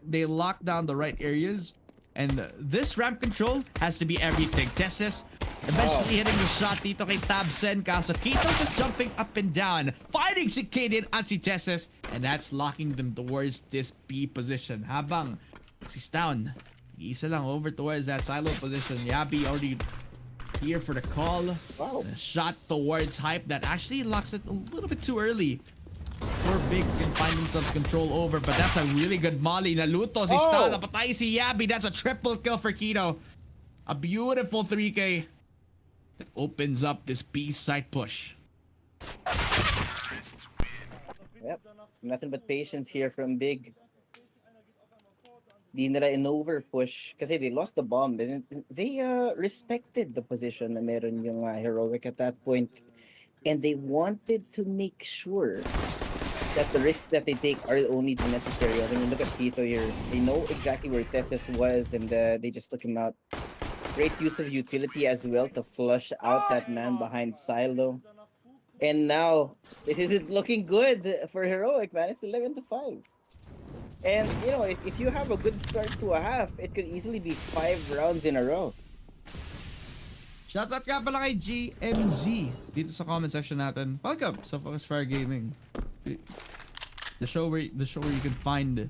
they lock down the right areas, and this ramp control has to be everything. Tessis Eventually hitting the shot dito kay Tabsen. Kaso Kitos is jumping up and down, finding si Kaden at si Tesses, and that's locking them towards this B position. Habang si Stown, isa lang over towards that silo position. Yabi already here for the call. Wow. A shot towards Hype that actually locks it a little bit too early. Poor Big can find themselves control over, but that's a really good molly. Naluto si Stown, napatay si Yabi. That's a triple kill for Kito. A beautiful 3K that opens up this B side push. Yep. Nothing but patience here from Big. Di nila in-over push kasi they lost the bomb. They respected the position na meron yung Heroic at that point. And they wanted to make sure that the risks that they take are only the necessary. When you look at Tito here, they know exactly where Tessus was and they just took him out. Great use of utility as well to flush out that man behind Silo. And now, this isn't looking good for Heroic, man. It's 11-5. And, you know, if you have a good start to a half, it could easily be 5 rounds in a row. Shoutout ka pala kay GMZ dito sa comment section natin. Welcome sa Focus Fire Gaming. The show where you can find the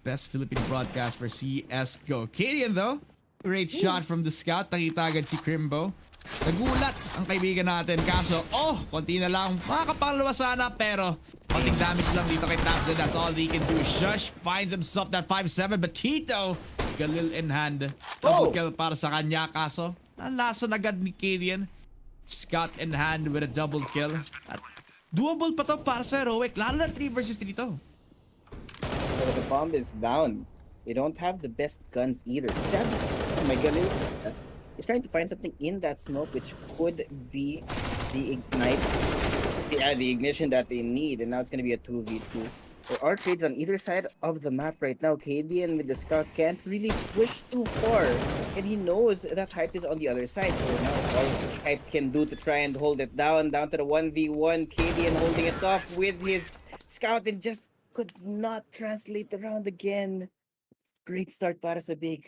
best Filipino broadcast for CSGO. Kadian though, great shot from the scout. Nakita agad si Crimbo. Nagulat ang kaibigan natin. Kaso, konti na lang. Makakapangalawa sana pero konting damage lang dito kay Tapson. That's all he can do. Shush finds himself that 5-7 but Kito, Galil in hand. Double kill para sa kanya. Kaso, nalason agad ni Kadian. Scout in hand with a double kill. At doable pa to para sa Heroic. Lalo na 3 versus 3 to. So the bomb is down. They don't have the best guns either. Oh my god. He's trying to find something in that smoke which could be the ignite. The ignition that they need. And now it's going to be a 2v2. There are trades on either side of the map right now. Kadian with the scout can't really push too far. And he knows that Hype is on the other side. So now all Hype can do to try and hold it down to the 1v1. Kadian holding it off with his scout and just could not translate the round again. Great start para sa Big.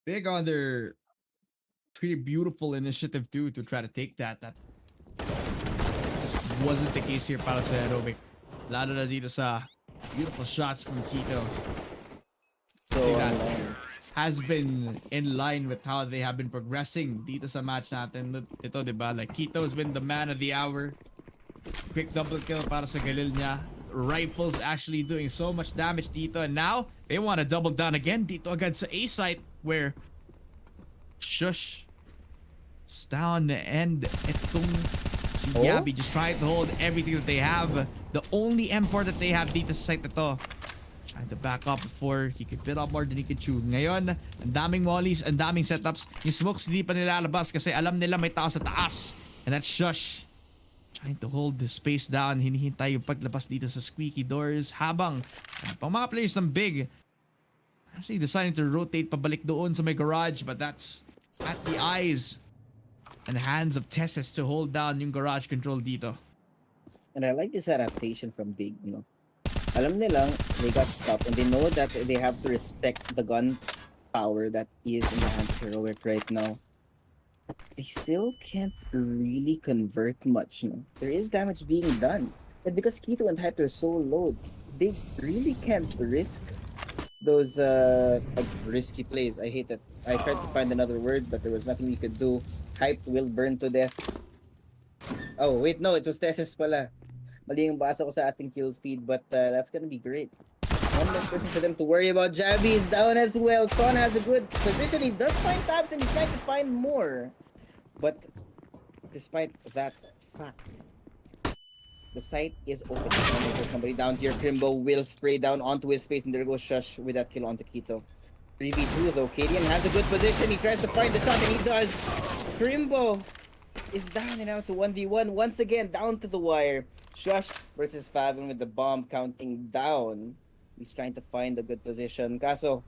Big on their pretty beautiful initiative too to try to take that. That just wasn't the case here para sa Heroic. Lalo na dito sa beautiful shots from Kito. So that has been in line with how they have been progressing dito sa match natin. Ito, diba? Like, Kito has been the man of the hour. Quick double kill para sa Galil niya. Rifles actually doing so much damage dito. And now, they want to double down again dito agad sa A site where Shush is down and itong si Yabi just trying to hold everything that they have. The only M4 that they have dito sa site na to. Trying to back up before he could bit up more than he could chew. Ngayon, ang daming mollies, ang daming setups. Yung smokes hindi pa nilalabas kasi alam nila may tao sa taas. And that's Shush. Trying to hold the space down. Hinihintay yung paglabas dito sa squeaky doors. Habang pang mga players ng Big actually deciding to rotate pabalik doon sa may garage. But that's at the eyes and hands of Tessus to hold down yung garage control dito. And I like this adaptation from Big, you know. Alam nilang they got stopped and they know that they have to respect the gun power that is in the hands of Heroic right now. But they still can't really convert much, you know. There is damage being done. And because Kito and Hype are so low, Big really can't risk those risky plays. I hate it. I tried to find another word, but there was nothing we could do. Hype will burn to death. Oh, wait, no, it was Tessus pala. Mali yung basa ko sa ating kill feed, but that's gonna be great. One less person for them to worry about. Javi is down as well. Son has a good position. He does find tabs and he's trying to find more. But despite that fact, the site is open. There's somebody down here. Crimbo will spray down onto his face, and there goes Shush with that kill onto Kito. 3v2 though. Kadian has a good position. He tries to find the shot, and he does. Crimbo is down and out to 1v1 once again, down to the wire. Shush versus Favin with the bomb counting down. He's trying to find a good position. Kaso,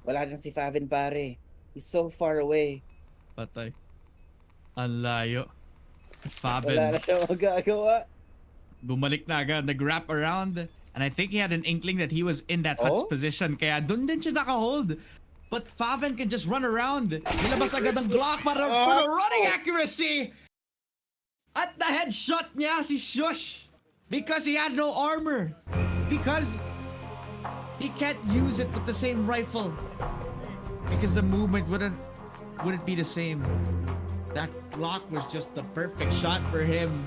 wala dyan si Favin pare. He's so far away. Patay. Ang layo. Favin. Wala na siya magagawa. Bumalik na agad. Nag-wrap around. And I think he had an inkling that he was in that Hutch position. Kaya dun din siya naka-hold. But Faven can just run around. Nilabas agad ang Glock para for the running accuracy. At the headshot niya si Shush. Because he had no armor. Because he can't use it with the same rifle. Because the movement wouldn't be the same. That Glock was just the perfect shot for him.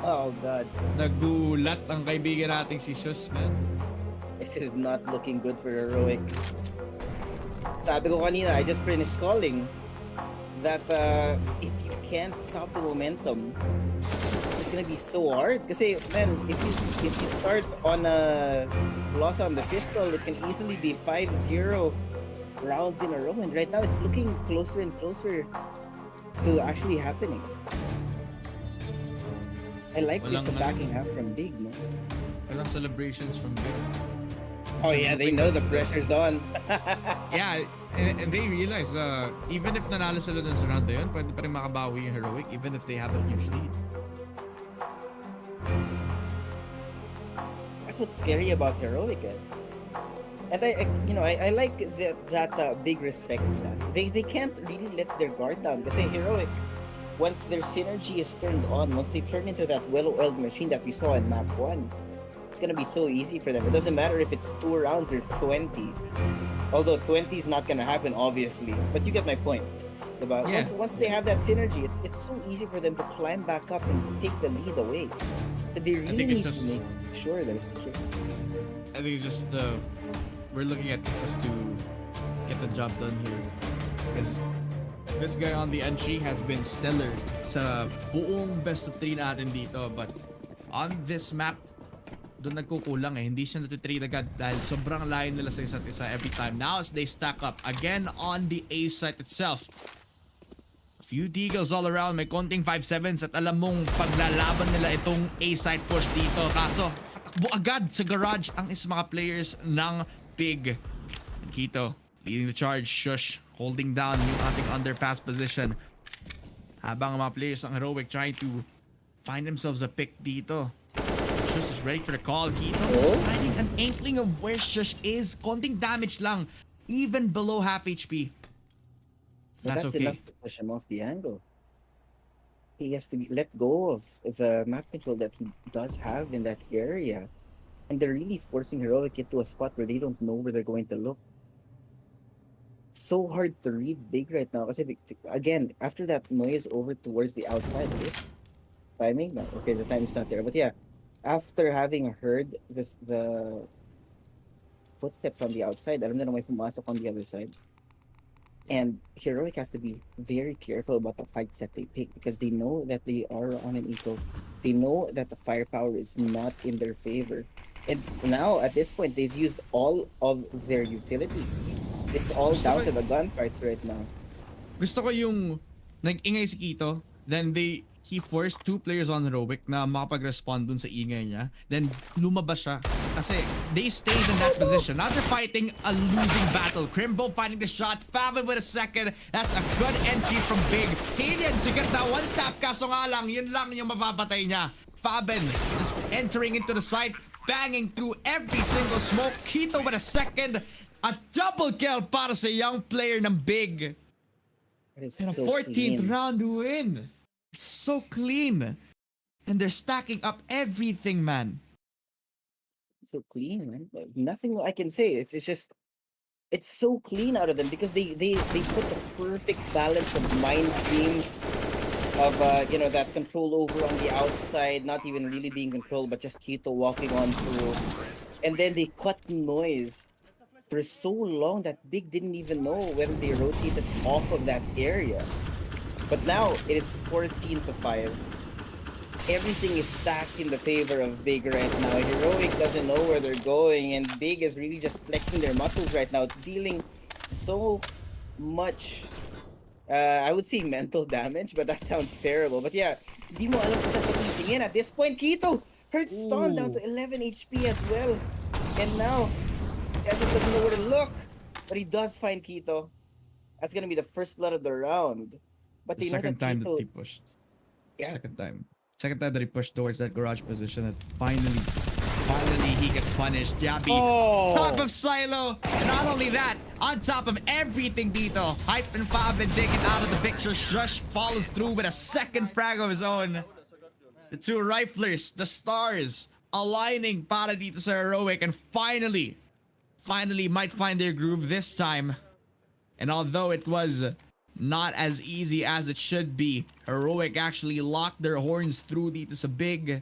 Oh god. Nagulat ang kaibigan nating si Shush, man. This is not looking good for Heroic. Sabi ko kanina, I just finished calling that if you can't stop the momentum, it's gonna be so hard. Kasi man, if you start on a loss on the pistol, it can easily be 5-0 rounds in a row. And right now, it's looking closer and closer to actually happening. I like this backing half from Big, no? Walang celebrations from Big. Oh yeah, they know the pressure's on. Yeah, and they realize even if nanalo sila dun sa round na yun, pwede pa rin makabawi yung Heroic even if they have a huge lead. That's what's scary about Heroic. And I like that Big respects that. They can't really let their guard down. Kasi Heroic, once their synergy is turned on, once they turn into that well-oiled machine that we saw in map 1, it's gonna be so easy for them. It doesn't matter if it's 2 rounds or 20. Although 20 is not gonna happen, obviously. But you get my point. Diba? Yeah. Once they have that synergy, it's so easy for them to climb back up and take the lead away. So they really need to make sure that it's clear. I think it's just we're looking at this just to get the job done here. Because this guy on the entry has been stellar sa buong best of 3 natin dito. But on this map, doon nagkukulang eh. Hindi siya natitrade agad dahil sobrang layo nila sa isa't isa every time. Now as they stack up again on the A site itself. A few deagles all around. May konting 5-7s at alam mong paglalaban nila itong A site push dito. Kaso, tatakbo agad sa garage ang isa mga players ng Big. Kito leading the charge. Shush holding down yung ating underpass position. Habang mga players ng Heroic trying to find themselves a pick dito. Shush is ready for the call. Kito is finding an inkling of where Shush is. Konting damage lang. Even below half HP. But that's okay. enough to push him off the angle. He has to let go of the map control that he does have in that area. And they're really forcing Heroic into a spot where they don't know where they're going to look. It's so hard to read Big right now. Kasi again, after that noise over towards the outside, timing? No, okay, the time's not there. But yeah, after having heard the footsteps on the outside, alam na may pumasok on the other side. And Heroic has to be very careful about the fights that they pick because they know that they are on an equal. They know that the firepower is not in their favor. And now, at this point, they've used all of their utility. It's all down to the gunfights right now. Gusto ko yung nag-ingay si Kito, then he forced 2 players on Heroic na makapag-respond dun sa ingay niya. Then lumabas siya. Kasi they stayed in that position. Now they're fighting a losing battle. Crimbo finding the shot. Faven with a second. That's a good entry from Big. Kalian to get that one tap. Kaso nga lang, yun lang yung mapapatay niya. Faven is entering into the site. Banging through every single smoke. Kito with a second. A double kill para sa young player ng Big. It is And a so 14th clean. round win. So clean. And they're stacking up everything, man. So clean, man. Nothing I can say. It's just it's so clean out of them because they put the perfect balance of mind games of that control over on the outside, not even really being controlled, but just Kito walking on through. And then they cut noise for so long that Big didn't even know whether they rotated off of that area. But now it is 14-5. Everything is stacked in the favor of Big right now. Heroic doesn't know where they're going, and Big is really just flexing their muscles right now, dealing so much, I would say mental damage, but that sounds terrible. But yeah, di mo alam kung saan titingin. At this point, Kito hurt stun down to 11 HP as well. And now, Ezra doesn't know where to look, but he does find Kito. That's gonna be the first blood of the round. But The they know second that time Kito, that he pushed. Yeah. Second time that he pushed towards that garage position that finally Finally, he gets punished. Yabi, top of silo. And not only that, on top of everything dito, Hype and Fab been taken out of the picture. Shush follows through with a second frag of his own. The two riflers, the stars, aligning para dito sa Heroic, and finally might find their groove this time. And although it was not as easy as it should be, Heroic actually locked their horns through dito sa Big.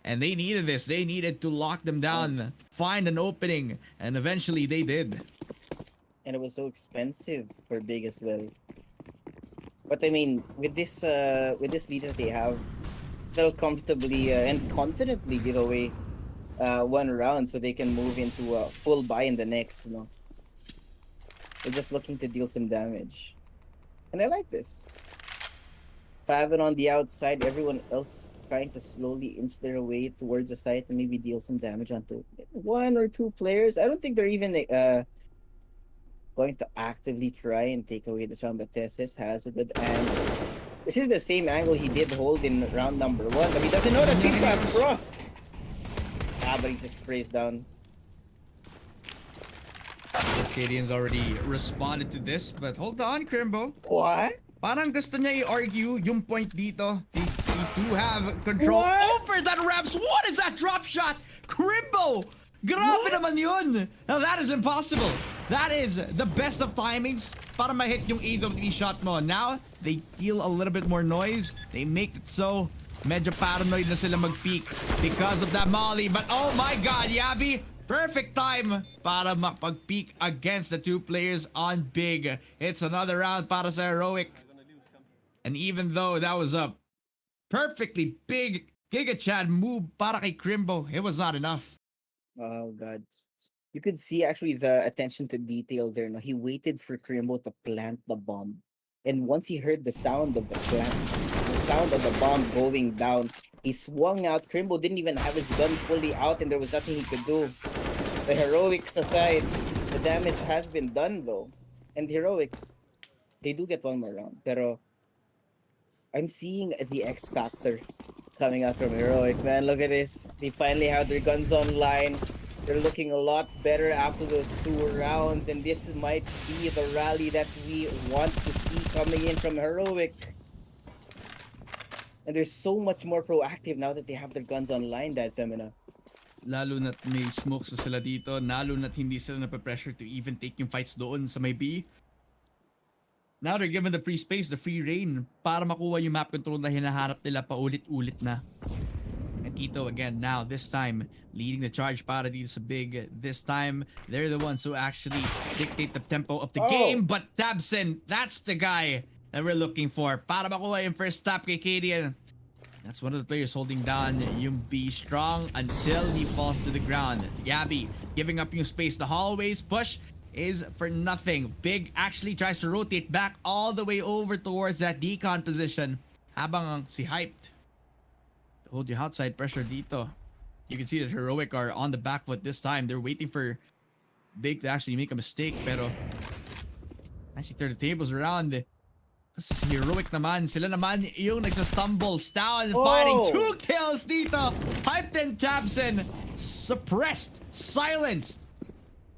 And they needed this. They needed to lock them down, find an opening, and eventually they did. And it was so expensive for Big as well. But I mean, with this lead that they have, they'll comfortably and confidently give away one round so they can move into a full buy in the next. You know, they're just looking to deal some damage, and I like this. Faven on the outside, everyone else trying to slowly inch their way towards the site and maybe deal some damage onto one or two players. I don't think they're even going to actively try and take away this round, but Tessis has a good angle. This is the same angle he did hold in round number 1, but he doesn't know that people have frost. But he just sprays down. Cascadian's already responded to this, but hold on, Crimbo. What? Parang gusto niya i-argue yung point dito. They do have control over that Raps. What is that drop shot? Crimbo! Grabe naman yun! Now that is impossible. That is the best of timings para ma-hit yung AWE shot mo. Now, they deal a little bit more noise. They make it so medyo paranoid na sila mag-peek because of that molly. But oh my god, Yabi! Perfect time para makapag-peek against the two players on Big. It's another round para sa Heroic. And even though that was a perfectly big Giga Chad move para kay Crimbo, it was not enough. Oh god. You could see actually the attention to detail there. No? He waited for Crimbo to plant the bomb. And once he heard the sound of the sound of the bomb going down, he swung out. Crimbo didn't even have his gun fully out and there was nothing he could do. The Heroics aside, the damage has been done though. And Heroic, they do get one more round. Pero I'm seeing the X Factor coming out from Heroic, man. Look at this. They finally have their guns online. They're looking a lot better after those 2 rounds, and this might be the rally that we want to see coming in from Heroic. And they're so much more proactive now that they have their guns online, Dad Femina. Lalo na't may smokes na sila dito, lalo na't hindi sila nape-pressure to even take yung fights doon sa may B. Now they're given the free space, the free reign para makuha yung map control na hinaharap nila paulit-ulit na. And Kito again now, this time, leading the charge para dito sa Big. This time, they're the ones who actually dictate the tempo of the game. But Tabson, that's the guy that we're looking for para makuha yung first tap kay Cadian. That's one of the players holding down yung B strong until he falls to the ground. Gabby giving up yung space. The hallways push is for nothing. Big actually tries to rotate back all the way over towards that decon position. Habang si Hyped hold yung outside pressure dito. You can see that Heroic are on the back foot this time. They're waiting for Big to actually make a mistake, pero actually turn the tables around. This is Heroic naman. Sila naman yung nagsastumble. Down fighting 2 kills dito. Hyped and Tabson suppressed, silenced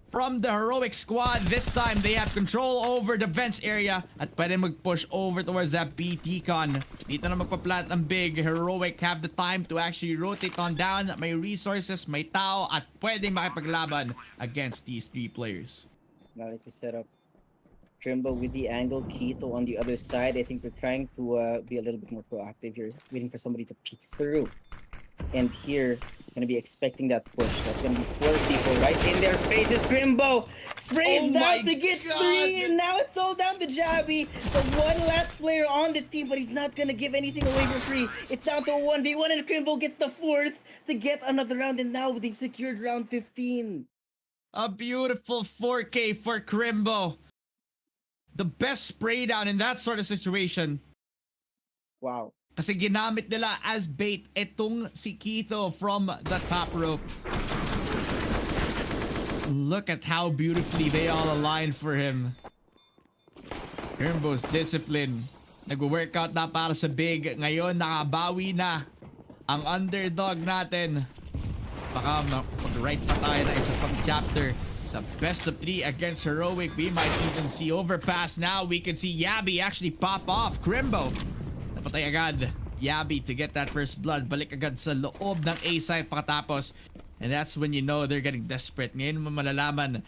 from the Heroic squad. This time, they have control over the vents area at pwede mag-push over towards that B decon. Dito na magpa-plant ng Big. Heroic have the time to actually rotate on down. May resources, may tao, at pwede makipaglaban against these 3 players. Now let me set up Trimble with the angle, Keto on the other side. I think they're trying to be a little bit more proactive here, waiting for somebody to peek through. And here, gonna be expecting that push. That's gonna be 4 people right in their faces. Crimbo sprays down to get 3, and now it's all down to Jabby. The one last player on the team, but he's not gonna give anything away for free. It's down to 1v1, and Crimbo gets the 4th to get another round, and now they've secured round 15. A beautiful 4K for Crimbo. The best spray down in that sort of situation. Wow. Kasi ginamit nila as bait itong si Keto from the top rope. Look at how beautifully they all aligned for him. Crimbo's discipline. Nag-workout na para sa Big. Ngayon nakabawi na ang underdog natin. baka mag-right pa tayo na isa pang chapter sa best of 3 against Heroic. We might even see Overpass now. We can see Yabi actually pop off. Crimbo, napatay agad Yabi to get that first blood. Balik agad sa loob ng A site pakatapos. And that's when you know they're getting desperate. Ngayon mo malalaman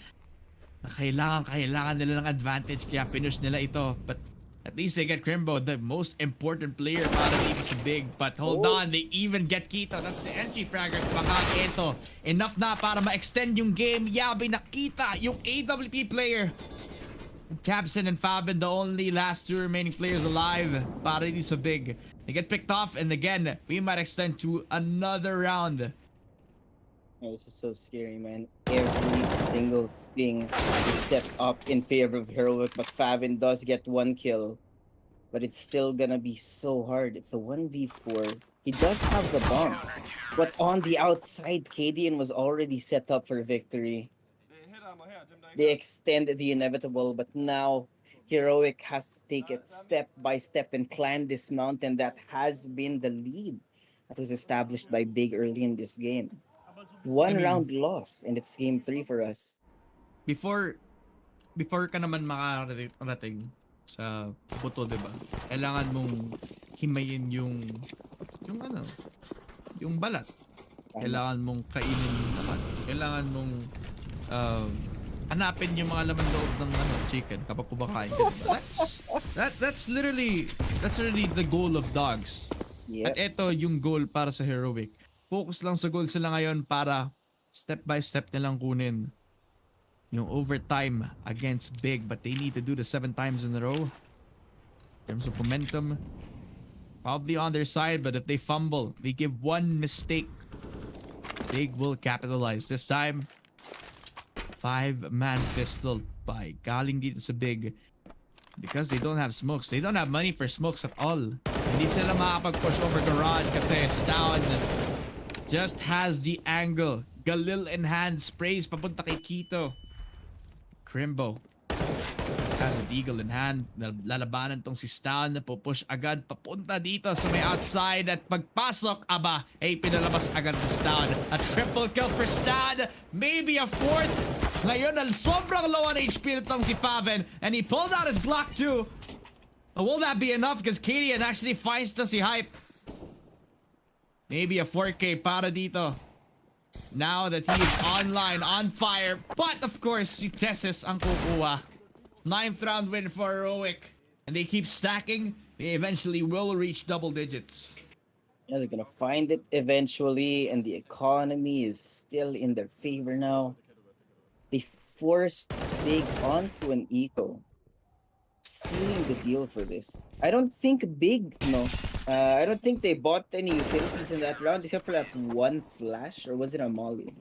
na kailangan nila ng advantage, kaya pinush nila ito. But at least they get Crimbo, the most important player para dito sa Big. But hold on, they even get Kito. That's the entry fragger. Baka ito, enough na para ma-extend yung game. Yabi nakita yung AWP player. Tabson and Fabin, the only last 2 remaining players alive para dito sa Big. They get picked off, and again, we might extend to another round. Oh, this is so scary, man. Every single thing is set up in favor of Heroic, but Favin does get 1 kill. But it's still gonna be so hard. It's a 1v4. He does have the bomb. But on the outside, Cadian was already set up for victory. They extend the inevitable, but now Heroic has to take it step by step and climb this mountain that has been the lead that was established by Big early in this game. One round loss, and it's game 3 for us. Before ka naman makarating sa buto, diba? Kailangan mong himayin yung balat. Kailangan mong kainin naman. Kailangan mong hanapin yung mga laman loob ng chicken kapag kumakain ka, diba? That's literally the goal of dogs. Yep. At ito yung goal para sa Heroic. Focus lang sa goal sila ngayon para step by step nilang kunin yung overtime against Big, but they need to do the 7 times in a row. In terms of momentum, probably on their side, but if they fumble, they give 1 mistake, Big will capitalize. This time, 5-man pistol by galing dito sa Big. Because they don't have smokes. They don't have money for smokes at all. Hindi sila makapag-push over garage kasi Stown just has the angle. Galil in hand, sprays papunta kay Kito. Crimbo has a deagle in hand. Lalabanan tong si Stan. Pupush agad papunta dito sa may outside. At pagpasok, pinalabas agad si Stan. A triple kill for Stan. Maybe a 4th. Ngayon, sobrang low on HP nitong si Faven. And he pulled out his Glock 2. Will that be enough? Because Kadian actually finds to si Hype. Maybe a 4K para dito. Now that he is online, on fire. But of course, si Tessis ang kukuha. 9th round win for Heroic. And they keep stacking. They eventually will reach double digits. Yeah, they're gonna find it eventually, and the economy is still in their favor now. They forced Big onto an eco. Sealing the deal for this. I don't think Big, I don't think they bought any utilities in that round except for that 1 flash, or was it a molly?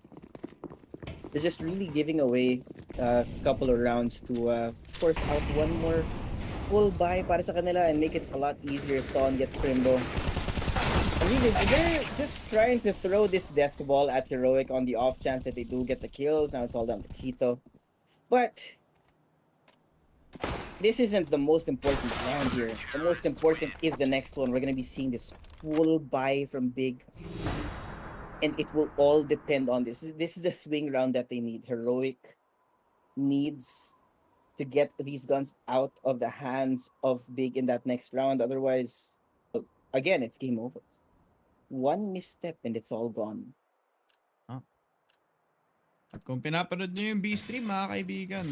They're just really giving away a couple of rounds to force out 1 more full buy para sa kanila and make it a lot easier. Stone gets Crimbo. Really, they're just trying to throw this death ball at Heroic on the off chance that they do get the kills. Now it's all down to Kito. But this isn't the most important round here. The most important is the next one. We're gonna be seeing this full buy from Big. And it will all depend on this. This is the swing round that they need. Heroic needs to get these guns out of the hands of Big in that next round. Otherwise, again, it's game over. 1 misstep and it's all gone. At kung pinapanood nyo yung B-stream, mga kaibigan,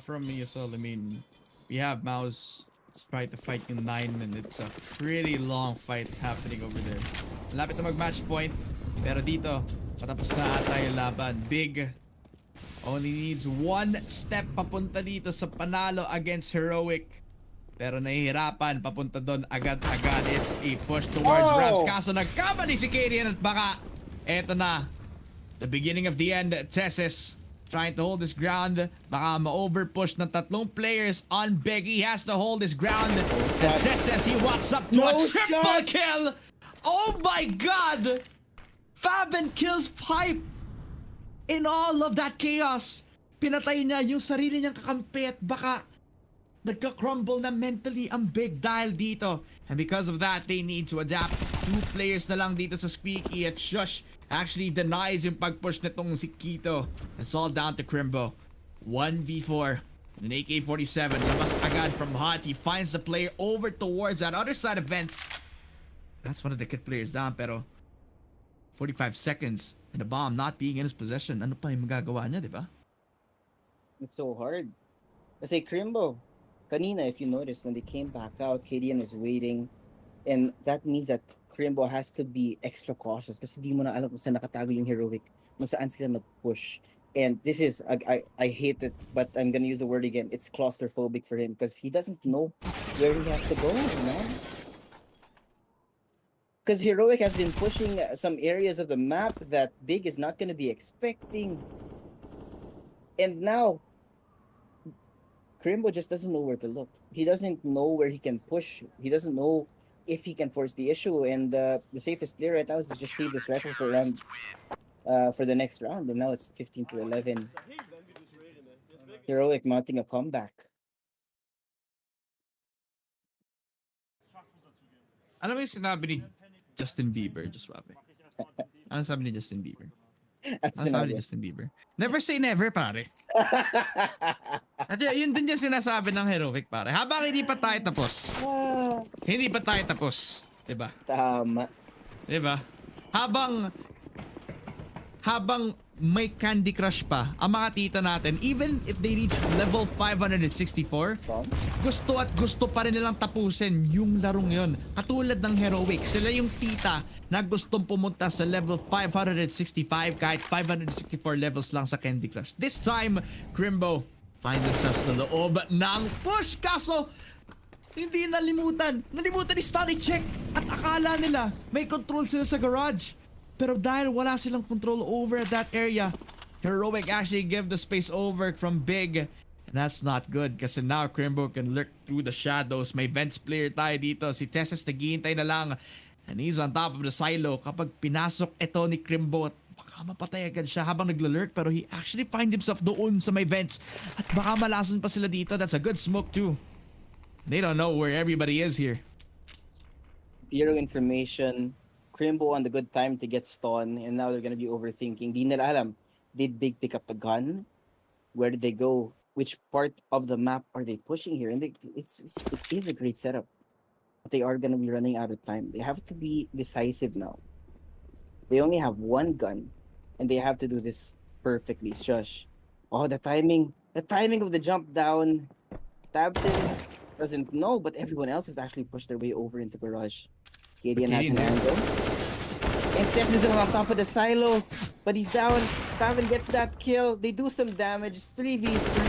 from me as well, I mean, we have Mouse trying to fight yung 9, and it's a pretty long fight happening over there. Lapit na mag-match point, pero dito, patapos na ata yung laban. Big only needs 1 step papunta dito sa panalo against Heroic. Pero nahihirapan, papunta doon agad-agad. It's a push towards Raps. Kaso nagkamali si Kadian at baka eto na. The beginning of the end, Tessis trying to hold his ground. Baka ma-overpush ng 3 players on Big. He has to hold his ground. As Tessis, he walks up to a triple kill. Oh my God! Faben kills Pipe. In all of that chaos, pinatay niya yung sarili niyang kakampi at baka nagka-crumble na mentally ang Big dahil dito. And because of that, they need to adapt 2 players na lang dito sa Squeaky at Shush actually denies yung pag-push nitong si Kito. It's all down to Crimbo. 1v4. An AK-47 labas agad from Hot. He finds the player over towards that other side of vents. That's one of the kid players down, pero 45 seconds and the bomb not being in his possession. Ano pa yung magagawa niya, di ba? It's so hard. Kasi Crimbo, kanina, if you noticed, when they came back out, KDN was waiting. And that means that Crimbo has to be extra cautious kasi di mo na alam kung saan nakatago yung Heroic, kung saan sila nag-push. And this is, I hate it, but I'm gonna use the word again. It's claustrophobic for him because he doesn't know where he has to go, man. Because Heroic has been pushing some areas of the map that Big is not gonna be expecting. And now, Crimbo just doesn't know where to look. He doesn't know where he can push. He doesn't know if he can force the issue. And the safest play right now is to just save this rifle for round, for the next round. And now it's 15-11. Heroic mounting a comeback. Ano ba yung sinabi ni Justin Bieber? Just wabi. Ano sabi ni Justin Bieber? Ano sabi ni Justin Bieber? Never say never, pare. At yun din yung sinasabi ng Heroic, pare. Habang hindi pa tayo tapos. Hindi pa tayo tapos. Diba? Tama. Diba? Habang may Candy Crush pa ang mga tita natin, even if they reach level 564, gusto pa rin nilang tapusin yung larong yon. Katulad ng Heroic, sila yung tita na gustong pumunta sa level 565 kahit 564 levels lang sa Candy Crush. This time, Crimbo finds themselves sa loob ng push. Kaso, hindi nalimutan ni Study Check at akala nila may control sila sa garage. Pero dahil wala silang control over that area, Heroic actually give the space over from Big. And that's not good kasi now Crimbo can lurk through the shadows. May vents player tayo dito. Si Tessus naghihintay na lang. And he's on top of the silo. Kapag pinasok ito ni Crimbo, baka mapatay agad siya habang naglalurk. Pero he actually find himself doon sa may vents. At baka malason pa sila dito. That's a good smoke too. They don't know where everybody is here. Zero information. Crimbo on the good time to get stun, and now they're gonna be overthinking. Di nila alam. Did Big pick up the gun? Where did they go? Which part of the map are they pushing here? And it is a great setup. But they are gonna be running out of time. They have to be decisive now. They only have one gun, and they have to do this perfectly. Shush. Oh, the timing of the jump down. Tabson doesn't know, but everyone else has actually pushed their way over into garage. KDN has an angle. And Tess is on top of the silo, but he's down. Taven gets that kill. They do some damage. It's 3v3.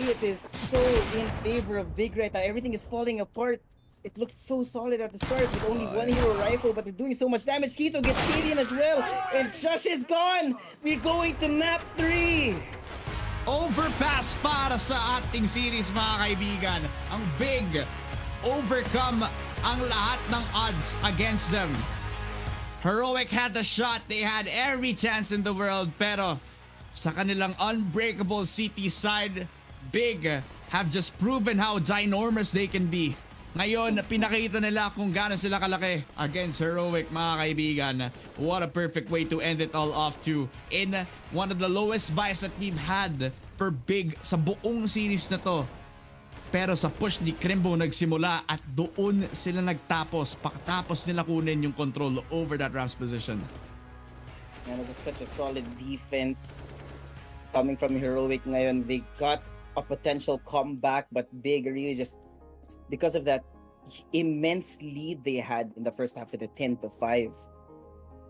It is so in favor of Big right now. Everything is falling apart. It looked so solid at the start with only one hero rifle, but they're doing so much damage. Kito gets KDN as well, and Shush is gone. We're going to map 3. Overpass para sa ating series, mga kaibigan. Ang Big overcome ang lahat ng odds against them. Heroic had the shot. They had every chance in the world. Pero sa kanilang unbreakable city side, Big have just proven how ginormous they can be. Ngayon, pinakita nila kung gaano sila kalaki against Heroic, mga kaibigan. What a perfect way to end it all off too. In one of the lowest buys that we've had for Big sa buong series na to. Pero sa push ni Crimbo nagsimula at doon sila nagtapos. Pagkatapos nila kunin yung control over that Rams position. And it was such a solid defense coming from Heroic ngayon. They got a potential comeback, but Big really just, because of that immense lead they had in the first half with a 10-5,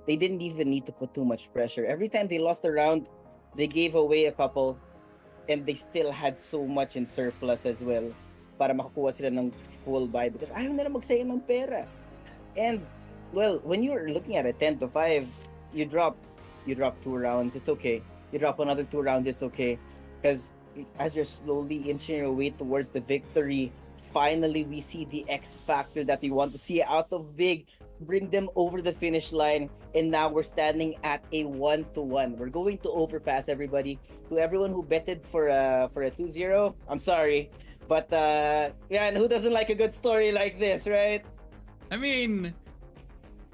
they didn't even need to put too much pressure. Every time they lost a round, they gave away a couple. And they still had so much in surplus as well para makakuha sila ng full buy because ayaw nila magsayang ng pera. And, well, when you're looking at a 10-5, you drop 2 rounds, it's okay. You drop another 2 rounds, it's okay. Because as you're slowly inching your way towards the victory, finally we see the X factor that we want to see out of Big. Bring them over the finish line, and now we're standing at a 1-1. We're going to overpass, everybody. To everyone who betted for a 2-0, I'm sorry, but yeah, and who doesn't like a good story like this, right? I mean,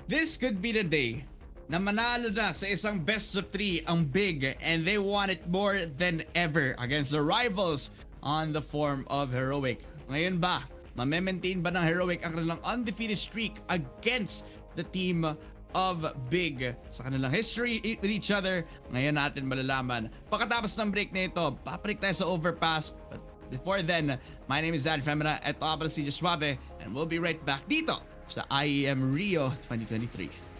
this could be the day na manalo na sa isang best of 3 ang Big, and they want it more than ever against the rivals on the form of Heroic. Ngayon ba, ma-maintain ba ng Heroic ang kanilang undefeated streak against the team of Big sa kanilang history with each other? Ngayon natin malalaman. Pagkatapos ng break na ito, paparik tayo sa Overpass. But before then, my name is Dad Femina, eto ako pala si Suave, and we'll be right back dito sa IEM Rio 2023.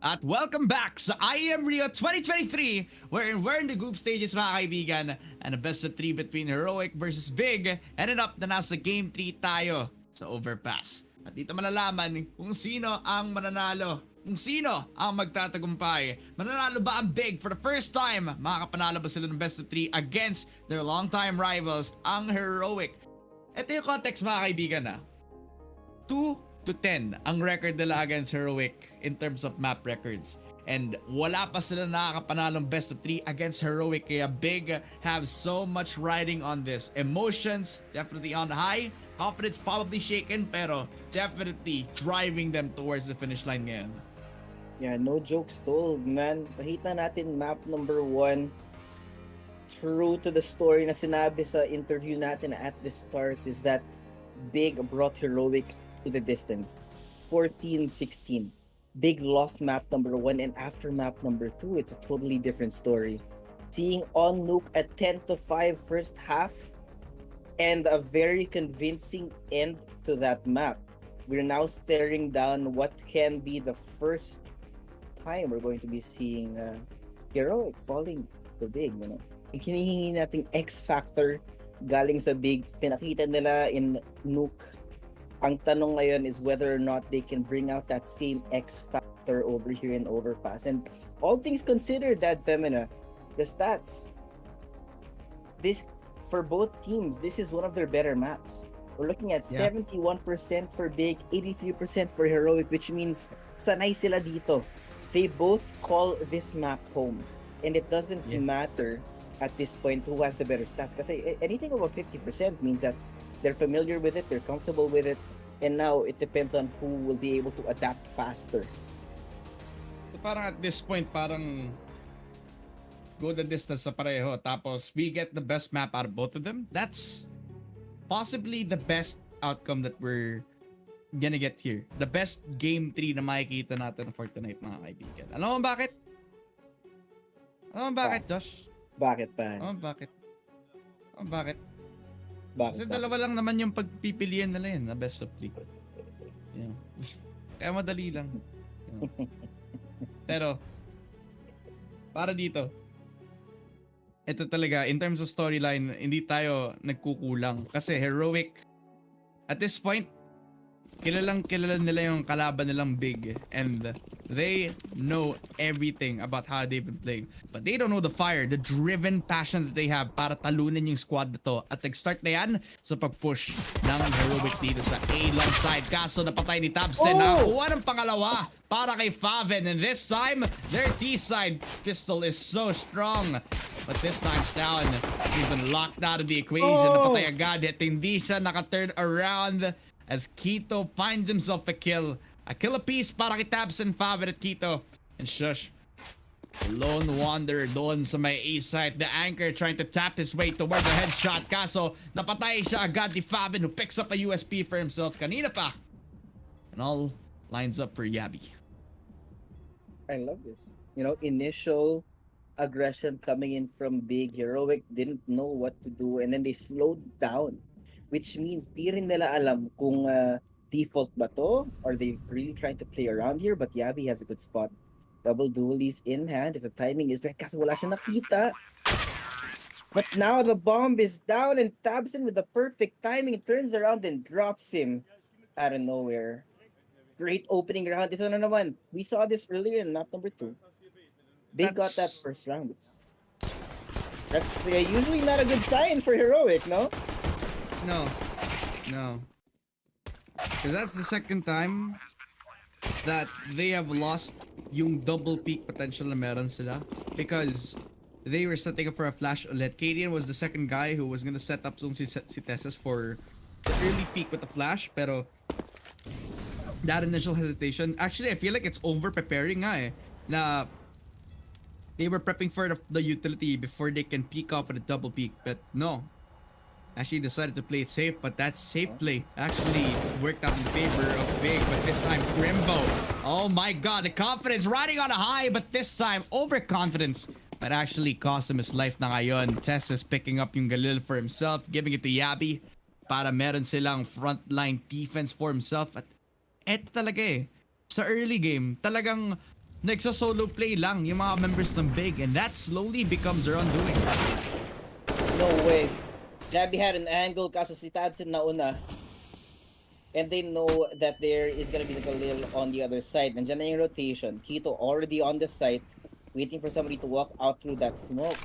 At welcome back sa IEM Rio 2023, wherein we're in the group stages mga kaibigan, and a best of 3 between Heroic versus Big ended up na nasa game 3 tayo sa Overpass. At dito malalaman kung sino ang mananalo, kung sino ang magtatagumpay. Mananalo ba ang Big for the first time? Makakapanalo ba sila ng best of 3 against their longtime rivals, ang Heroic? Ito yung context mga kaibigan 2-10 ang record nila against Heroic in terms of map records. And wala pa sila nakakapanalong best of 3 against Heroic. Kaya Big have so much riding on this. Emotions definitely on high. Confidence probably shaken, pero definitely driving them towards the finish line ngayon. Yeah, no jokes told, man. Nakita natin map number 1. True to the story na sinabi sa interview natin at the start is that Big brought Heroic to the distance. 14-16. Big lost map number 1, and after map number 2, it's a totally different story. Seeing on Nuke at 10-5 first half and a very convincing end to that map. We're now staring down what can be the first time we're going to be seeing Heroic falling to Big. You know? Yung hinihingi nating X factor galing sa Big, pinakita nila in Nuke. Ang tanong ngayon is whether or not they can bring out that same X factor over here in Overpass. And all things considered, that Femina, the stats, this for both teams, this is one of their better maps. We're looking at 71% for Big, 83% for Heroic, which means sanay sila dito. They both call this map home. And it doesn't matter at this point who has the better stats. Kasi anything over 50% means that they're familiar with it, they're comfortable with it, and now it depends on who will be able to adapt faster. So parang at this point, parang go the distance sa pareho. Tapos we get the best map out of both of them. That's possibly the best outcome that we're gonna get here. The best game 3 na makikita natin for tonight, mga kaibigan. Alam mo bakit? Alam mo bakit, Josh? Bakit pa? Alam mo bakit? Alam mo bakit? Bakit? Kasi dalawa lang naman yung pagpipilian nila yun na best of 3. Yeah. Kaya madali lang. Yeah. Pero, para dito, ito talaga, in terms of storyline, hindi tayo nagkukulang. Kasi Heroic, at this point, kilala nila yung kalaban nilang Big. And they know everything about how they've been playing. But they don't know the fire, the driven passion that they have para talunin yung squad na to. At nag-start na yan sa pag-push ng Heroic dito sa A-long side. Kaso napatay ni Tabsen. Nakakuha ng pangalawa para kay Faven. And this time, their T-side pistol is so strong. But this time, Stalin, he's been locked out of the equation. Napatay agad. At hindi siya naka-turn around as Quito finds himself a kill. A kill apiece para kay Tabs and Faven at Quito. And Shush, lone wanderer doon sa may A side. The anchor trying to tap his way towards a headshot. Kaso, napatay siya agad ni Faven, who picks up a USP for himself kanina pa. And all lines up for Yabi. I love this. You know, initial aggression coming in from Big. Heroic didn't know what to do, and then they slowed down, which means di rin nila alam kung default ba to or they really trying to play around here. But Yabi has a good spot. Double dualies in hand if the timing is right, kasi wala siya nakita. But now the bomb is down and Tabsen with the perfect timing turns around and drops him out of nowhere. Great opening round. Ito na naman. We saw this earlier in map number 2. Big got that first round. That's usually not a good sign for Heroic, no? No. Because that's the second time that they have lost yung double peak potential na meron sila. Because they were setting up for a flash ulit. Kadian was the second guy who was gonna set up si Tessus for the early peak with the flash. Pero that initial hesitation, actually I feel like it's over preparing nga eh. Na they were prepping for the utility before they can peek off with a double peak. But no. Actually decided to play it safe, but that safe play actually worked out in favor of Big. But this time, Grimbo. Oh my god, the confidence riding on a high, but this time, overconfidence. But actually cost him his life na ngayon. Tess is picking up yung Galil for himself, giving it to Yabi para meron silang frontline defense for himself. At eto talaga eh. Sa early game, talagang nagsa-solo play lang yung mga members ng Big, and that slowly becomes their undoing. No way. Yabi had an angle kasi si Tadson nauna. And they know that there is gonna be the Galil on the other side. Nandiyan na yung rotation. Quito already on the site, waiting for somebody to walk out through that smoke.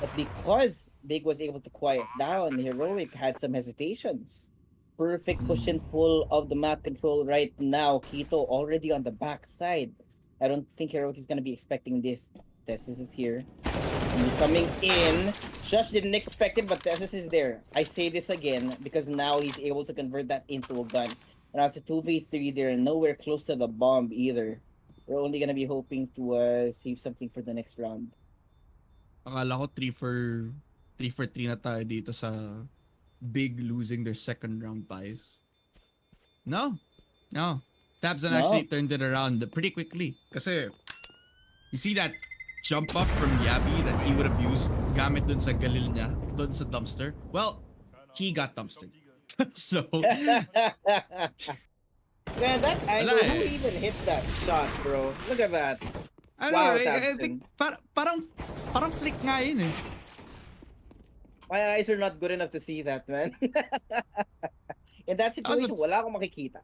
But because Big was able to quiet down, Heroic had some hesitations. Perfect push and pull of the map control right now. Quito already on the backside. I don't think Heroic is gonna be expecting this. Tessis is here. And coming in. Shush didn't expect it, but Tessis is there. I say this again because now he's able to convert that into a gun. And as a 2v3, they're nowhere close to the bomb either. We're only gonna be hoping to save something for the next round. Akala ko 3 for 3 na tayo dito sa Big losing their second round buys. No. Tabzan No. actually turned it around pretty quickly. Kasi, you see that jump up from Yabi that he would have used gamit dun sa galil niya, dun sa dumpster? Well, he got dumpstered. So, Man, that angle, Wala who eh. even hit that shot, bro? Look at that. I know, Wow, right? I Tabzan. think parang flick nga yun eh. My eyes are not good enough to see that, man. In that situation, wala akong makikita.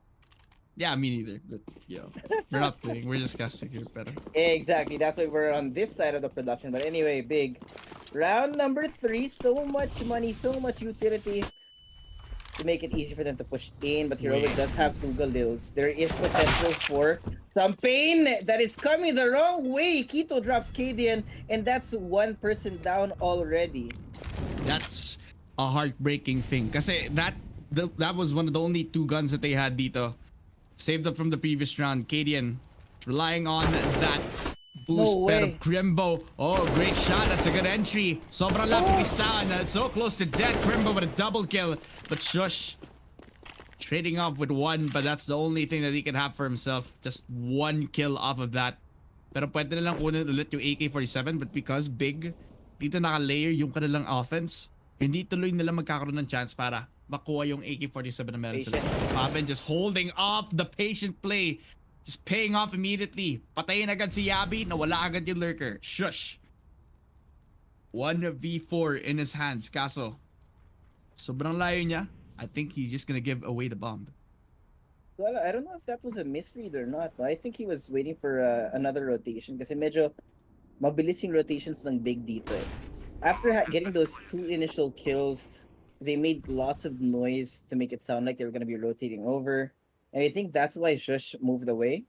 Yeah, me neither. But, yo, we're not playing. We're just casting here, pero. Exactly. That's why we're on this side of the production. But anyway, big. Round number 3. So much money, so much utility to make it easy for them to push in. But Heroic Wait. does have 2 Galils. There is potential for some pain that is coming the wrong way. Quito drops Cadian, and that's 1 person down already. That's a heartbreaking thing. Kasi that was one of the only 2 guns that they had dito. Saved up from the previous round. Cadian relying on that boost. No Pero way. Crimbo, oh, great shot. That's a good entry. Sobrang lapit ni Stan. So close to death. Crimbo with a double kill. But Shush trading off with 1, but that's the only thing that he can have for himself. Just 1 kill off of that. Pero pwede na lang kunin ulit yung AK-47, but because Big dito naka-layer yung kanilang offense, hindi tuloy nila magkakaroon ng chance para makuha yung AK-47 na meron sila. Paben just holding off the patient play. Just paying off immediately. Patayin agad si Yabi, nawala agad yung lurker. Shush. 1v4 in his hands. Kaso, sobrang layo niya. I think he's just gonna give away the bomb. Well, I don't know if that was a misread or not. I think he was waiting for another rotation kasi medyo mabilis yung rotations ng Big dito eh. After getting those 2 initial kills, they made lots of noise to make it sound like they were going to be rotating over. And I think that's why Shush moved away.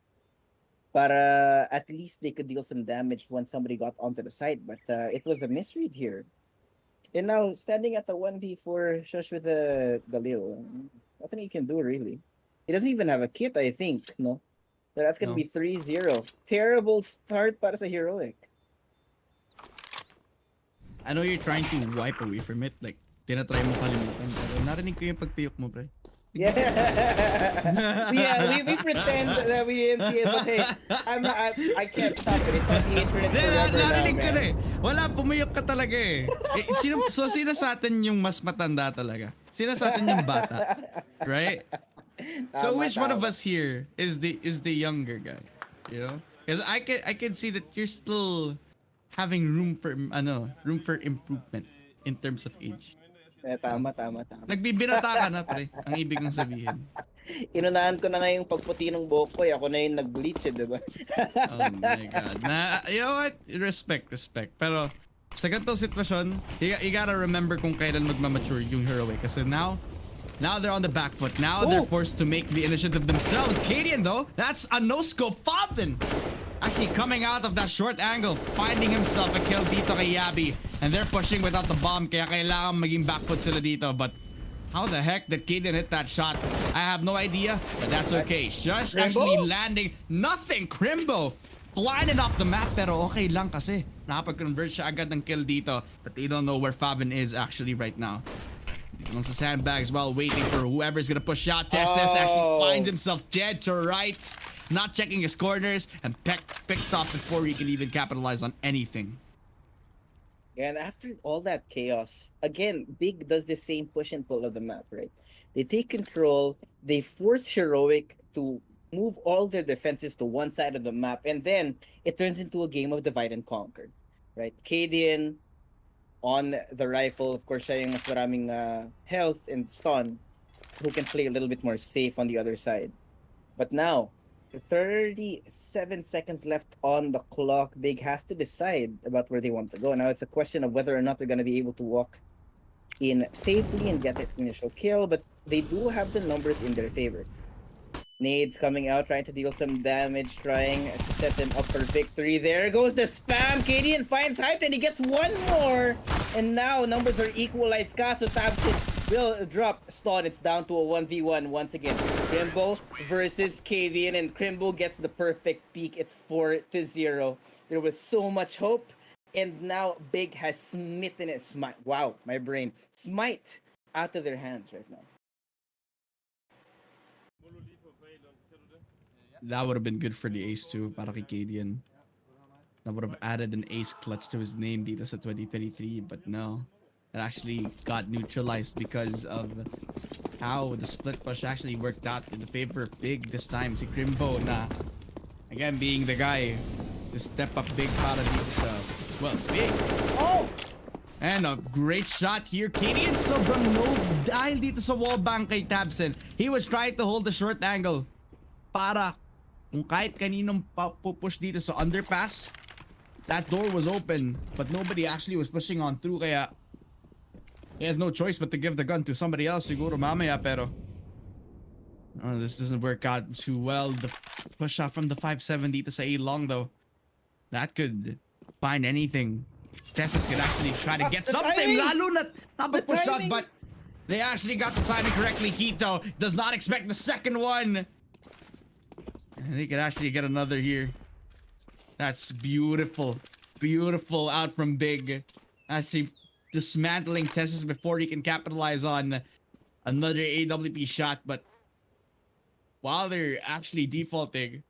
Para at least they could deal some damage once somebody got onto the site. But it was a misread here. And now, standing at the 1v4, Shush with the Galil. Nothing he can do, really. He doesn't even have a kit, I think, no? So that's going to No. be 3-0. Terrible start para sa Heroic. I know you're trying to wipe away from it. Like, tinatry mo kalimutan. Pero narinig ko yung pagpiyok mo, pre. Yeah, we pretend that we didn't see it, but hey, I can't stop it. It's on the internet forever now, Narinig ko na man. eh. Wala, pumiyok ka talaga eh. Sino sa atin yung mas matanda talaga? Sino sa atin yung bata? Right? So Tama, which one of tama. us here is the younger guy? You know? Because I can see that you're still having room for improvement in terms of age. Tama. Nagbibinata ka na, pre. Ang ibig kong sabihin. Inunahan ko na nga yung pagputi ng buhok ko. Ako na yung nag-bleach, di ba? Oh my God. You know what? Respect. Pero sa ganitong sitwasyon, you gotta remember kung kailan magmamature yung Heroic. Kasi now they're on the back foot. Now they're forced to make the initiative themselves. Cadian though, that's a no-scope Fabin. Actually coming out of that short angle, finding himself a kill dito kay Yabi. And they're pushing without the bomb, kaya kailangan maging back foot sila dito. But how the heck did Cadian hit that shot? I have no idea, but that's okay. Just actually landing nothing. Crimbo blinded off the map, pero okay lang kasi nakapag-convert siya agad ng kill dito. But they don't know where Fabin is actually right now. On the sandbags while waiting for whoever's gonna push out. Tessis actually finds himself dead to rights, not checking his corners, and picked off before he can even capitalize on anything. And after all that chaos, again, Big does the same push and pull of the map, right? They take control, they force Heroic to move all their defenses to one side of the map, and then it turns into a game of divide and conquer, right? Cadian on the rifle, of course, siya yung mas maraming health and stun, who can play a little bit more safe on the other side. But now, 37 seconds left on the clock. Big has to decide about where they want to go. Now it's a question of whether or not they're going to be able to walk in safely and get that initial kill, but they do have the numbers in their favor. Nades coming out, trying to deal some damage, trying to set them up for victory. There goes the spam. Kadian finds height and he gets one more. And now numbers are equalized. Kaso Tabsit will drop Stun. It's down to a 1v1 once again. Crimbo versus Kadian, and Crimbo gets the perfect peak. It's 4-0. There was so much hope. And now Big has smitten it. Wow, my brain. Smite out of their hands right now. That would have been good for the ace too, para kay Kadian. That would have added an ace clutch to his name dito sa 2023, but no. It actually got neutralized because of how the split push actually worked out in the favor of Big this time. Si Crimbo na, again, being the guy to step up big para dito sa, well, Big. Oh! And a great shot here. Kadian sobrang no dahil dito sa wallbang kay Tabsen. He was trying to hold the short angle para kung kahit kaninong push dito sa underpass, that door was open, but nobody actually was pushing on through, kaya he has no choice but to give the gun to somebody else siguro mamaya, pero this doesn't work out too well. The push off from the 5-7 dito sa A-long though, that could find anything. Tessus could actually try to get something, lalo na push shot, but they actually got the timing correctly. Hito does not expect the second one. And they could actually get another here. That's beautiful. Beautiful out from Big. Actually dismantling Tessus before he can capitalize on another AWP shot. But while they're actually defaulting,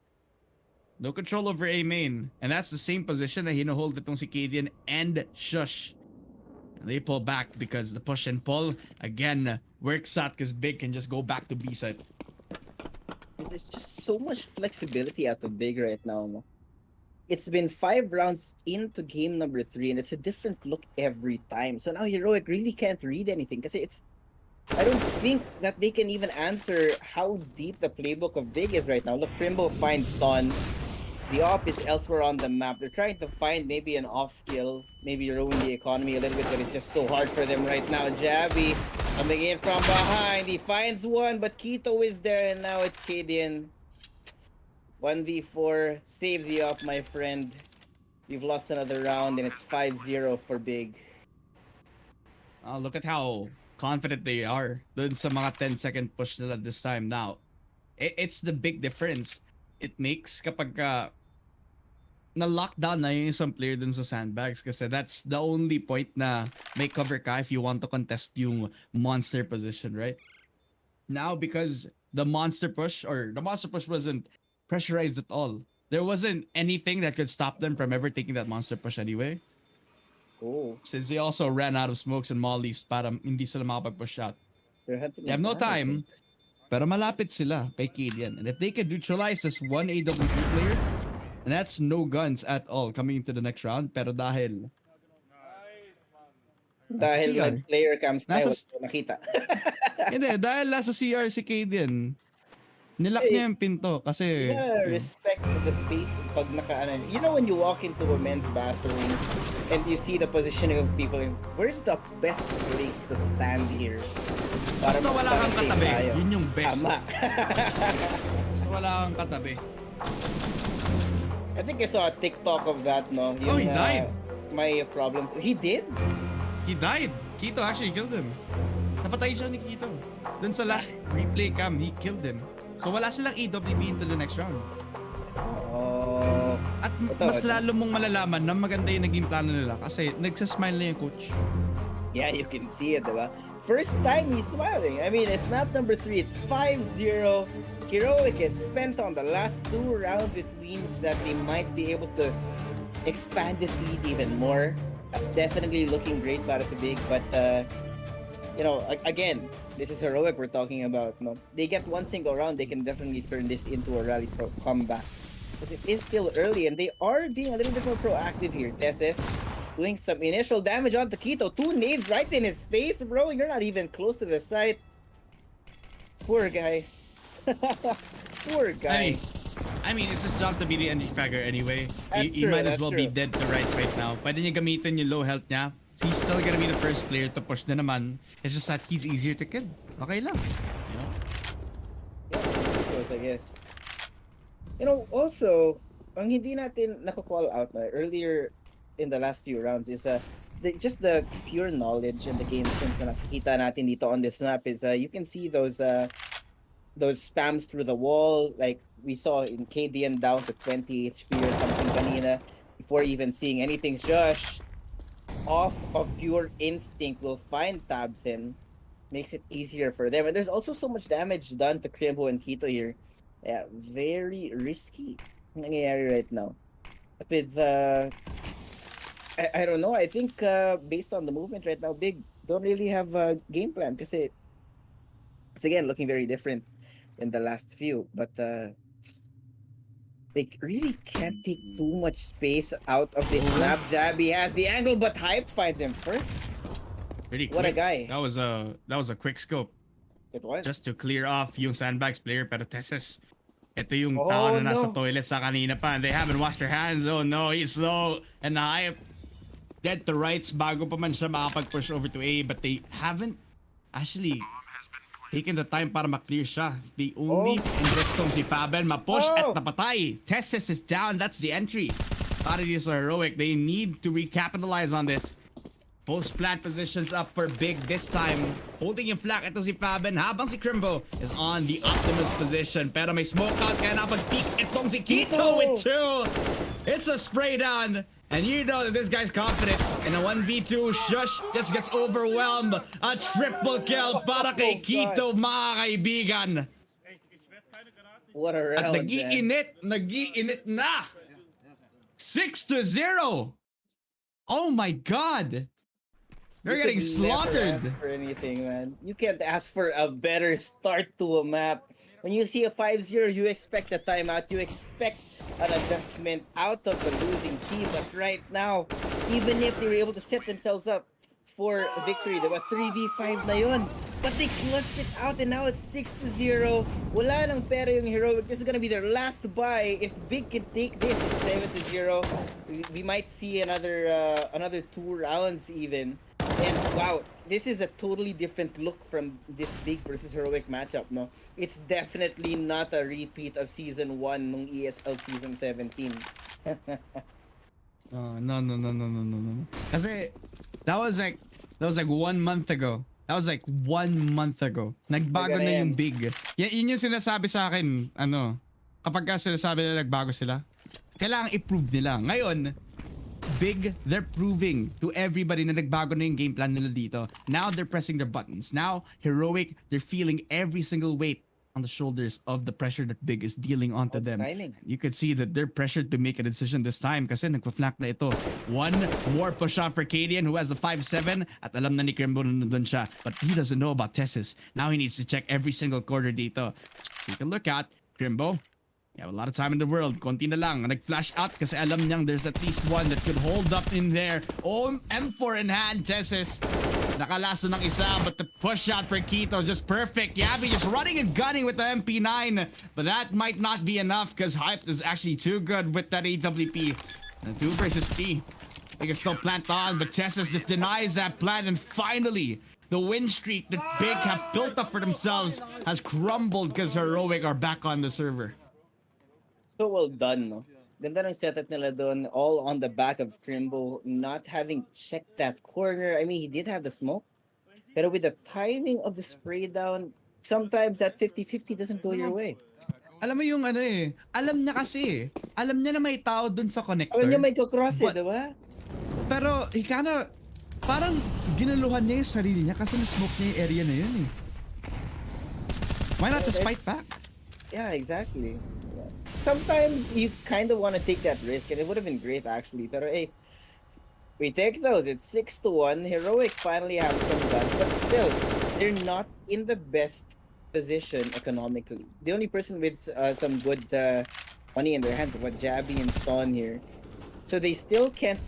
no control over A main. And that's the same position that hinohold itong si Kadian and Shush. And they pull back because the push and pull again works out because Big can just go back to B side. There's just so much flexibility out of Big right now. No? It's been 5 rounds into game number 3, and it's a different look every time. So now Heroic really can't read anything because I don't think that they can even answer how deep the playbook of Big is right now. Look, Crimbo finds Stun. The op is elsewhere on the map. They're trying to find maybe an off kill, maybe ruin the economy a little bit, but it's just so hard for them right now. Javi coming in from behind. He finds one, but Quito is there, and now it's Kadian. 1v4. Save the op, my friend. We've lost another round, and it's 5-0 for Big. Look at how confident they are dun sa mga 10-second push nila this time now. It's the big difference it makes kapag na-lockdown na yung isang player dun sa sandbags, kasi that's the only point na may cover ka if you want to contest yung monster position, right? Now, because the monster push wasn't pressurized at all. There wasn't anything that could stop them from ever taking that monster push anyway. Oh, Since they also ran out of smokes and mollies para hindi sila makapag-push out. they're hunting They have no it down, I time, pero malapit sila kay Kadian. And if they can neutralize this one AWP player, and that's no guns at all coming into the next round, pero dahil Dahil CR. player comes tayo, Nasa- nakita. hindi, dahil nasa CR si Kadian, nilak Hey, niya yung pinto kasi You gotta respect the space pag naka, you know, when you walk into a men's bathroom and you see the positioning of people, where's the best place to stand here? basta wala kang safe katabi, tayo. yun yung best. Tama. Basta wala kang katabi. I think I saw a TikTok of that, no? Oh, he died. My problems. He did? He died. Quito actually killed him. Napatay siya ni Quito. Dun sa last replay cam, he killed him. So wala silang AWP into the next round. Oh. At Ito. mas lalo mong malalaman na maganda yung naging plano nila kasi nagsasmile na yung coach. Yeah, you can see it, diba? First time he's smiling. I mean, it's map number 3. It's 5-0. Heroic is spent on the last 2 rounds. It means that they might be able to expand this lead even more. That's definitely looking great para sa Big. But, you know, again, this is Heroic we're talking about. No? They get one single round, they can definitely turn this into a rally comeback. Because it is still early, and they are being a little bit more proactive here. Tesses doing some initial damage on Quito. 2 nades right in his face, bro. You're not even close to the site. Poor guy. Poor guy. I mean, it's his job to be the NG fragger anyway. That's He true, might as that's well true. be dead to rights right now. Pwede niya gamitin yung low health niya. He's still gonna be the first player to push na naman. It's just that he's easier to kill. Okay lang. You know? Yeah, I guess. You know, also, ang hindi natin nako-call out na earlier in the last few rounds is just the pure knowledge and the game sense na nakikita natin dito on this map is you can see those spams through the wall like we saw in KDN down to 20 HP or something kanina before even seeing anything. Josh off of pure instinct will find tabs and makes it easier for them. And there's also so much damage done to Crimbo and Kito here. Yeah, very risky nangyayari right now. But with I don't know. I think based on the movement right now, Big don't really have a game plan because it's again looking very different in the last few. But they really can't take too much space out of this map. Jabby has the angle, but Hype finds him first. Pretty quick. What a guy. That was a quick scope. It was. Just to clear off yung Sandbags player, pero Tesses, ito yung Oh, tao na nasa no. toilet sa kanina pa. And they haven't washed their hands. Oh no, he's slow. And Hype get the rights bago pa man siya makapag-push over to A, but they haven't actually taken the time para ma-clear siya. The only investong si Faben ma-push at napatay. Tesses is down. That's the entry. Para dito sa Heroic, they need to recapitalize on this. Post-plant positions up for Big this time. Holding yung flank ito si Faben habang si Crimbo is on the Optimus position. Pero may smoke out kaya napag-peek itong si Kito with 2. It's a spray down. And you know that this guy's confident. In a 1v2, Shush just gets overwhelmed. A triple kill para kay Kito, mga kaibigan. What a round, At nag-iinit na. 6-0. Oh my God. They're getting slaughtered. Never ask for anything, man. You can't ask for a better start to a map. When you see a 5-0, you expect a timeout. You expect an adjustment out of the losing team. But right now, even if they were able to set themselves up for a victory, they were 3v5 na yun. But they clutched it out and now it's 6-0. Wala nang pera yung Heroic. This is gonna be their last buy. If Big can take this, it's 7-0. We might see another 2 rounds even. And wow, this is a totally different look from this Big versus Heroic matchup, no? It's definitely not a repeat of Season 1 nung ESL Season 17. No. Kasi that was like 1 month ago. That was like 1 month ago. Nagbago na yung Big. Yun yung sinasabi sa akin, kapag ka sinasabi na nagbago sila, kailangan i-prove nila. Ngayon, Big, they're proving to everybody na nagbago na yung game plan nila dito. Now they're pressing their buttons. Now, Heroic, they're feeling every single weight on the shoulders of the pressure that Big is dealing onto them. Timing. You could see that they're pressured to make a decision this time kasi nagpa-flank na ito. One more push on for Cadian who has a 5-7 at alam na ni Crimbo na nandun siya. But he doesn't know about Tessis. Now he needs to check every single corner dito. So you can look at Crimbo. You have a lot of time in the world. Konti na lang. Nag-flash out kasi alam niyang there's at least one that could hold up in there. Oh, M4 in hand, Tessis. Nakalaso ng isa, but the push shot for Kito is just perfect. Yabi just running and gunning with the MP9. But that might not be enough because Hype is actually too good with that AWP. And 2 versus 3. They can still plant on, but Tessis just denies that plant. And finally, the win streak that Big have built up for themselves has crumbled because Heroic are back on the server. So well done, no? Ganda ng setup nila doon, all on the back of Crimbo, not having checked that corner. I mean, he did have the smoke, pero with the timing of the spray down, sometimes that 50-50 doesn't go your way. Alam mo yung alam niya kasi, alam niya na may tao dun sa connector. Alam niya may kukross eh, diba? Pero, parang ginaluhan niya yung sarili niya kasi na-smoke niya yung area na yun eh. Why not just fight back? Yeah, exactly. Sometimes you kind of want to take that risk, and it would have been great actually. But hey, we take those. It's 6-1. Heroic finally have some guns, but still, they're not in the best position economically. The only person with some good money in their hands is what Jabby and Stone here. So they still can't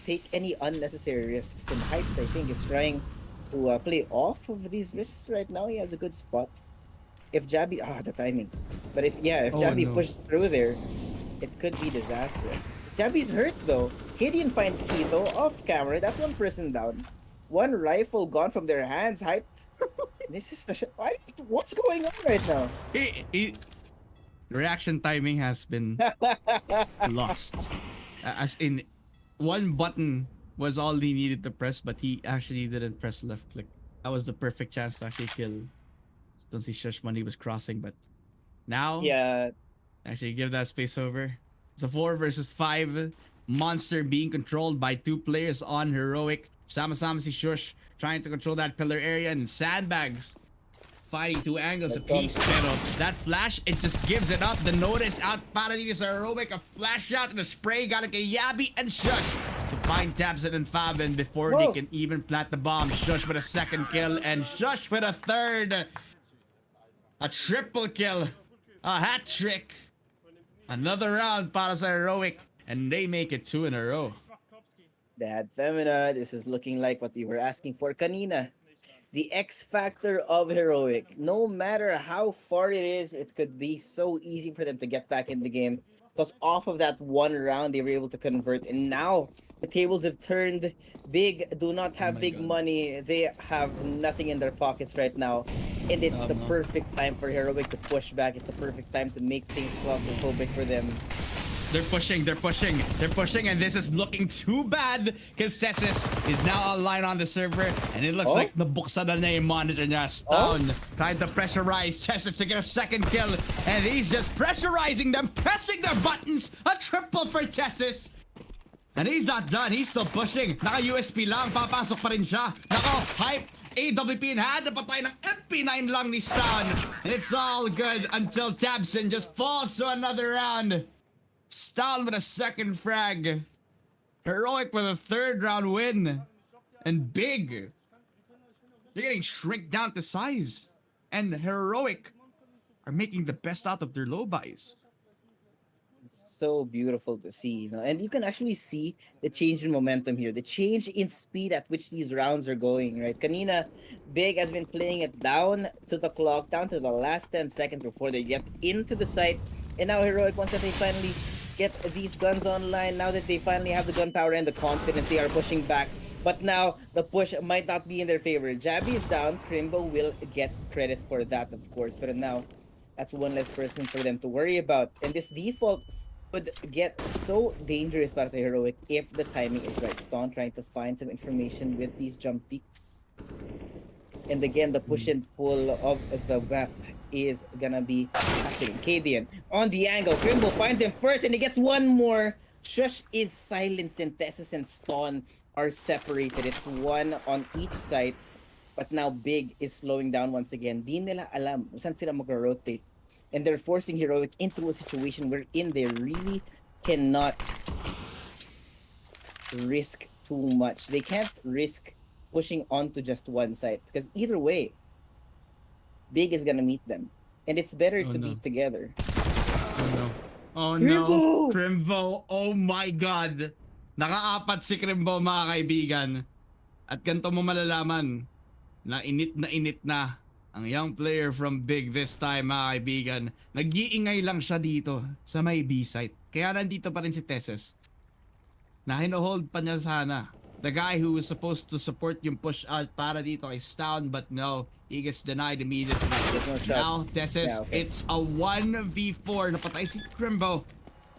take any unnecessary risks. And Hype, I think, is trying to play off of these risks right now. He has a good spot. If Jabby, the timing. But if Jabby pushed through there, it could be disastrous. Jabby's hurt though. Gideon finds Kito off camera. That's one person down. One rifle gone from their hands. Hyped. This is the what's going on right now? reaction timing has been lost. As in, one button was all he needed to press, but he actually didn't press left click. That was the perfect chance to actually kill. Don't see Shush when he was crossing, but now Yeah, actually give that space over. It's a 4 versus 5 monster being controlled by 2 players on heroic. Sama-sama si Shush trying to control that pillar area, and Sandbags fighting 2 angles apiece. Pero that flash, it just gives it up. The notice out para dito sa heroic. A flash shot and a spray galing kay Yabi and Shush to find Tabson and Fabian before they can even plant the bomb. Shush with a second kill and Shush with a third. A triple kill. A hat trick. Another round para sa heroic, and they make it 2 in a row. Dad Femina, this is looking like what we were asking for kanina. The X factor of heroic. No matter how far it is, it could be so easy for them to get back in the game. Because off of that one round, they were able to convert. And now the tables have turned. Big do not have big money. They have nothing in their pockets right now. And it's the perfect time for heroic to push back. It's the perfect time to make things claustrophobic for them. They're pushing, and this is looking too bad because Tessis is now online on the server, and it looks like nabuksan na yung monitor niya. Stone trying to pressurize Tessis to get a second kill, and he's just pressurizing them, pressing their buttons. A triple for Tessis. And he's not done, he's still pushing. Naka-USP lang, papasok pa rin siya. Nako, hype. AWP in hand, napatay ng MP9 lang ni Stone. And it's all good until Tabson just falls to another round. Stone with a second frag. Heroic with a third round win. And Big, they're getting shrink down to size. And Heroic are making the best out of their low buys. It's so beautiful to see, you know? And you can actually see the change in momentum here, the change in speed at which these rounds are going, right? Kanina, Big has been playing it down to the clock, down to the last 10 seconds before they get into the site. And now Heroic, once that they finally get these guns online, now that they finally have the gunpowder and the confidence, they are pushing back. But now the push might not be in their favor. Jabby is down. Crimbo will get credit for that, of course. But now that's one less person for them to worry about. And this default would get so dangerous para sa Heroic if the timing is right. Stone trying to find some information with these jump peaks. And again, the push and pull of the map is gonna be actually Cadian on the angle. Crimbo finds him first and he gets one more. Shush is silenced and Tessus and Stone are separated. It's one on each side. But now Big is slowing down once again. Di nila alam kung saan sila mag-rotate. And they're forcing Heroic into a situation wherein they really cannot risk too much. They can't risk pushing onto just one side. Because either way, Big is gonna meet them. And it's better to be together. Oh no. Oh no. Crimbo. Oh my god. Nakaapat si Crimbo, mga kaibigan. At ganito mo malalaman na init na ang young player from Big this time, mga kaibigan. Nag-iingay lang siya dito sa may B-site. Kaya nandito pa rin si Tessus. Na hino-hold pa niya sana. The guy who was supposed to support yung push out para dito kay Stone, but no, he gets denied immediately. Now, Tessus, it's a 1v4. Napatay si Crimbo.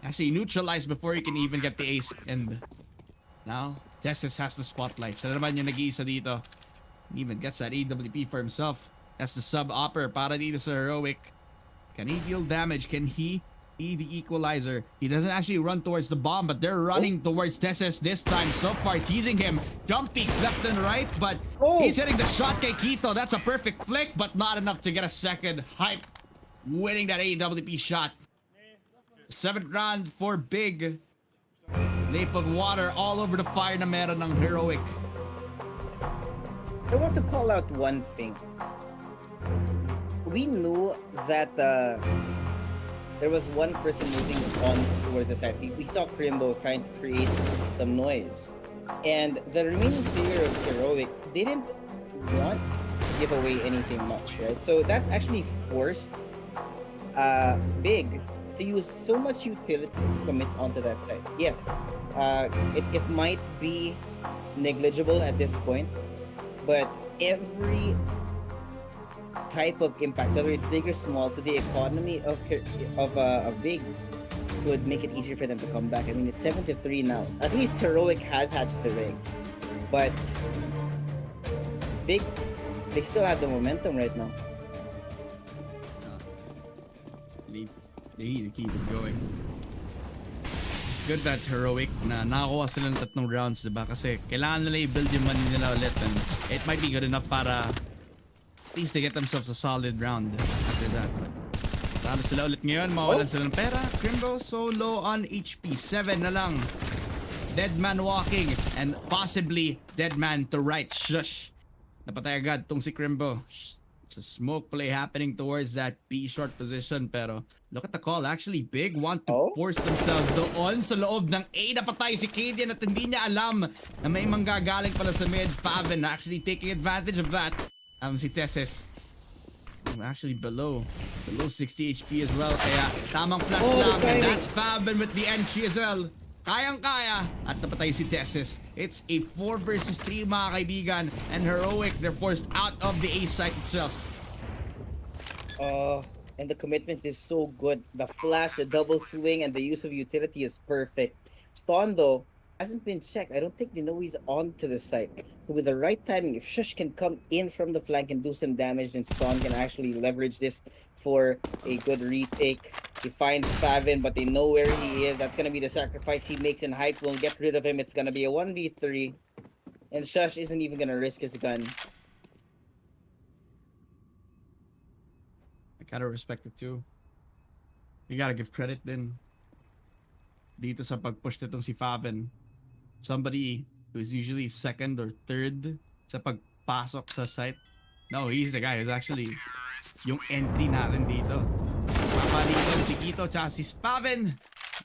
Actually neutralized before he can even get the ace. And now, Tessus has the spotlight. Siya naman yung nag-iisa dito. He even gets that AWP for himself. That's the sub-upper para dito sa Heroic. Can he deal damage? Can he be the equalizer? He doesn't actually run towards the bomb, but they're running towards Tessus this time. So far, teasing him. Jump peeks left and right, but he's hitting the shot kay Kito. That's a perfect flick, but not enough to get a second. Hype winning that AWP shot. 7th round for Big. Lake of water all over the fire na meron ng Heroic. I want to call out one thing. We knew that there was one person moving on towards the side. We saw Crimbo trying to create some noise. And the remaining player of Heroic didn't want to give away anything much, right? So that actually forced Big to use so much utility to commit onto that side. Yes, it might be negligible at this point, but every type of impact, whether it's big or small, to the economy of a big, would make it easier for them to come back. I mean, it's 7-3 now. At least Heroic has hatched the rig, but big, they still have the momentum right now. They need to keep it going. It's good that Heroic na nakakuha sila ng 3 rounds, diba? Kasi kailangan nila i-build yung money nila ulit, and it might be good enough para at least they get themselves a solid round after that. Talo sila ulit ngayon, mawalan sila ng pera. Crimbo so low on HP, 7 na lang. Dead man walking, and possibly dead man to right. Shush! Napatay agad tong si Crimbo. It's a smoke play happening towards that B short position, pero look at the call. Actually, Big want to force themselves doon sa loob ng A. Napatay si Kadian at hindi niya alam na may manggagaling pala sa mid. Faven actually taking advantage of that. Si Tesses actually below 60 HP as well, kaya tamang flash lang, and that's Faven with the entry as well. Kayang-kaya at napatay si Tesses. It's a 4 versus 3 mga kaibigan, and Heroic, they're forced out of the A site itself. And the commitment is so good. The flash, the double swing, and the use of utility is perfect. Stun though hasn't been checked. I don't think they know he's onto the site. So with the right timing, if Shush can come in from the flank and do some damage, then Stun can actually leverage this for a good retake. He finds Faven, but they know where he is. That's gonna be the sacrifice he makes, and Hype will get rid of him. It's gonna be a 1v3. And Shush isn't even gonna risk his gun. I gotta respect it too. You gotta give credit din dito sa pag-push nitong si Faven. Somebody who's usually second or third sa pagpasok sa site. No, he's the guy who's actually yung entry natin dito. Papalitan si Kito tsaka si Faven.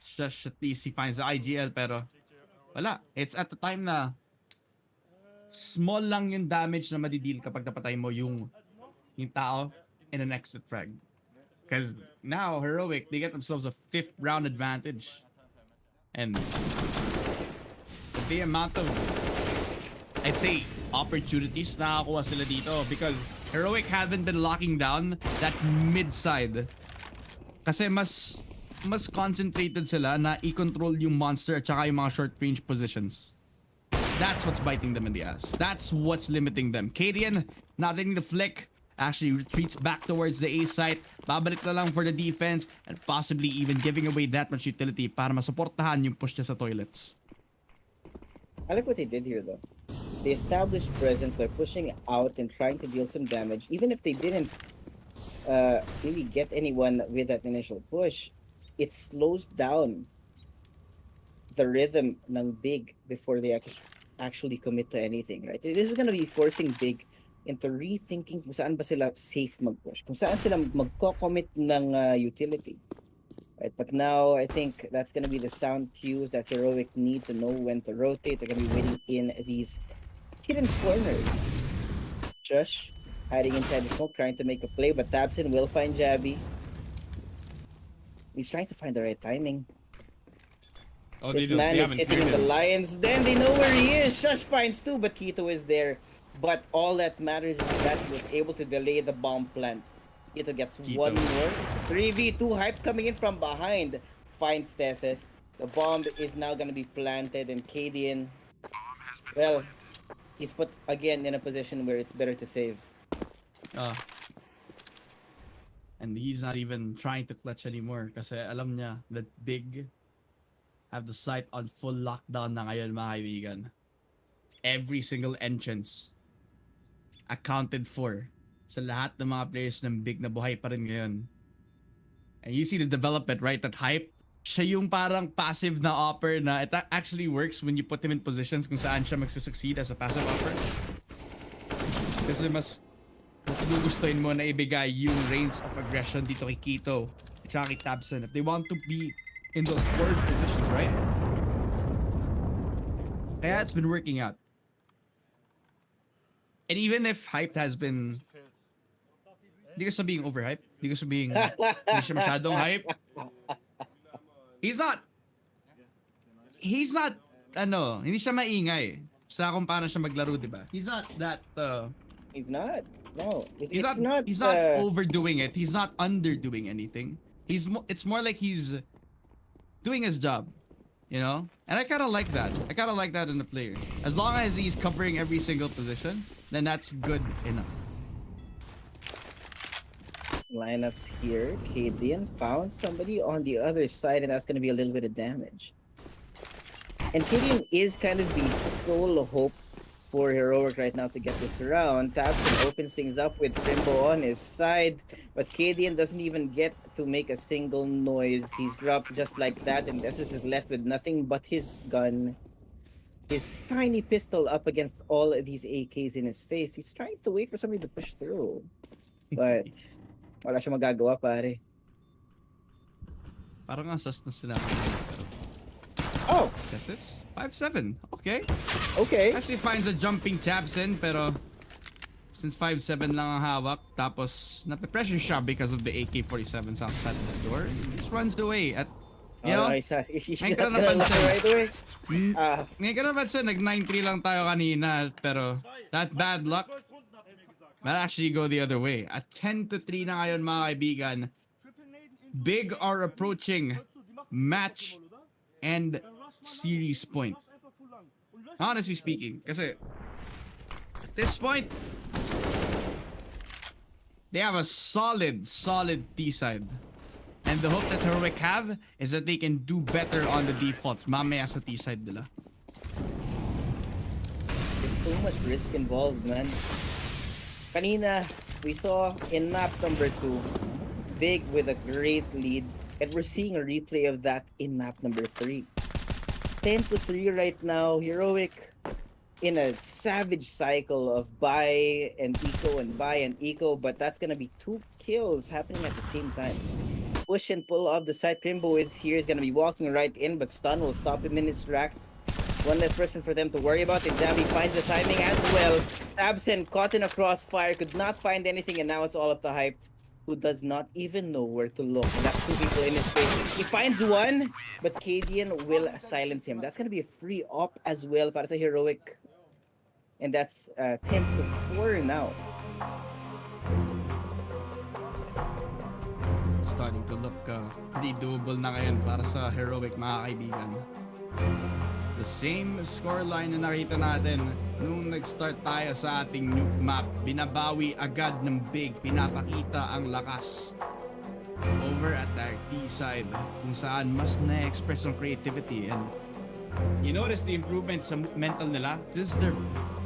Just at least he finds the IGL, pero wala. It's at the time na small lang yung damage na madideal kapag napatay mo yung tao in an exit frag. Because now Heroic, they get themselves a 5th round advantage. And the amount of, I'd say, opportunities na nakakuha sila dito, because Heroic haven't been locking down that mid side. Kasi mas concentrated sila na i-control yung monster at saka yung mga short range positions. That's what's biting them in the ass. That's what's limiting them. Kadian, not letting the flick, actually retreats back towards the A site. Babalik na lang for the defense, and possibly even giving away that much utility para masuportahan yung push niya sa toilets. I like what they did here though. They established presence by pushing out and trying to deal some damage. Even if they didn't really get anyone with that initial push, it slows down the rhythm ng Big before they actually commit to anything, right? This is gonna be forcing Big into rethinking kung saan ba sila safe mag-push, kung saan sila magko-commit ng utility. Right, but now I think that's gonna be the sound cues that Heroic need to know when to rotate. They're gonna be waiting in these hidden corners. Josh hiding inside the smoke, trying to make a play, but Tabson will find Jabby. He's trying to find the right timing. Oh, this man is sitting in the Lions. Then they know where he is. Shush finds 2, but Kito is there. But all that matters is that he was able to delay the bomb plant. Kito gets one more. 3v2, Hype coming in from behind. Finds Tesses. The bomb is now going to be planted, and Kadian, well, he's put again in a position where it's better to save. And he's not even trying to clutch anymore kasi alam niya that Big have the site on full lockdown na ngayon, mga kaibigan. Every single entrance accounted for sa lahat ng mga players ng Big na buhay pa rin ngayon. And you see the development, right? That Hype, siya yung parang passive na offer na it actually works when you put him in positions kung saan siya magsusucceed as a passive offer. Kasi mas gugustuhin mo na ibigay yung reigns of aggression dito kay Kito at saka kay Tabson if they want to be in those forward positions, right? Kaya it's been working out. And even if Hype has been, hindi ko sabihing overhype, hindi ko sabihing hindi siya masyadong hype. He's not, hindi siya maingay sa kung paano siya maglaro, diba? He's not that, He's not. No, He's it's not. not. He's not overdoing it. He's not underdoing anything. It's more like he's doing his job, you know. And I kind of like that. I kind of like that in the player. As long as he's covering every single position, then that's good enough. Lineups here. Cadian found somebody on the other side, and that's going to be a little bit of damage. And Cadian is kind of the sole hope for Heroic right now to get this round. Tabson opens things up with Timbo on his side, but Cadian doesn't even get to make a single noise. He's dropped just like that, and Essus is left with nothing but his gun. His tiny pistol up against all of these AKs in his face. He's trying to wait for somebody to push through. But wala siya magagawa, pare. Parang ang sas na sinabi. Oh! Tessis? 5-7. Okay. Okay. Actually finds a jumping Tabson, pero since 5-7 lang ang hawak, tapos nape-pressure siya because of the AK-47s outside his door, he just runs away at, you know, He's ngayon not ka na gonna look napansin. right away. Ngayon ka na napansin, nag-9-3 lang tayo kanina, pero that bad luck might actually go the other way. At 10-3 na ngayon, mga kaibigan. Big are approaching match and series point. Honestly speaking, kasi at this point, they have a solid T side. And the hope that Heroic have is that they can do better on the default mamaya sa T side nila. There's so much risk involved, man. Kanina, we saw in map number 2, Big with a great lead, and we're seeing a replay of that in map number 3. 10-3 right now, Heroic in a savage cycle of buy and eco, but that's gonna be 2 kills happening at the same time. Push and pull off the side. Crimbo is here, he's gonna be walking right in, but stun will stop him in his tracks. One less person for them to worry about, and NaVi finds the timing as well. Tabson caught in a crossfire, could not find anything, and now it's all up to Hyped, who does not even know where to look. And that's 2 people in his face. He finds one, but Cadian will silence him. That's gonna be a free op as well para sa Heroic. And that's 10-4 now. Starting to look pretty doable na ngayon para sa Heroic, mga kaibigan. The same scoreline na nakita natin nung nag-start tayo sa ating Nuke map. Binabawi agad ng Big, pinapakita ang lakas over at the T side kung saan mas na-express ang creativity. And you notice the improvement sa mental nila. This is their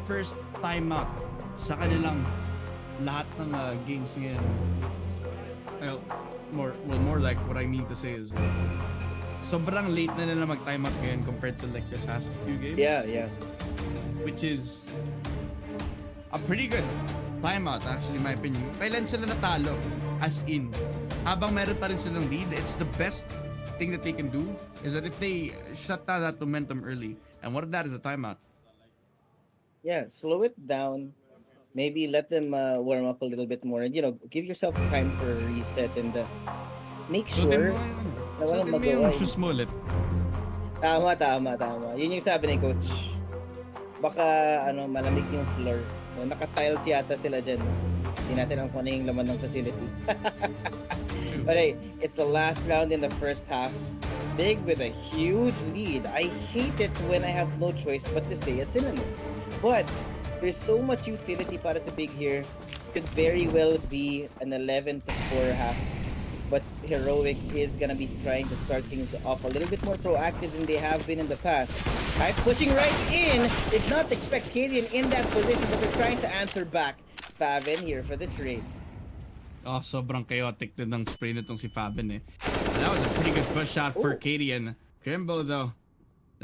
first time out sa kanilang lahat ng games ngayon. Well, more like what I mean to say is sobrang late na nila mag-time out ngayon compared to like the past few games. Yeah. Which is a pretty good timeout actually in my opinion. Kailan sila natalo? As in, habang meron pa rin silang lead, it's the best thing that they can do is that if they shut down that momentum early, and what if that is a timeout? Yeah, slow it down. Maybe let them warm up a little bit more, and give yourself time for a reset, and make sure na walang mo yung magawa. shoes mo ulit. Tama. Yun yung sabi ni coach. Baka malamig yung floor. Naka-tiles yata sila dyan. Hindi natin ang kung ano yung laman ng facility. But hey, it's the last round in the first half. Big with a huge lead. I hate it when I have no choice but to say a synonym. But there's so much utility para sa Big here. Could very well be an 11-4 half. But Heroic is gonna be trying to start things off a little bit more proactive than they have been in the past. Hype pushing right in. Did not expect Cadian in that position, but they're trying to answer back. Faven here for the trade. Oh, sobrang chaotic din ng spray nitong si Faven eh. That was a pretty good push shot for Cadian. Crimbo though,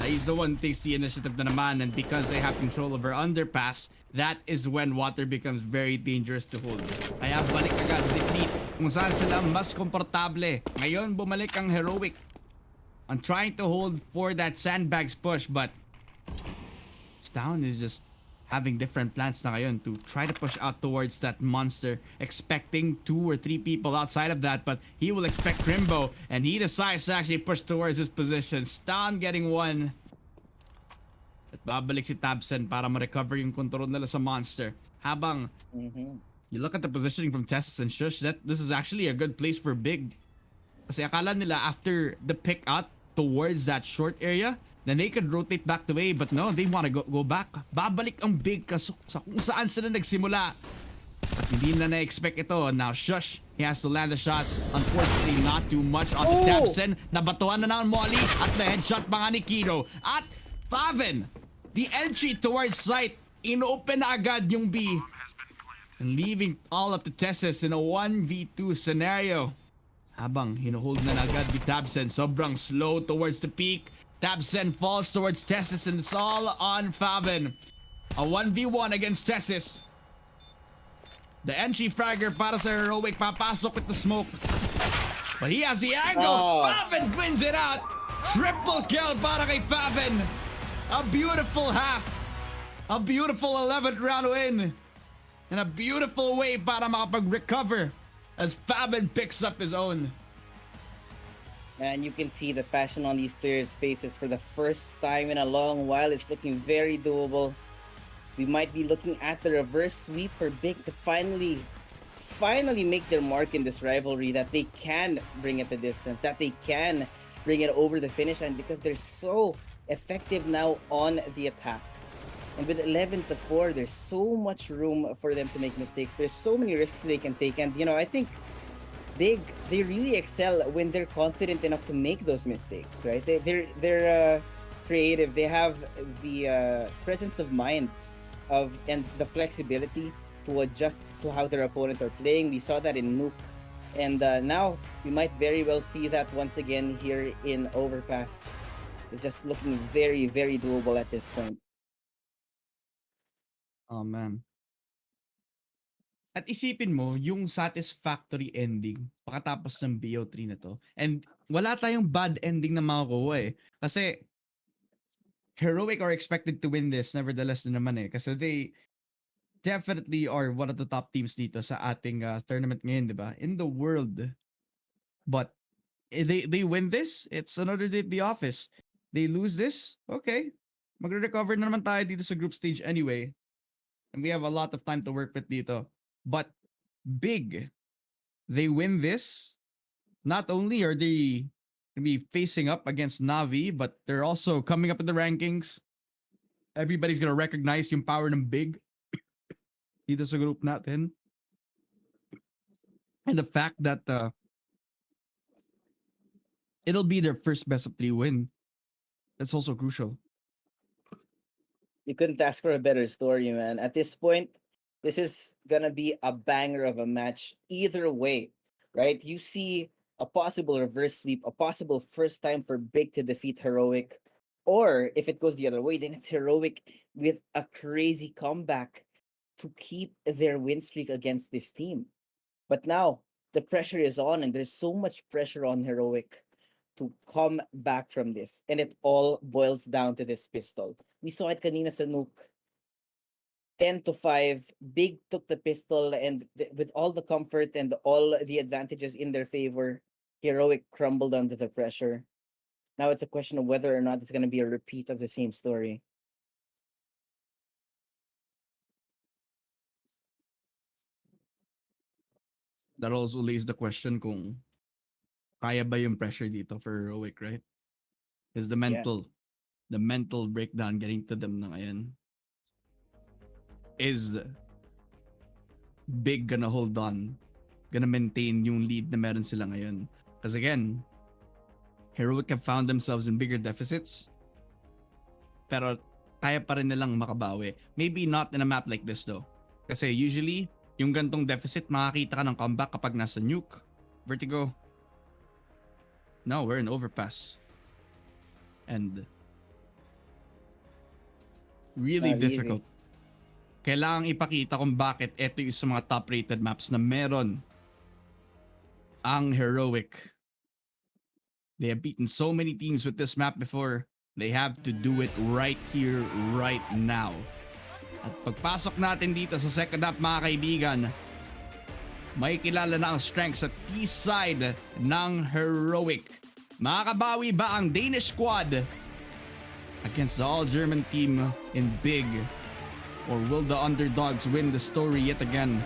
he's the one who takes the initiative na naman, and because they have control over Underpass, that is when water becomes very dangerous to hold. Kaya balik agad defeat kung saan sila mas komportable. Ngayon bumalik ang Heroic on trying to hold for that sandbags push, but Stown is just having different plans na ngayon to try to push out towards that monster, expecting 2 or 3 people outside of that, but he will expect Crimbo, and he decides to actually push towards his position. Stan getting one. At babalik si Tabson para ma-recover yung control nila sa monster. Habang You look at the positioning from Tessus and Shush, that this is actually a good place for Big. Kasi akala nila after the pick out towards that short area, then they could rotate back the way, but no, they want to go back. Babalik ang Big sa kung saan sila nagsimula. At hindi na na-expect ito. Now Shush, he has to land the shots. Unfortunately, not too much on the Tabsen. Nabatuan na ng Molly at the headshot pa nga ni Kiro. At Faven, the entry towards site, inopen na agad yung B. And leaving all up to Tessus in a 1v2 scenario. Habang hinuhold na agad ni Tabsen, sobrang slow towards the peak. Tabsen falls towards Tessus and it's all on Faven. A 1v1 against Tessus. The entry fragger para sa Heroic, papasok with the smoke. But he has the angle. Faven wins it out. Triple kill para kay Faven. A beautiful half. A beautiful 11th round win. And a beautiful way para makapag-recover as Faven picks up his own. And you can see the passion on these players' faces for the first time in a long while. It's looking very doable. We might be looking at the reverse sweep for Big to finally make their mark in this rivalry, that they can bring it the distance, that they can bring it over the finish line because they're so effective now on the attack. And with 11-4, there's so much room for them to make mistakes. There's so many risks they can take. And, you know, I think Big, they really excel when they're confident enough to make those mistakes, right? They're creative. They have the presence of mind and the flexibility to adjust to how their opponents are playing. We saw that in Nuke. And now we might very well see that once again here in Overpass. It's just looking very, very doable at this point. Oh man. At isipin mo yung satisfactory ending pagkatapos ng BO3 na to. And wala tayong bad ending na makukuha eh. Kasi Heroic are expected to win this nevertheless na naman eh. Kasi they definitely are one of the top teams dito sa ating tournament ngayon, di ba? In the world. But they win this, it's another day at the office. They lose this, okay. Magre-recover na naman tayo dito sa group stage anyway. And we have a lot of time to work with dito. But Big, they win this. Not only are they going to be facing up against NaVi, but they're also coming up in the rankings. Everybody's going to recognize yung power ng Big dito sa group natin. And the fact that it'll be their first best of 3 win. That's also crucial. You couldn't ask for a better story, man. At this point, this is gonna be a banger of a match either way, right? You see a possible reverse sweep, a possible first time for Big to defeat Heroic, or if it goes the other way, then it's Heroic with a crazy comeback to keep their win streak against this team. But now the pressure is on, and there's so much pressure on Heroic to come back from this, and it all boils down to this pistol. We saw it kanina sa Nuke. 10-5, Big took the pistol, and with all the comfort and all the advantages in their favor, Heroic crumbled under the pressure. Now it's a question of whether or not it's going to be a repeat of the same story. That also lays the question kung kaya ba yung pressure dito for Heroic, right? Is the mental breakdown getting to them na ngayon? Is Big gonna hold on? Gonna maintain yung lead na meron sila ngayon? Because again, Heroic have found themselves in bigger deficits. Pero kaya pa rin nilang makabawi. Maybe not in a map like this though. Kasi usually, yung gantong deficit, makakita ka ng comeback kapag nasa Nuke, Vertigo. No, we're in Overpass. And really difficult. Kailangang ipakita kung bakit ito yung sa mga top-rated maps na meron ang Heroic. They have beaten so many teams with this map before. They have to do it right here, right now. At pagpasok natin dito sa second half, mga kaibigan, may kilala na ang strength sa T-side ng Heroic. Makakabawi ba ang Danish squad against the all-German team in Big? Or will the underdogs win the story yet again?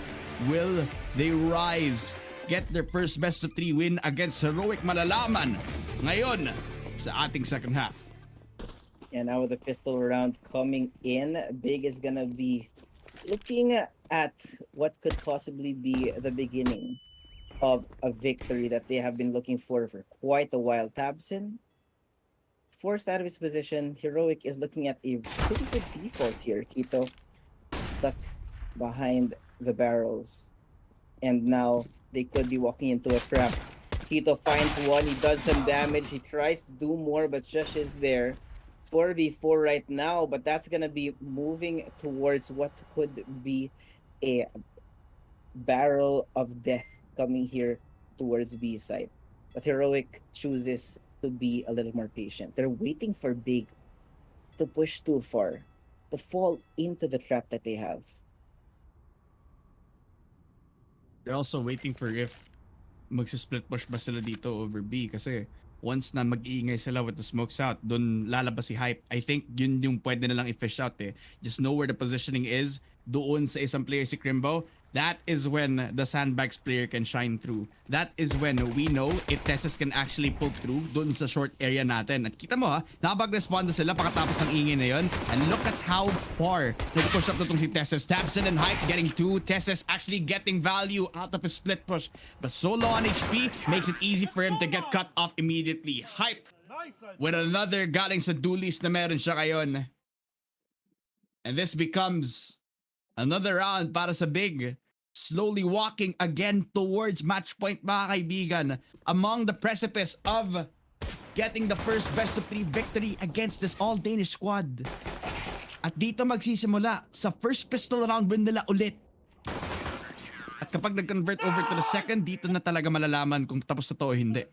Will they rise? Get their first best of 3 win against Heroic, malalaman ngayon sa ating second half. And now with the pistol round coming in, Big is gonna be looking at what could possibly be the beginning of a victory that they have been looking for quite a while. Tabson, forced out of his position. Heroic is looking at a pretty good default here. Kito stuck behind the barrels. And now they could be walking into a trap. Kito finds one, he does some damage, he tries to do more, but Shush is there. 4v4 right now, but that's gonna be moving towards what could be a barrel of death coming here towards B side. But Heroic chooses to be a little more patient. They're waiting for Big to push too far, to fall into the trap that they have. They're also waiting for if magsi-split push ba sila dito over B kasi once na mag-iingay sila with the smokes out, dun lalabas si Hype. I think yun yung pwede na lang i-fish out eh. Just know where the positioning is. Doon sa isang player si Crimbo, that is when the Sandbags player can shine through. That is when we know if Tessus can actually poke through doon sa short area natin. At kita mo ha, nakapag-respond na sila pagkatapos ng ingay na yun. And look at how far nag-push up na itong si Tessus. Tabson and Hype getting 2. Tessus actually getting value out of his split push. But so low on HP makes it easy for him to get cut off immediately. Hype with another galing sa dualies na meron siya ngayon. And this becomes another round para sa Big. Slowly walking again towards match point, mga kaibigan, among the precipice of getting the first best of 3 victory against this all-Danish squad. At dito magsisimula sa first pistol round win nila ulit. At kapag nag-convert over to the second, dito na talaga malalaman kung tapos na to o hindi.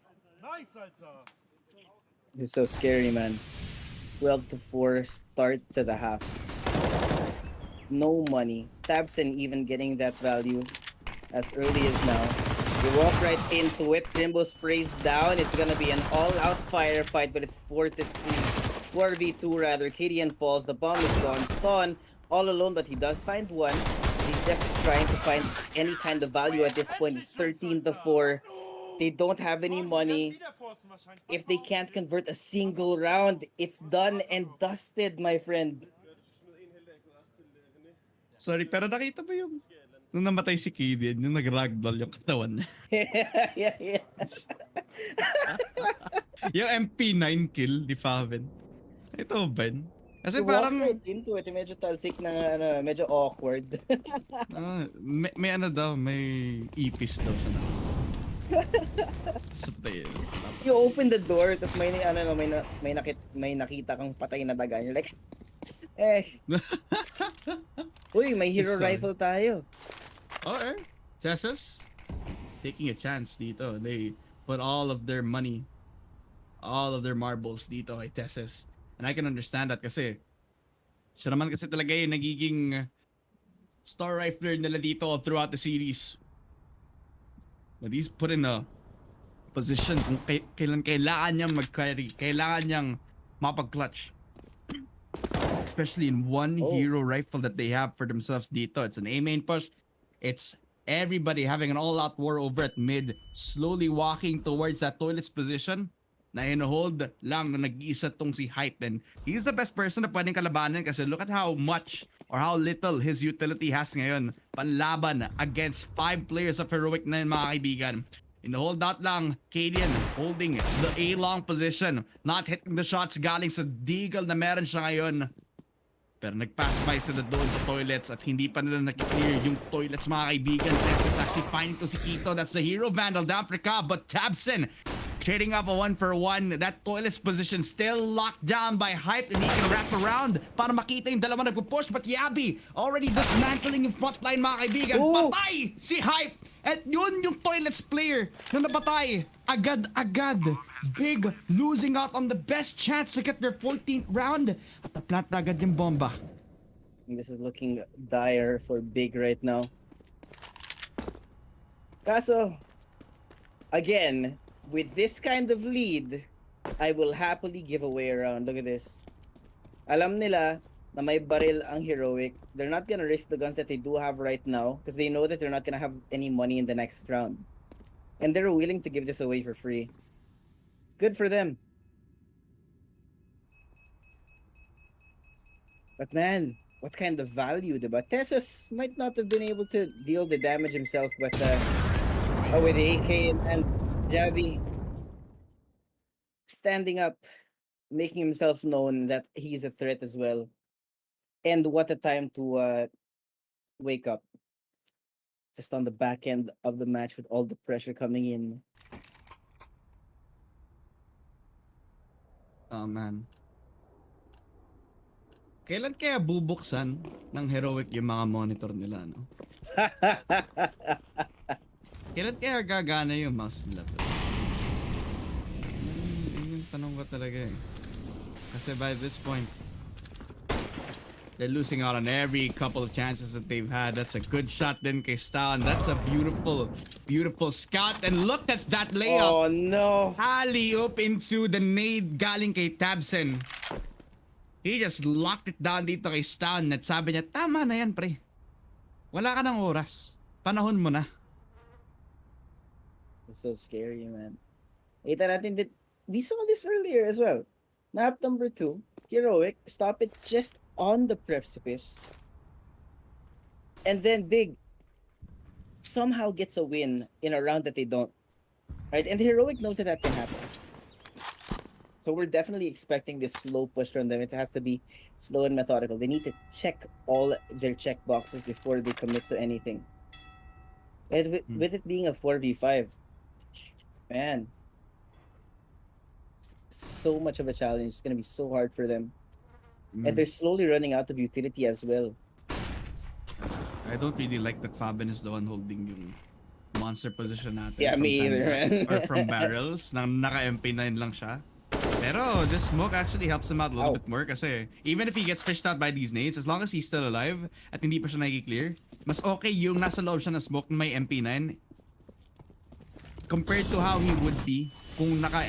This is so scary, man. 12-4 start to the half. No money. Tabson even getting that value as early as now. You walk right into it. Crimbo sprays down. It's gonna be an all-out firefight, but it's 4-2. 4v2 rather. KDN falls. The bomb is gone. Stun all alone, but he does find one. He's just trying to find any kind of value at this point. It's 13-4. They don't have any money. If they can't convert a single round, it's done and dusted, my friend. Sorry, pero nakita mo yung nung namatay si Kidin, yung nag-ragdoll yung katawan. yeah. Yung MP9 kill, di Faven. Ito, Ben. Kasi You parang walk right into it. Medyo talsik na medyo awkward. may ano daw, may ipis daw siya na. Sabay. You open the door, tapos may nakita kang patay na daga. You're like, uy, may hero Sorry. rifle tayo. Oh, Tessus taking a chance dito. They put all of their money, all of their marbles dito kay Tessus. And I can understand that kasi siya naman kasi talaga yung nagiging star rifler nila dito throughout the series. But he's put in a position kung kailangan niyang mag-carry, kailangan niyang mapag-clutch. Especially in one hero rifle that they have for themselves dito. It's an A-main push. It's everybody having an all-out war over at mid, slowly walking towards that toilet's position na in-hold lang na nag-iisa tong si Hype. And he's the best person na pwedeng kalabanan kasi look at how much or how little his utility has ngayon panlaban against 5 players of Heroic na yun, mga kaibigan. In-hold out lang, Kadian holding the A-long position, not hitting the shots galing sa deagle na meron siya ngayon. Pero nag-pass by sila doon sa toilets at hindi pa nila nakiklear yung toilets, mga kaibigan. Tessus actually finding to si Kito. That's the hero vandal down for Ka. But Tabson trading up a 1-for-1. That toilet's position still locked down by Hype and he can wrap around para makita yung dalawa nagpo-push. But Yabi already dismantling yung front line, mga kaibigan. Ooh. Patay si Hype! At yun yung toilets player na napatay. Agad-agad. Big losing out on the best chance to get their 14th round. At na-plant na agad yung bomba. This is looking dire for Big right now. Kaso, again, with this kind of lead, I will happily give away a round. Look at this. Alam nila na may baril ang Heroic. They're not gonna risk the guns that they do have right now because they know that they're not gonna have any money in the next round. And they're willing to give this away for free. Good for them. But man, what kind of value, diba? Tessus might not have been able to deal the damage himself, but with the AK and Javi standing up, making himself known that he's a threat as well. And what a time to wake up. Just on the back end of the match with all the pressure coming in. Oh man. Kailan kaya bubuksan ng Heroic yung mga monitor nila, no? Kailan kaya gagana yung mouse nila? Yun yung tanong ko talaga eh. Kasi by this point, they're losing out on every couple of chances that they've had. That's a good shot then kay Stan. That's a beautiful, beautiful scout. And look at that layup. Oh no! Alley-oop into the nade galing kay Tabsen. He just locked it down dito kay Stan at sabi niya, tama na yan pre. Wala ka ng oras. Panahon mo na. It's so scary, man. Kita natin that we saw this earlier as well. Map number 2, Heroic, stop it just on the precipice. And then Big somehow gets a win in a round that they don't. Right? And Heroic knows that can happen. So we're definitely expecting this slow push from them. It has to be slow and methodical. They need to check all their check boxes before they commit to anything. And with it being a 4v5, man, it's so much of a challenge. It's gonna be so hard for them. And they're slowly running out of utility as well. I don't really like that Fabian is the one holding yung monster position natin. Yeah, from me either, sandbags man. or from barrels. Naka MP9 lang siya. Pero this smoke actually helps him out a little bit more kasi even if he gets fished out by these nades, as long as he's still alive at hindi pa siya nagki-clear, mas okay yung nasa loob siya na smoke na may MP9 compared to how he would be kung naka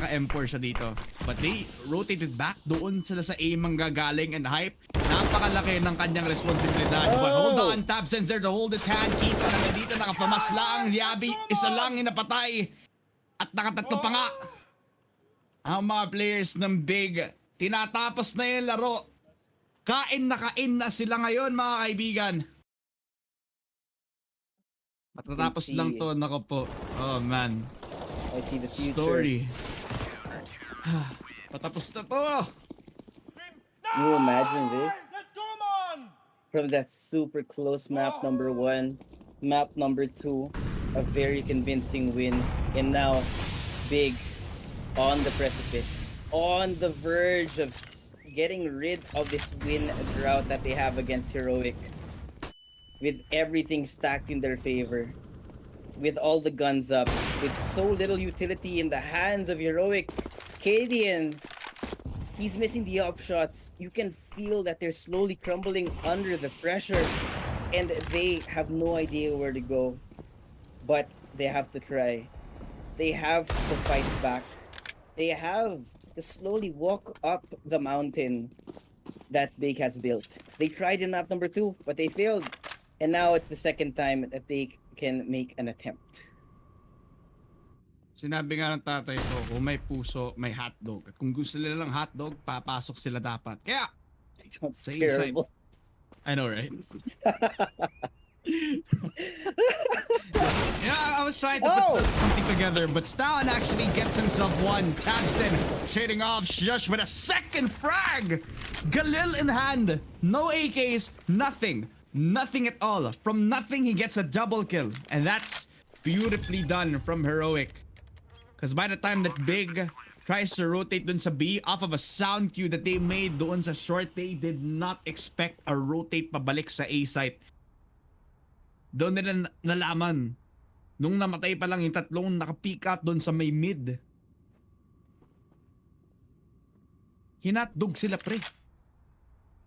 M4 siya dito. But they rotated back, doon sila sa aim ang gagaling and hype. Napakalaki ng kanyang responsibilidad. But hold on, Tabsen's there to hold his hand. Kita na dito, nakapamas lang. Yabi, isa lang inapatay. At nakatatlo pa nga. Ang mga players ng Big, tinatapos na yung laro. Kain na sila ngayon, mga kaibigan. Matatapos lang to, nako po. Oh man. I see the future. Story. Patapos na to. Can you imagine this? From that super close map number 1, map number 2, a very convincing win. And now, Big on the precipice, on the verge of getting rid of this win drought that they have against Heroic. With everything stacked in their favor. With all the guns up. With so little utility in the hands of Heroic. Cadian, he's missing the upshots. You can feel that they're slowly crumbling under the pressure. And they have no idea where to go. But they have to try. They have to fight back. They have to slowly walk up the mountain that Big has built. They tried in map number 2, but they failed. And now it's the second time that they can make an attempt. Sinabi nga ng tatay ko, kung may puso, may hotdog. At kung gusto nila ng hotdog, papasok sila dapat. Kaya, It sounds Same terrible. I know, right? Yeah, I was trying to put something together, but Stalin actually gets himself one. Tabsen shading off Shush with a second frag! Galil in hand. No AKs, nothing. Nothing at all. From nothing, he gets a double kill. And that's beautifully done from Heroic. Because by the time that Big tries to rotate dun sa B off of a sound cue that they made doon sa short, they did not expect a rotate pabalik sa A site. Doon nila nalaman. Nung namatay pa lang yung tatlong naka-peek out doon sa may mid. Hinatdog sila pre.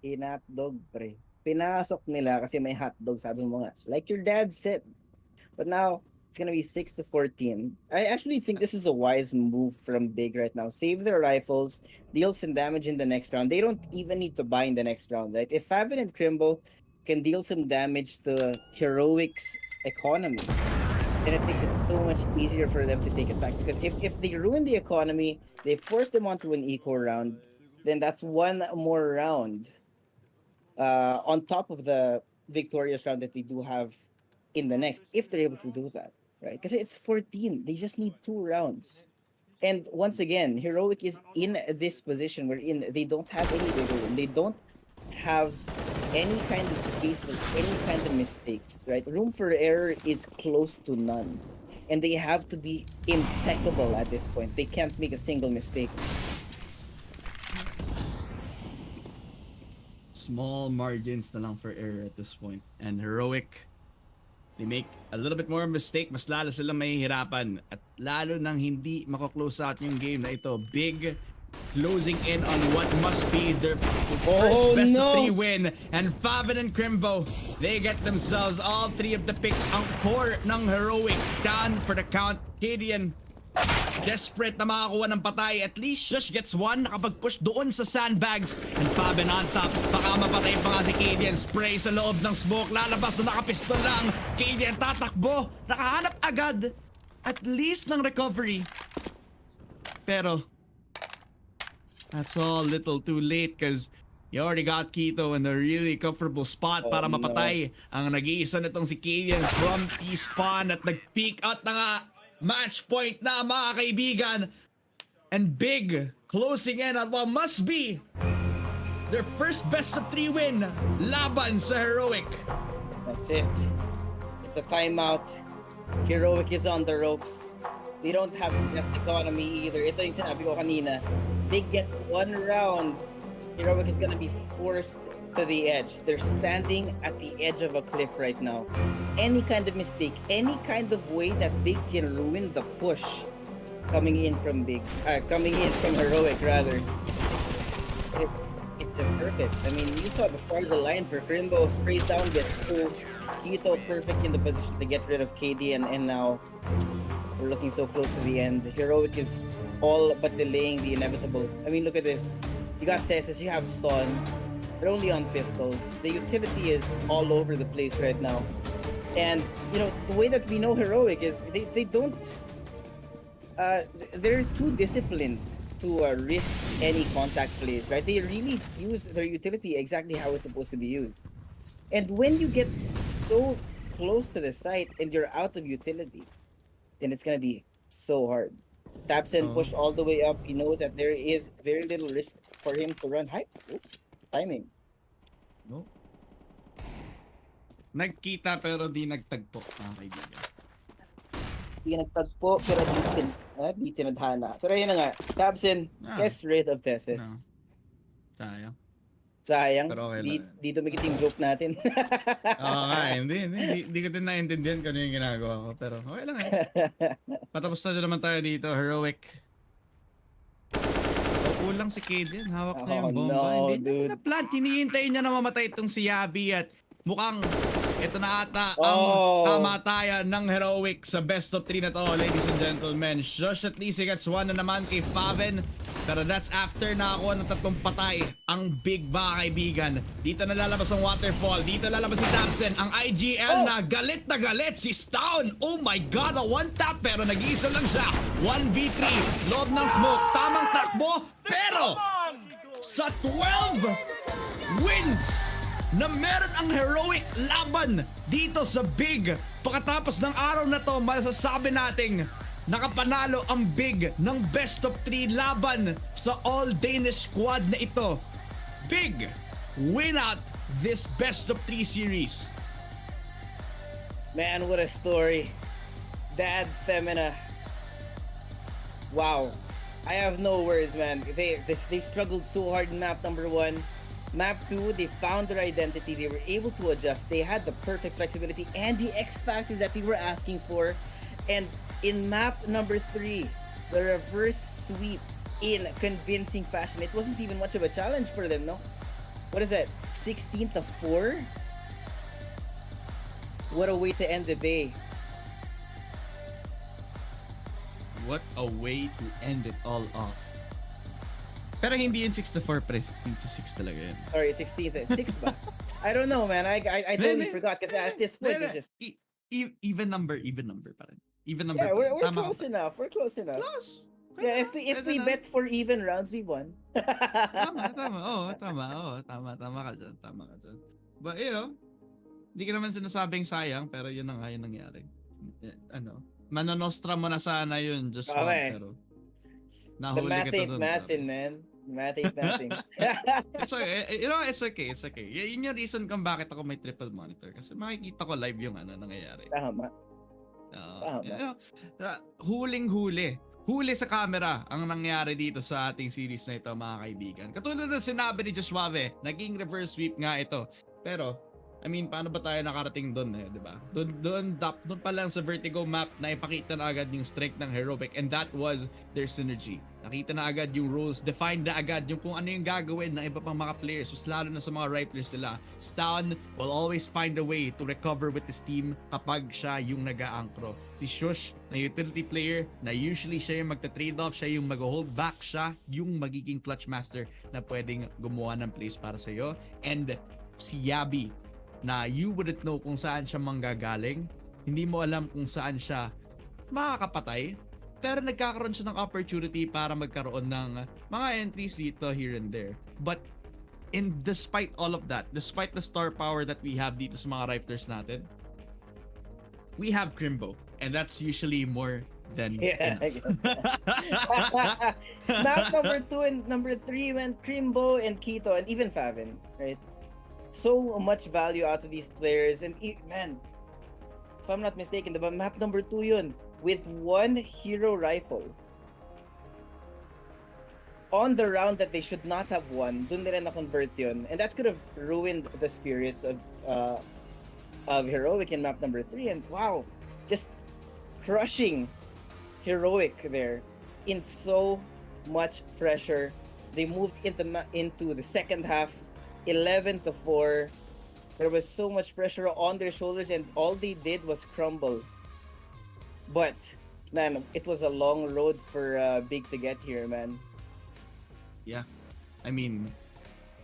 Hinatdog, pre. Pinasok nila kasi may hotdog, sabi mo nga. Like your dad said. But now, It's gonna be 6-14. I actually think this is a wise move from Big right now. Save their rifles, deal some damage in the next round. They don't even need to buy in the next round, right? If Faven and Crimbo can deal some damage to Heroic's economy, then it makes it so much easier for them to take it back. Because if they ruin the economy, they force them onto an eco round, then that's one more round on top of the victorious round that they do have in the next, if they're able to do that, right? Because it's 14. They just need 2 rounds. And once again, Heroic is in this position wherein they don't have any wiggle room. They don't have any kind of space for any kind of mistakes, right? Room for error is close to none. And they have to be impeccable at this point. They can't make a single mistake. Small margins na lang for error at this point. And Heroic, they make a little bit more mistake, mas lalo silang mahihirapan. At lalo nang hindi mako-close out yung game na ito. Big closing in on what must be their first best of 3 win. And Faven and Crimbo, they get themselves all 3 of the picks. Ang core ng Heroic down for the count. Cadian desperate na makakuha ng patay. At least Shush gets one. Nakapag-push doon sa sandbags. And Faven on top. Baka mapatay pa nga si Cadian. Spray sa loob ng smoke. Lalabas na nakapistol lang. Cadian tatakbo. Nakahanap agad. At least ng recovery. Pero that's all a little too late because you already got Quito in a really comfortable spot para mapatay ang nag-iisa nitong si Cadian from T-spawn at nag-peek out na nga. Match point na mga kaibigan. And Big closing in on what must be their first best of 3 win laban sa Heroic. That's it. It's a timeout. Heroic is on the ropes. They don't have the best economy either. Ito yung sinabi ko kanina. Big gets 1 round. Heroic is gonna be forced to the edge. They're standing at the edge of a cliff right now. Any kind of mistake, any kind of way that Big can ruin the push coming in from Heroic rather. It's just perfect. I mean, you saw the stars align for Crimbo. Sprays down, gets 2. Quito perfect in the position to get rid of KD, and now we're looking so close to the end. Heroic is all but delaying the inevitable. I mean, look at this. You got Tessus, you have Stun. They're only on pistols. The utility is all over the place right now. And, you know, the way that we know Heroic is they don't... they're too disciplined to risk any contact plays, right? They really use their utility exactly how it's supposed to be used. And when you get so close to the site and you're out of utility, then it's gonna be so hard. Tabsen pushed all the way up. He knows that there is very little risk for him to run high. Oops. Timing. No. Nagkita pero di nagtagpo, mga kaibigan. Di nagtagpo pero di tinadhana. Pero yun na nga, Tabsen gets rid of Tessus. Sayang. Sayang. Pero okay lang. Di dumikit yung joke natin. Oo nga, hindi ko din naintindihan kung ano yung ginagawa ko. Pero okay lang Patapos na naman tayo dito, Heroic. Kulang si Cadian, hawak na yung bomba. Hindi na plant, hinihintay niya na mamatay itong si Yabi at mukhang ito na ata ang kamatayan ng Heroic sa best of 3 na to, ladies and gentlemen. Shush at least he gets 1 na naman kay Faven. Pero that's after nakakuha ng 3 patay ang Big ba kaibigan. Dito na lalabas ang waterfall. Dito lalabas si Tabsen. Ang IGL na galit si Stown. Oh my god, a 1-tap pero nag-iisa lang siya. 1v3, loob ng smoke, tamang takbo. Pero sa 12 wins na meron ang Heroic laban dito sa Big, pagkatapos ng araw na to, masasabi nating nakapanalo ang Big ng best of 3 laban sa all Danish squad na ito. Big win out this best of 3 series. Man, what a story. Dad Femina. Wow. I have no words, man. They struggled so hard in map number 1. Map 2, they found their identity. They were able to adjust. They had the perfect flexibility and the X factor that they were asking for. And in map number 3, the reverse sweep in convincing fashion. It wasn't even much of a challenge for them, no? What is that? 16-4? What a way to end the day. What a way to end it all off. Pero hindi yun 6-4 pre, 16-6 talaga yun. Sorry, 16th. 6 ba? I don't know, man. I totally forgot because at this point it's just Even number pa rin. Even number yeah, pa rin. we're Tama close ka pa. enough. We're close enough. Close. Yeah, if we bet for even rounds, we won. Tama. Tama ka dyan. But you know, hindi ka naman sinasabing sayang, pero yun na nga yung nangyari. Manonostra mo na sana yun, just one, Okay. pero The nahuli math ka ain't doon. mathin', man. Math ain't mathin'. It's okay. You know, it's okay. Yun yung reason kung bakit ako may triple monitor. Kasi makikita ko live yung nangyayari. Tama. You know, Huli sa camera ang nangyari dito sa ating series na ito, mga kaibigan. Katulad ng sinabi ni Josuave, naging reverse sweep nga ito. Pero, I mean, paano ba tayo nakarating doon di ba? Doon pa lang sa Vertigo map na ipakita na agad yung strength ng Heroic, and that was their synergy. Nakita na agad yung roles, defined na agad yung kung ano yung gagawin ng iba pang mga players, mas lalo na sa mga riflers nila. Stan will always find a way to recover with his team kapag siya yung nag-aangkro. Si Shush, na utility player, na usually siya yung magta-trade off, siya yung mag-hold back, siya yung magiging clutch master na pwedeng gumawa ng plays para sa'yo. And si Yabi, na you wouldn't know kung saan siya manggagaling, hindi mo alam kung saan siya makakapatay, pero nagkakaroon siya ng opportunity para magkaroon ng mga entries dito here and there. But despite all of that, despite the star power that we have dito sa mga riflers natin, we have Crimbo, and that's usually more than enough. Map number 2 and number 3 went Crimbo and Keto and even Favin, right? So much value out of these players, and man, if I'm not mistaken, diba, map number 2 yun, with one hero rifle on the round that they should not have won. Dun nila na-convert yun, and that could have ruined the spirits of Heroic in map number 3. And wow, just crushing Heroic there in so much pressure. They moved into the second half 11-4. There was so much pressure on their shoulders, and all they did was crumble. But man, it was a long road for Big to get here, man. Yeah, I mean,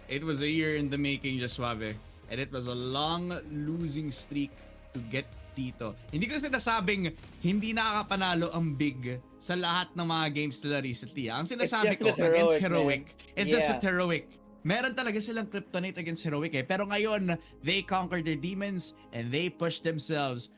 it was a year in the making, Josuave, and it was a long losing streak to get dito. Hindi ko sinasabing hindi nakakapanalo ang Big sa lahat ng mga games nila recently. Ang sinasabi ko against Heroic, it's just with Heroic. Meron talaga silang kryptonite against Heroic Pero ngayon, they conquered their demons and they pushed themselves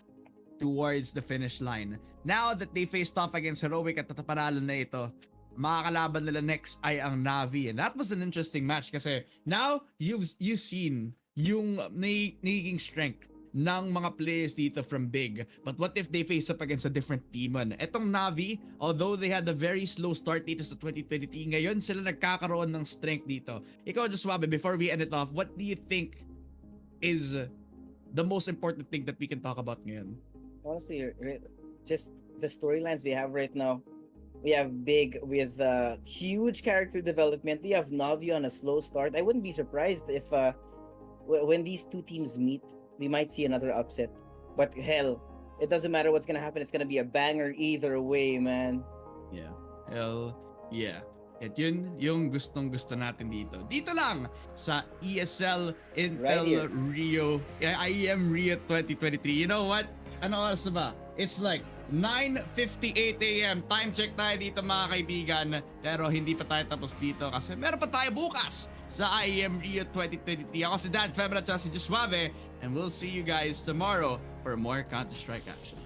towards the finish line. Now that they faced off against Heroic at natapanalo na ito, makakalaban nila next ay ang NaVi. And that was an interesting match kasi now you've seen yung nagiging strength ng mga players dito from Big. But what if they face up against a different demon? Etong NaVi, although they had a very slow start dito sa 2023, ngayon sila nagkakaroon ng strength dito. Ikaw, Josuave, before we end it off, what do you think is the most important thing that we can talk about ngayon? Honestly, just the storylines we have right now. We have Big with huge character development. We have NaVi on a slow start. I wouldn't be surprised if when these two teams meet, we might see another upset. But hell, it doesn't matter what's gonna happen. It's gonna be a banger either way, man. Yeah. Hell, yeah. At yun yung gustong-gusto natin dito. Dito lang sa ESL Intel Rio, IEM Rio 2023. You know what? Ano oras na ba? It's like 9:58 AM. Time check tayo dito, mga kaibigan. Pero hindi pa tayo tapos dito kasi meron pa tayo bukas sa IEM Rio 2023. Ako si Dad Febra at si Josuave, and we'll see you guys tomorrow for more Counter-Strike action.